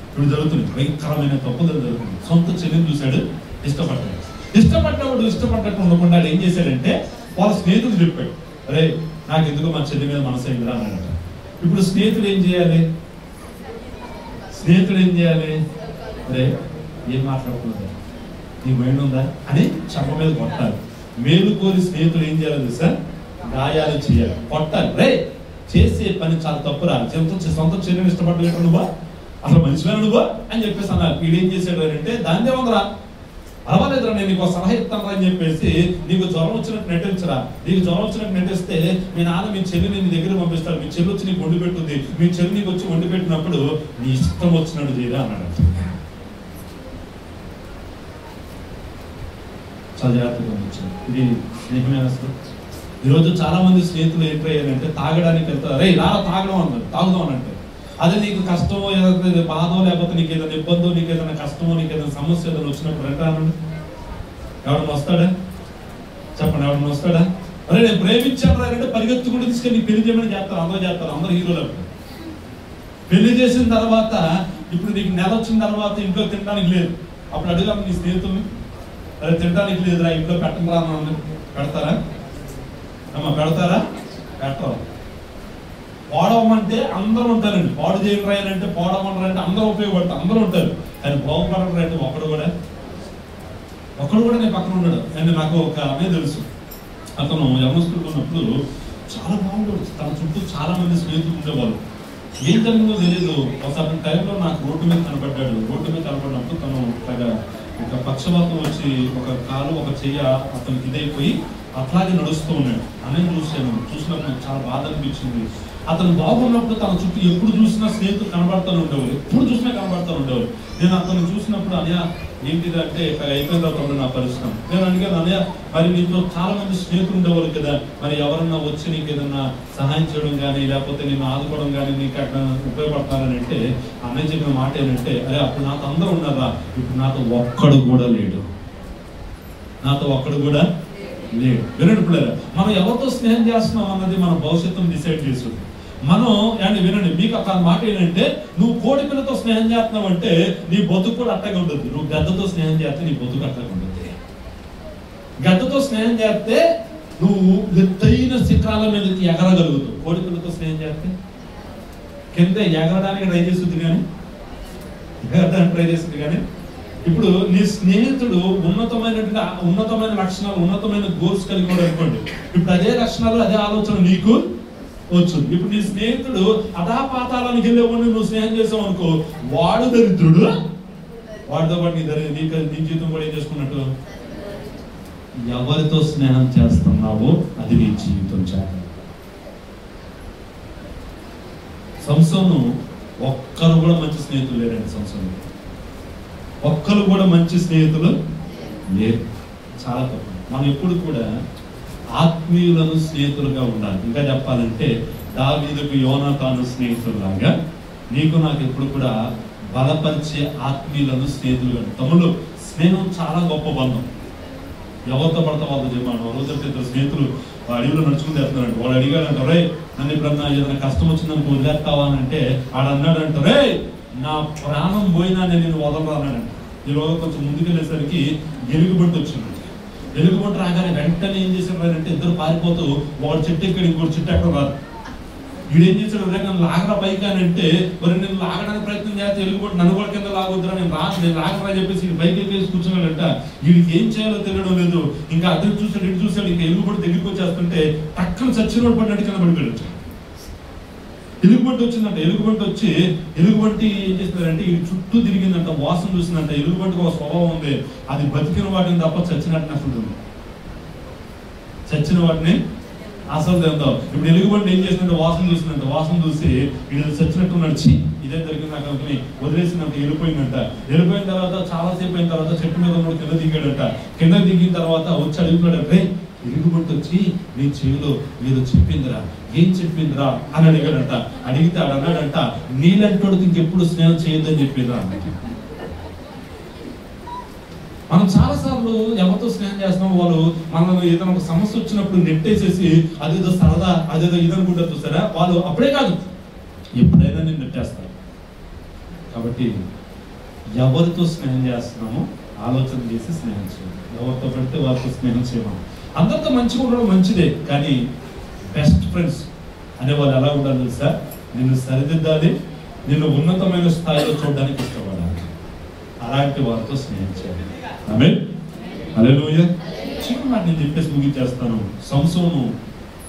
ఇప్పుడు జరుగుతుంది భయంకరమైన తప్పులు జరుగుతుంది. సొంత చెల్లిని చూశాడు, ఇష్టపడ్డట్టు ఉండకుండా ఏం చేశాడంటే వాళ్ళ స్నేహితుడు చెప్పాడు, అరే నాకు ఎందుకు మా చెల్లి మీద మనసు అయిందిరా అన్నాడట. ఇప్పుడు స్నేహితుడు ఏం చేయాలి? అరే ఏం మాట్లాడుతున్నారు, నీ మైండ్ ఉందా అని చెంప మీద కొట్టాలి. మేలు కోరి స్నేహితుడు ఏం చేయాలి తెలుసా? గాయాలు చేయాలి, కొట్టాలి. రే చేసే పని చాలా తప్పురా, సొంత చెల్లిని ఇష్టపడ్డా నువ్వా, అసలు మనిషివేనా నువ్వా అని చెప్పేసి అన్నారు. వీడు ఏం చేశాడు అంటే దాన్నే ఉందరా పర్వాలేదురా నేను నీకు సలహా ఇస్తాను అని చెప్పేసి నీకు జ్వరం వచ్చినట్టు నటించరా. నీకు జ్వరం వచ్చినట్టు నటిస్తే మీ నాన్న మీ చెల్లిని నీ దగ్గర పంపిస్తాడు. మీ చెల్లి వచ్చి నీకు వండి పెట్టుద్ది. మీ చెల్లి నీకు వచ్చి వండి పెట్టినప్పుడు నీ ఇష్టం వచ్చినట్టు చేయరా అన్నాడు. చాలా జాగ్రత్తగా వచ్చాడు. ఇది స్నేహమే అసలు. ఈరోజు చాలా మంది స్నేహితులు ఏంటంటే తాగడానికి వెళ్తారు. అరే ఇలా తాగడం అన్నారు, తాగుదాం అని అంటే అదే నీకు కష్టమో ఏదైతే బాధో లేకపోతే నీకు ఏదైనా ఇబ్బందో నీకు ఏదైనా కష్టమో నీకు ఏదైనా సమస్య ఏదైనా వచ్చినప్పుడు అంటానండి ఎవడన్నా వస్తాడా? చెప్పండి, ఎవడన్నా వస్తాడా? అరే నేను ప్రేమించాను అంటే పరిగెత్తు కూడా తీసుకొని నీకు పెళ్లి చేయమని చేస్తారు. అందరూ చేస్తారు, అందరూ హీరోలు. పెళ్లి చేసిన తర్వాత ఇప్పుడు నీకు నెల వచ్చిన తర్వాత ఇంట్లో తినడానికి లేదు. అప్పుడు అడుగుదాం నీ స్నేహితుల్ని, అరే తినడానికి లేదురా ఇంట్లో పెట్టరా అన్న, పెడతారా అమ్మ? పెడతారా? పెట్టరు. పోవడమంటే అందరూ ఉంటారండి. పాడు చేయరాయాలంటే పోవడమంటారంటే అందరూ ఉపయోగపడతారు, అందరూ ఉంటారు. కానీ బాగుపడాలంటే ఒకడు కూడా నేను పక్కన ఉన్నాడు. అండ్ నాకు ఒక అనే తెలుసు, అతను యవనస్తుడు ఉన్నప్పుడు చాలా బాగుండేవాడు. తన చుట్టూ చాలా మంది స్నేహితులు ఉండేవాళ్ళు. ఏం జరిగిందో తెలియదు. ఒకసారి టైంలో నాకు రోడ్డు మీద కనపడ్డాడు. రోడ్డు మీద కనపడినప్పుడు తను ఒక పక్షవాతం వచ్చి ఒక కాలు ఒక చెయ్య అతనికి ఇదైపోయి అట్లాగే నడుస్తూ ఉన్నాడు. అనేది చూసినప్పుడు నాకు చాలా బాధ అనిపించింది. అతను బాగున్నప్పుడు తన చుట్టూ ఎప్పుడు చూసినా స్నేహితులు కనబడుతూ ఉండేవారు, ఎప్పుడు చూసినా కనబడుతూ ఉండేవారు. నేను అతను చూసినప్పుడు అన్నయ్య ఏంటిదంటే ఇక్కడ అయిపోయిన తర్వాత నా పరిశ్రమ నేను అడిగాను, అన్నయ్య మరి నీతో చాలా మంది స్నేహితులు ఉండేవారు కదా, మరి ఎవరన్నా వచ్చి నీకు ఏదన్నా సహాయం చేయడం కానీ లేకపోతే నేను ఆదుకోవడం కానీ నీకు అక్కడ ఉపయోగపడతారని అంటే అన్నయ్య చెప్పిన మాట ఏంటంటే, అరే అప్పుడు నాతో అందరూ ఉన్నారా, ఇప్పుడు నాతో ఒక్కడు కూడా లేడు, నాతో ఒక్కడు కూడా లేడు. వినండి పిల్లలు, మనం ఎవరితో స్నేహం చేస్తున్నాం అన్నది మన భవిష్యత్తును డిసైడ్ చేస్తుంది. మనం అంటే వినండి, మీకు ఒక మాట ఏంటంటే, నువ్వు కోడి పిల్లతో స్నేహం చేస్తున్నావు అంటే నీ బతుకు కూడా అట్టగా ఉంటుంది. నువ్వు గద్దతో స్నేహం చేస్తే నీ బతుకు అట్టగా ఉంటుంది. గద్దతో స్నేహం చేస్తే నువ్వు ఎత్తైన శిఖరాల మీద ఎగరగలుగుతావు. కోడి పిల్లతో స్నేహం చేస్తే కింద ఎగరడానికి ట్రై చేస్తుంది కానీ ఇప్పుడు నీ స్నేహితుడు ఉన్నతమైన లక్షణాలు ఉన్నతమైన గోల్స్ కలిగి ఉన్నాడు అనుకోండి. ఇప్పుడు అదే లక్షణాలు అదే ఆలోచన నీకు వచ్చు. ఇప్పుడు నీ స్నేహితుడు అధాపాతాలకు వెళ్ళేవాడిని నువ్వు స్నేహం చేసావు అనుకో, వాడు దరిద్రుడు, వాడితో పాటు నీ జీవితం కూడా ఏం చేసుకున్నట్టు. ఎవరితో స్నేహం చేస్తున్నావో అది నీ జీవితం చేయాలి. సంసోను ఒక్కరు కూడా మంచి స్నేహితులు లేరండి. సంసోను ఒక్కరు కూడా మంచి స్నేహితులు లేరు. చాలా తప్పు. మనం ఎప్పుడు కూడా ఆత్మీయులను స్నేహితులుగా ఉండాలి. ఇంకా చెప్పాలంటే దావీదుకు యోనాతాను స్నేహితుల్లాగా నీకు నాకు ఎప్పుడు కూడా బలపరిచే ఆత్మీయులను స్నేహితులుగా. తమ్ముళ్ళు, స్నేహం చాలా గొప్ప బంధం. ఎవరితో పడతా వాళ్ళతో చెప్పాను. రోజు ఇద్దరు స్నేహితులు అడవిలో నడుచుకుని వెళ్తున్నాడు. వాడు అడిగాడంట, రే నన్ను ఎప్పుడన్నా ఏదైనా కష్టం వచ్చిందని వదిలేస్తావా అని అంటే వాడు అన్నాడంట, రే నా ప్రాణం పోయినా నేను వదలరా అన్నాడంట. ఈరోజు కొంచెం ముందుకెళ్ళేసరికి ఎలుగుబంటి వచ్చింది. ఎలుగుబంటి రాగానే వెంటనే ఏం చేశాడు అంటే ఇద్దరు పారిపోతూ వాడు చెట్టు ఎక్కడ ఇంకోటి చెట్టు ఎక్కడ రాదు. వీడు ఏం చేశాడు, నన్ను లాగరా పైకి అని అంటే మరి నేను లాగడానికి ప్రయత్నం చేస్తే ఎలుగుబంటి నన్ను కూడా కింద లాగొద్దురా, నేను లాగరా చెప్పేసి వీడు పైకి ఎక్కేసి కూర్చున్నాడంట. వీడికి ఏం చేయాలో తెలియడం లేదు. ఇంకా అటు చూసాడు ఇటు చూసాడు, ఇంకా ఎలుగుబంటి దగ్గరికి వచ్చేస్తుంటే టక్కన చచ్చినోడు పడినట్టు కింద పడిపోయాడు. ఎలుగుబంటి వచ్చిందంట. ఎలుగుబంటి వచ్చి ఎలుగుబంటి ఏం చేస్తున్నారంటే ఈ చుట్టూ తిరిగిందంట, వాసన చూసిందంట. ఎలుగుబంటికి ఒక స్వభావం ఉంది, అది బతికిన వాటిని తప్ప చచ్చినట్టు అసలు చచ్చిన వాటిని అసలు తిందాం. ఇప్పుడు ఎలుగుబంటి ఏం చేసిందంటే వాసన చూసిందంట. వాసన చూసి వీడు చచ్చినట్టు నడిచి ఇదే జరిగింది నాకు అనుకుని వదిలేసిందంట. వెళ్ళిపోయిందంట. వెళ్ళిపోయిన తర్వాత చాలాసేపు అయిన తర్వాత చెట్టు మీద ఉన్నప్పుడు కింద దిగాడంట. కింద దిగిన తర్వాత వచ్చి అడుగుతున్నాడు, ఎలుగుబంటి వచ్చి నీ చెవిలో ఏదో చెప్పిందిరా, ఏం చెప్పిందిరా అని అడిగాడంట. అడిగితే అన్నాడంట, నీళ్ళంటోడికి ఇంకెప్పుడు స్నేహం చేయొద్దని చెప్పిందిరా. మనం చాలాసార్లు ఎవరితో స్నేహం చేస్తున్నాం, వాళ్ళు మనం ఏదైనా ఒక సమస్య వచ్చినప్పుడు నెట్టేసేసి అదేదో సరదా అదేదో ఇదనుకుంటారు చూసారా, వాళ్ళు అప్పుడే కాదు ఎప్పుడైనా నేను నెట్టేస్తారు. కాబట్టి ఎవరితో స్నేహం చేస్తున్నామో ఆలోచన చేసి స్నేహం చేయాలి. ఎవరితో పడితే వారితో స్నేహం చేయమని. అందరితో మంచిగా ఉండడం మంచిదే, కానీ బెస్ట్ ఫ్రెండ్స్ అనేవాళ్ళు ఎలా ఉండాలి తెలుసా, నిన్ను సరిదిద్దాలి, నిన్ను ఉన్నతమైన స్థాయిలో చూడడానికి ఇష్టపడాలి. అలాంటి వారితో స్నేహం చేయాలి. ఆమేన్, హల్లెలూయా. చిన్న మాట నేను చెప్పేసి ముగించేస్తాను. సంసోను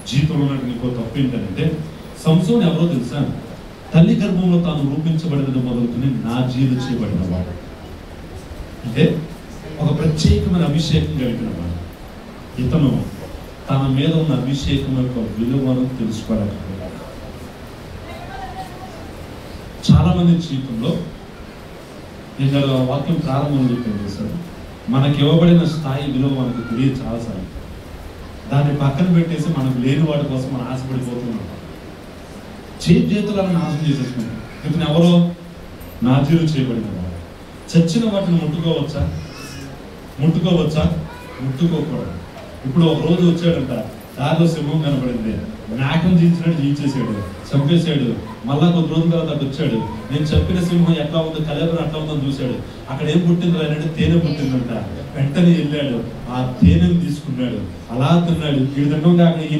జీవితంలో ఇంకో తప్పు ఏంటంటే, సంసోను ఎవరో తెలుసా, తల్లి గర్భంలో తాను రూపించబడినది మొదలుకొని నా జీవితం చేయబడిన వాడు. అంటే ఒక ప్రత్యేకమైన అభిషేకం కలిగిన వాడు. ఇతను తన మీద ఉన్న అభిషేకం యొక్క విలువను తెలుసుకోలేకపోయాడు. చాలా మంది జీవితంలో నేను వాక్యం ప్రారంభంలో చెప్పాను సార్, మనకి ఇవ్వబడిన స్థాయి విలువ మనకు తెలియదు చాలాసార్లు. దాన్ని పక్కన పెట్టేసి మనకు లేని వాటి కోసం మనం ఆశపడిపోతున్నాం. చేతులను నాశనం చేసేసుకున్నాం. ఇతను ఎవరో నాజీరు చేయబడిన వాడు. చచ్చిన వాటిని ముట్టుకోవచ్చా? ముట్టుకోకూడదు. ఇప్పుడు ఒక రోజు వచ్చాడంట, దారిలో సింహం కనబడింది, నాకం జీవించినట్టు జీవించేసాడు, చంపేశాడు. మళ్ళా కొద్ది రోజుల తర్వాత అటు వచ్చాడు. నేను చెప్పిన సింహం ఎట్లా ఉందో, కలేబరం ఎట్లా ఉందో చూశాడు. అక్కడ ఏం పుట్టింది అంటే తేనె పుట్టిందంట. వెంటనే వెళ్ళాడు, ఆ తేనెను తీసుకున్నాడు, అలా తిన్నాడు. ఈ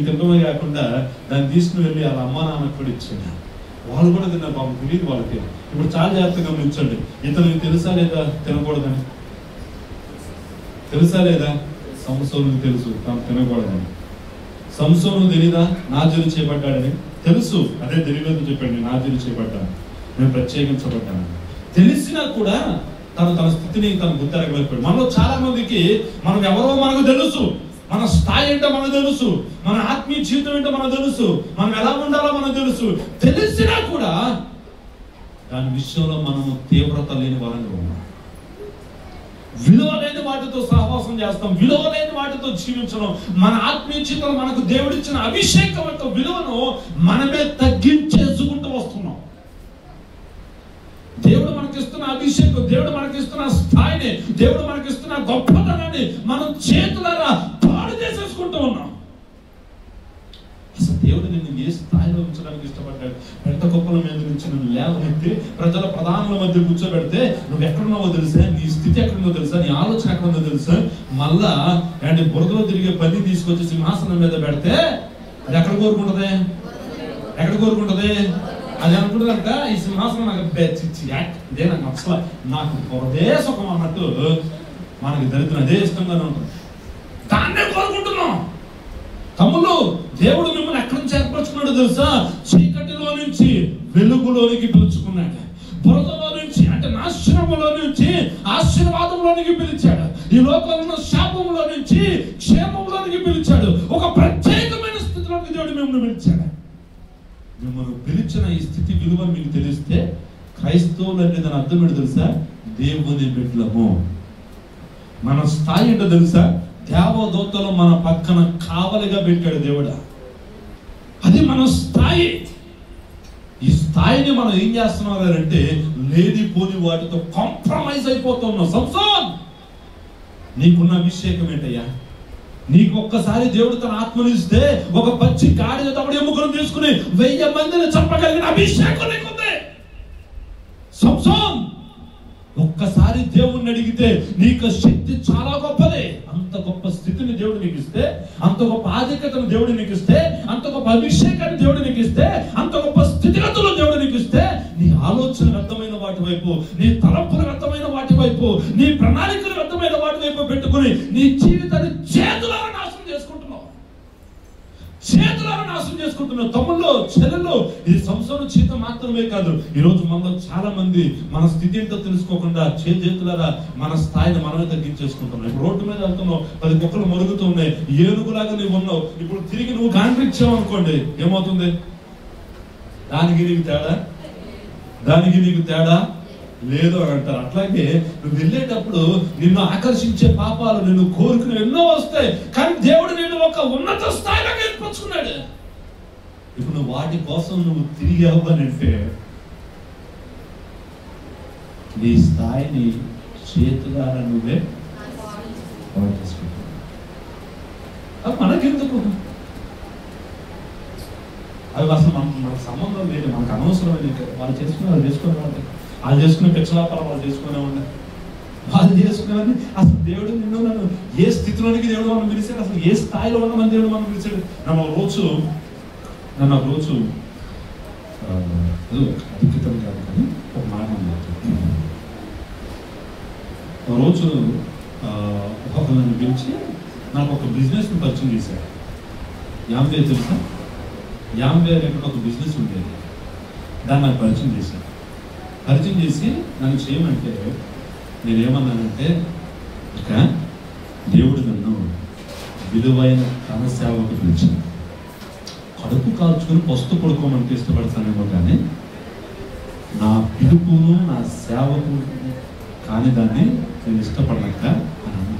తినడమే కాకుండా దాన్ని తీసుకుని వెళ్ళి వాళ్ళ అమ్మ నాన్నకు కూడా ఇచ్చాడు. వాళ్ళు కూడా తిన్నారు, పాపం తెలియదు వాళ్ళకి. ఇప్పుడు చాలా జాగ్రత్తగా గమనించండి. ఇతనికి తెలుసా లేదా తినకూడదని? తెలుసా లేదా? సంసోనుకు తెలుసు తాను తినకూడదని. సంసోను తెలీదా నాజీరు చేయబడ్డాడని? తెలుసు. అదే తెలియదు చెప్పండి, నాజీరు చేయబడ్డాను, నేను ప్రత్యేకించబడ్డాను. తెలిసినా కూడా తన స్థితిని తను గుర్తెరగలేకపోయాడు. మనలో చాలా మందికి మనం ఎవరో మనకు తెలుసు, మన స్థాయి ఏంటో మనకు తెలుసు, మన ఆత్మీయ జీవితం ఏంటో మనకు తెలుసు, మనం ఎలా ఉండాలో మనకు తెలుసు. తెలిసినా కూడా దాని విషయంలో మనము తీవ్రత లేని వారంగా ఉన్నాం. విలువ లేని వాటితో సహవాసం చేస్తాం, విలువ లేని వాటితో జీవించడం. మన ఆత్మీయ జీవితంలో మనకు దేవుడిచ్చిన అభిషేకం యొక్క విలువను మనమే తగ్గించేసుకుంటూ వస్తున్నాం. దేవుడు మనకిస్తున్న అభిషేకం, దేవుడు మనకిస్తున్న స్థాయిని, దేవుడు మనకిస్తున్న గొప్పతనాన్ని మనం చేతులారా పాడు చేసేసుకుంటూ ఉన్నాం. అసలు దేవుడు నిన్ను ఏ స్థాయిలో ఉంచడానికి ఇష్టపడ్డాడు? పెద్ద గొప్పల మీద నుంచి నువ్వు లేవనెత్తి ప్రజల ప్రధానుల మధ్య కూర్చోబెడితే నువ్వు ఎక్కడున్నావో తెలుసా, నీ స్థితి ఎక్కడుందో తెలుసా, నీ ఆలోచన ఎక్కడుందో తెలుసా. మళ్ళా అంటే బురదలో తిరిగే పని తీసుకొచ్చి సింహాసనం మీద పెడితే అది ఎక్కడ కోరుకుంటది? అది అనుకుంటుందంట, ఈ సింహాసనం నాకు ఇదే నాకు అసలు నాకు పొరదే సుఖం అన్నట్టు మనకి దరిద్రం అదే ఇష్టంగానే ఉంటుంది. దాన్నే కోరుకుంటున్నాం. తమ్ముళ్ళు, దేవుడు మిమ్మల్ని ఎక్కడి నుంచి ఏర్పరచుకున్నాడో తెలుసా? చీకటిలో నుంచి వెలుగులోనికి పిలుచుకున్నాడు. బురదలో నుంచి అంటే నాశనంలో నుంచి ఆశీర్వాదంలోనికి పిలిచాడు. ఈ లోకంలో శాపంలో నుంచి క్షేమంలోనికి పిలిచాడు. ఒక ప్రత్యేకమైన స్థితిలోకి దేవుడు మిమ్మల్ని పిలిచాడు. మిమ్మల్ని పిలిచిన ఈ స్థితి విలువ మీకు తెలిస్తే క్రైస్తవులు అంటే దాని అర్థం ఏంటో తెలుసా? దేవుని బిడ్డలము. మన స్థాయి ఏంటో తెలుసా? దేవదూతలు మన పక్కన కావలిగా పెట్టాడు దేవుడు. అది మన స్థాయి. ఈ స్థాయిని మనం ఏం చేస్తున్నాం అంటే లేనిపోని వాటితో కాంప్రమైజ్ అయిపోతున్నాం. సంసోన్, నీకున్న అభిషేకం ఏంటయ్యా? నీకు ఒక్కసారి దేవుడు తన ఆత్మను ఇస్తే ఒక పచ్చి గాడిద తమడి ఎముకను తీసుకుని 1000 మందిని చంపగలిగిన అభిషేకం నీకుంది. సంసోన్, ఒక్కసారి దేవుణ్ణి అడిగితే నీకు శక్తి చాలా గొప్పది. అంత గొప్ప స్థితిని దేవుడు నీకు ఇస్తే, అంత గొప్ప ఆధిక్యతను దేవుడు నీకు ఇస్తే, అంత గొప్ప అభిషేకాన్ని దేవుడు నీకు ఇస్తే, అంత గొప్ప స్థితిగతులు దేవుడు నీకు ఇస్తే, నీ ఆలోచన అర్థమైన వాటి వైపు, నీ తలంపులకు అర్థమైన వాటి వైపు, నీ ప్రణాళికలకు అర్థమైన వాటి వైపు పెట్టుకుని నీ జీవితాన్ని చేతులారా నాశనం చేసుకుంటున్నావు. తమ్ముళ్ళు, చెల్లెళ్ళు, ఇది సంసారం జీవితం మాత్రమే కాదు. ఈ రోజు మనలో చాలా మంది మన స్థితి ఏంటో తెలుసుకోకుండా చేతులారా మన స్థాయిని మనమే తగ్గించేసుకుంటున్నాం. ఇప్పుడు రోడ్డు మీద వెళ్తున్నావు, 10 కుక్కలు మరుగుతూ ఉన్నాయి, ఏనుగులాగా నువ్వు ఉన్నావు. ఇప్పుడు తిరిగి నువ్వు కాంట్రిచ్చావు అనుకోండి, ఏమవుతుంది? దానికి నీకు తేడా లేదు అని అంటారు. అట్లాగే నువ్వు వెళ్ళేటప్పుడు నిన్ను ఆకర్షించే పాపాలు, నిన్ను కోరుకుని ఎన్నో వస్తాయి. కానీ దేవుడు నిన్ను ఒక ఉన్నత స్థాయిలో ఏర్పరచుకున్నాడు. ఇప్పుడు నువ్వు వాటి కోసం నువ్వు తిరిగి అవ్వనంటే నీ స్థాయిని చేతులారా నువ్వే పాడు చేసుకుంటావు. మనకెందుకు? అవి అసలు మనకు సంబంధం లేదు, మనకు అనవసరమైన. వాళ్ళు చేసుకునేవాళ్ళు వాళ్ళు చేసుకునే పిచ్చలాపాలు వాళ్ళు చేసుకునేవాళ్ళు, వాళ్ళు చేసుకునేవాడిని. అసలు దేవుడు నన్ను ఏ స్థితిలోనికి దేవుడు మనం పిలిచాడు, అసలు ఏ స్థాయిలో ఉన్నామని దేవుడు మనం పిలిచాడు. నన్ను ఒక రోజు అధికతం కాదు కానీ ఒక మాట ఒక రోజు నన్ను పిలిచి నాకు ఒక బిజినెస్ని పరిచయం చేశాడు. యాంబే తెలుసా? యాంబే అనేటువంటి ఒక బిజినెస్ ఉండేది, దాన్ని నాకు పరిచయం చేశాను. పరిచయం చేసి నన్ను చేయమంటే నేనేమన్నానంటే, ఇక దేవుడు నన్ను విలువైన తన సేవకు పిలిచాడు. కడుపు కాల్చుకుని పస్తు పడుకోమంటే ఇష్టపడతానేమో కానీ నా పిలుపును నా సేవకు కానీ దాన్ని నేను ఇష్టపడలేక అని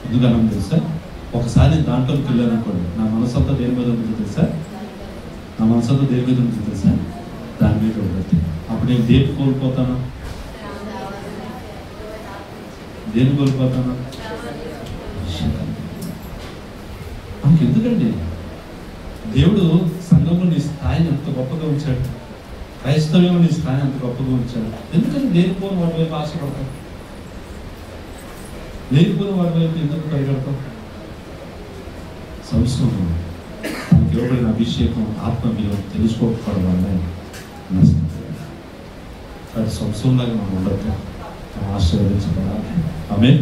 ఎందుకన్నా తెలుసా, ఒకసారి నేను దాంట్లోకి వెళ్ళాను అనుకోండి, నా మనసంతా దేని మీద ఉంటుంది తెలుసా, నా మనసంతా దేని మీద ఉంటుంది తెలుసా, దాని మీద ఉంటుంది. అప్పుడు నేను దేన్ని కోల్పోతాను, దేన్ని కోల్పోతాను? మనకి ఎందుకండి దేవుడు సంఘంలో నీ స్థాయిని ఎంత గొప్పగా ఉంచాడు, క్రైస్తవ్యంలో నీ స్థాయిని ఎంత గొప్పగా ఉంచాడు. ఎందుకని లేనిపోని వాడి వైపు ఆశపడతాం, లేనిపోని వాడి వైపు ఎందుకు పరిగెడతాం? సంస్కృతం మనకి ఇవ్వబడిన అభిషేకం ఆత్మ మీద తెలుసుకోకపోవడం వల్ల నష్టం. సంవత్సరంలాగా మనం ఉండదు, మనం ఆశీర్వదించబడాలి. ఆమేన్.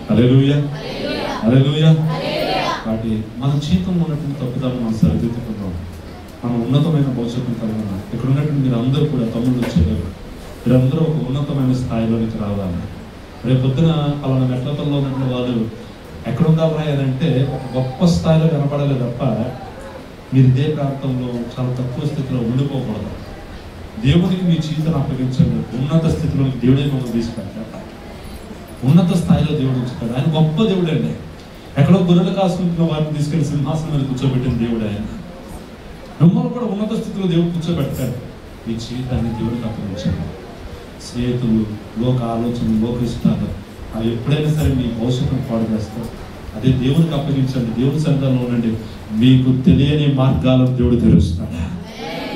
హల్లెలూయా, హల్లెలూయా. కాబట్టి మన జీవితంలో ఉన్నటువంటి తప్పుదాన్ని మనం సరిదిద్దుకుందాం. మనం ఉన్నతమైన భవిష్యత్తును కలిగి ఉన్నాం. ఇక్కడ ఉన్నటువంటి మీరు అందరూ కూడా తమ్ముళ్ళు వచ్చేవారు, మీరందరూ ఒక ఉన్నతమైన స్థాయిలోనికి రావాలి. రేపు పొద్దున పలానా మెట్లతల్లో ఉన్నటువంటి వాళ్ళు ఎక్కడుండాలా అని అంటే ఒక గొప్ప స్థాయిలో కనపడాలి తప్ప మీరు ఇదే ప్రాంతంలో చాలా తక్కువ స్థితిలో ఉండిపోకూడదు. దేవుడికి మీ జీవితాన్ని అప్పగించండి. ఉన్నత స్థితిలోకి దేవుడే మనం తీసుకెళ్తాడు. ఉన్నత స్థాయిలో దేవుడు ఉంచుతాడు. ఆయన గొప్ప దేవుడు అండి. ఎక్కడో గొర్రెలు కాసుకుంటున్న వారిని తీసుకెళ్లి సింహాసనం మీద కూర్చోబెట్టిన దేవుడు ఆయన. మిమ్మల్ని కూడా ఉన్నత స్థితిలో దేవుడు కూర్చోబెడతాడు. మీ జీవితాన్ని దేవుడికి అప్పగించండి. స్నేహితులు, లోక ఆలోచనలు, లోక ఇష్టాలు అవి ఎప్పుడైనా సరే మీ భవిష్యత్తును పాడు చేస్తారు. అదే దేవుడికి అప్పగించండి. దేవుడి సన్నిధిలో ఉండండి. మీకు తెలియని మార్గాలను దేవుడు తెరుస్తాడు.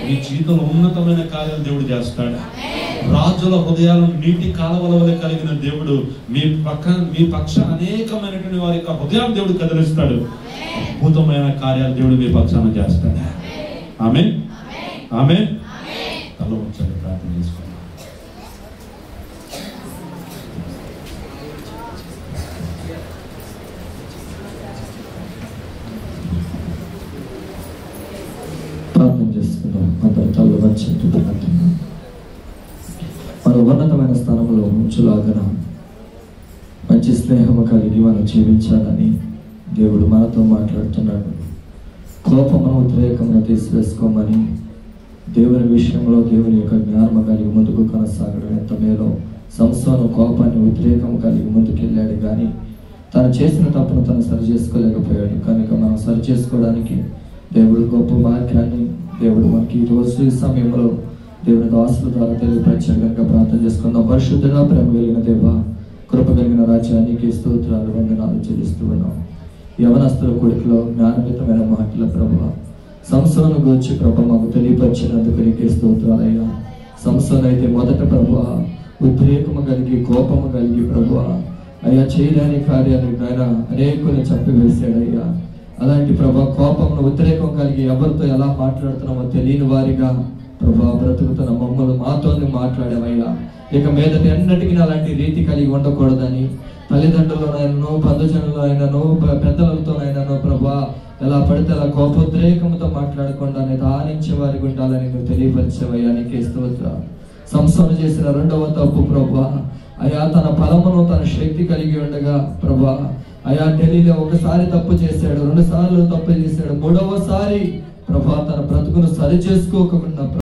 మీ జీవితంలో ఉన్నతమైన కార్యాలు దేవుడు చేస్తాడు. రాజుల హృదయాలను నీటి కాలవల వలె కలిగిన దేవుడు మీ పక్ష అనేకమైనటువంటి వారి యొక్క హృదయాన్ని దేవుడు కదిలిస్తాడు. అద్భుతమైన కార్యాలు దేవుడు మీ పక్షాన చేస్తాడు. ఆమేన్, ఆమేన్. తల ఉంచండి, ప్రార్థన చేసుకోండి. ప్రార్థన చేసుకుందాం. అందరూ తల వంచండి. మన ఉన్నతమైన స్థానంలో ఉంచులాగన మంచి స్నేహము కలిగి మనం జీవించాలని దేవుడు మనతో మాట్లాడుతున్నాడు. కోపమును ఉద్రేకమును తీసివేసుకోమని, దేవుని విషయంలో దేవుని యొక్క జ్ఞానము కలిగి ముందుకు కొనసాగడం ఎంత మేలో. సంసోను కోపాన్ని ఉద్రేకము కలిగి ముందుకెళ్ళాడు, కానీ తను చేసిన తప్పును తను సరి చేసుకోలేకపోయాడు. కనుక మనం సరి చేసుకోవడానికి దేవుడు గొప్ప వాక్యాన్ని దేవుడు మనకి ఈరోజు ఈ సమయంలో దేవుని దాసుల ద్వారా తెలియపరిచాడు. కనుక ప్రార్థన చేసుకుందాం. పరిశుద్ధుడా, ప్రేమ కలిగిన దేవ, కృప కలిగిన రాజ్యానికి స్తోత్రాలు, వందనాలు చెల్లిస్తూ ఉన్నాం. యవనస్తుల కొడుకులో జ్ఞానయుతమైన మాటల ప్రభువ సంసోను గురించి ప్రభు మాకు తెలియపరిచినందుకు నీకే స్తోత్రాలయ్యా. సంసోను అయితే మొదట ప్రభువ ఉద్రేకము కలిగి కోపము కలిగి ప్రభువ అయ్యా చేయలేని కార్యాలు ఆయన అనేకుని చంపివేశాడయ్యా. అలాంటి ప్రభా కోపంలో ఉద్రేకం కలిగి ఎవరితో ఎలా మాట్లాడుతున్నామో తెలియని వారిగా ప్రభా బ్రతుకుతున్న మమ్మల్ని మాతోనే మాట్లాడామయ్యా. ఇక మీదట ఎన్నటికీ అలాంటి రీతి కలిగి ఉండకూడదని తల్లిదండ్రులనైనాను, బంధుజనులైనాను, పెద్దలతోనైనాను ప్రభా ఎలా పడితే అలా కోపోద్రేకంతో మాట్లాడకుండా నిదానించే వారికి ఉండాలని నువ్వు తెలియపరిచేవయ్యా. నీకే స్తోత్రాలు. సంసోను చేసిన రెండవ తప్పు ప్రభా అయా తన బలమును తన శక్తి కలిగి ఉండగా ప్రభా అయా ఢిల్లీలో ఒకసారి తప్పు చేశాడు, 2 సార్లు తప్పు చేశాడు, 3వసారి ప్రభా తన బ్రతుకును సరి చేసుకోకుండా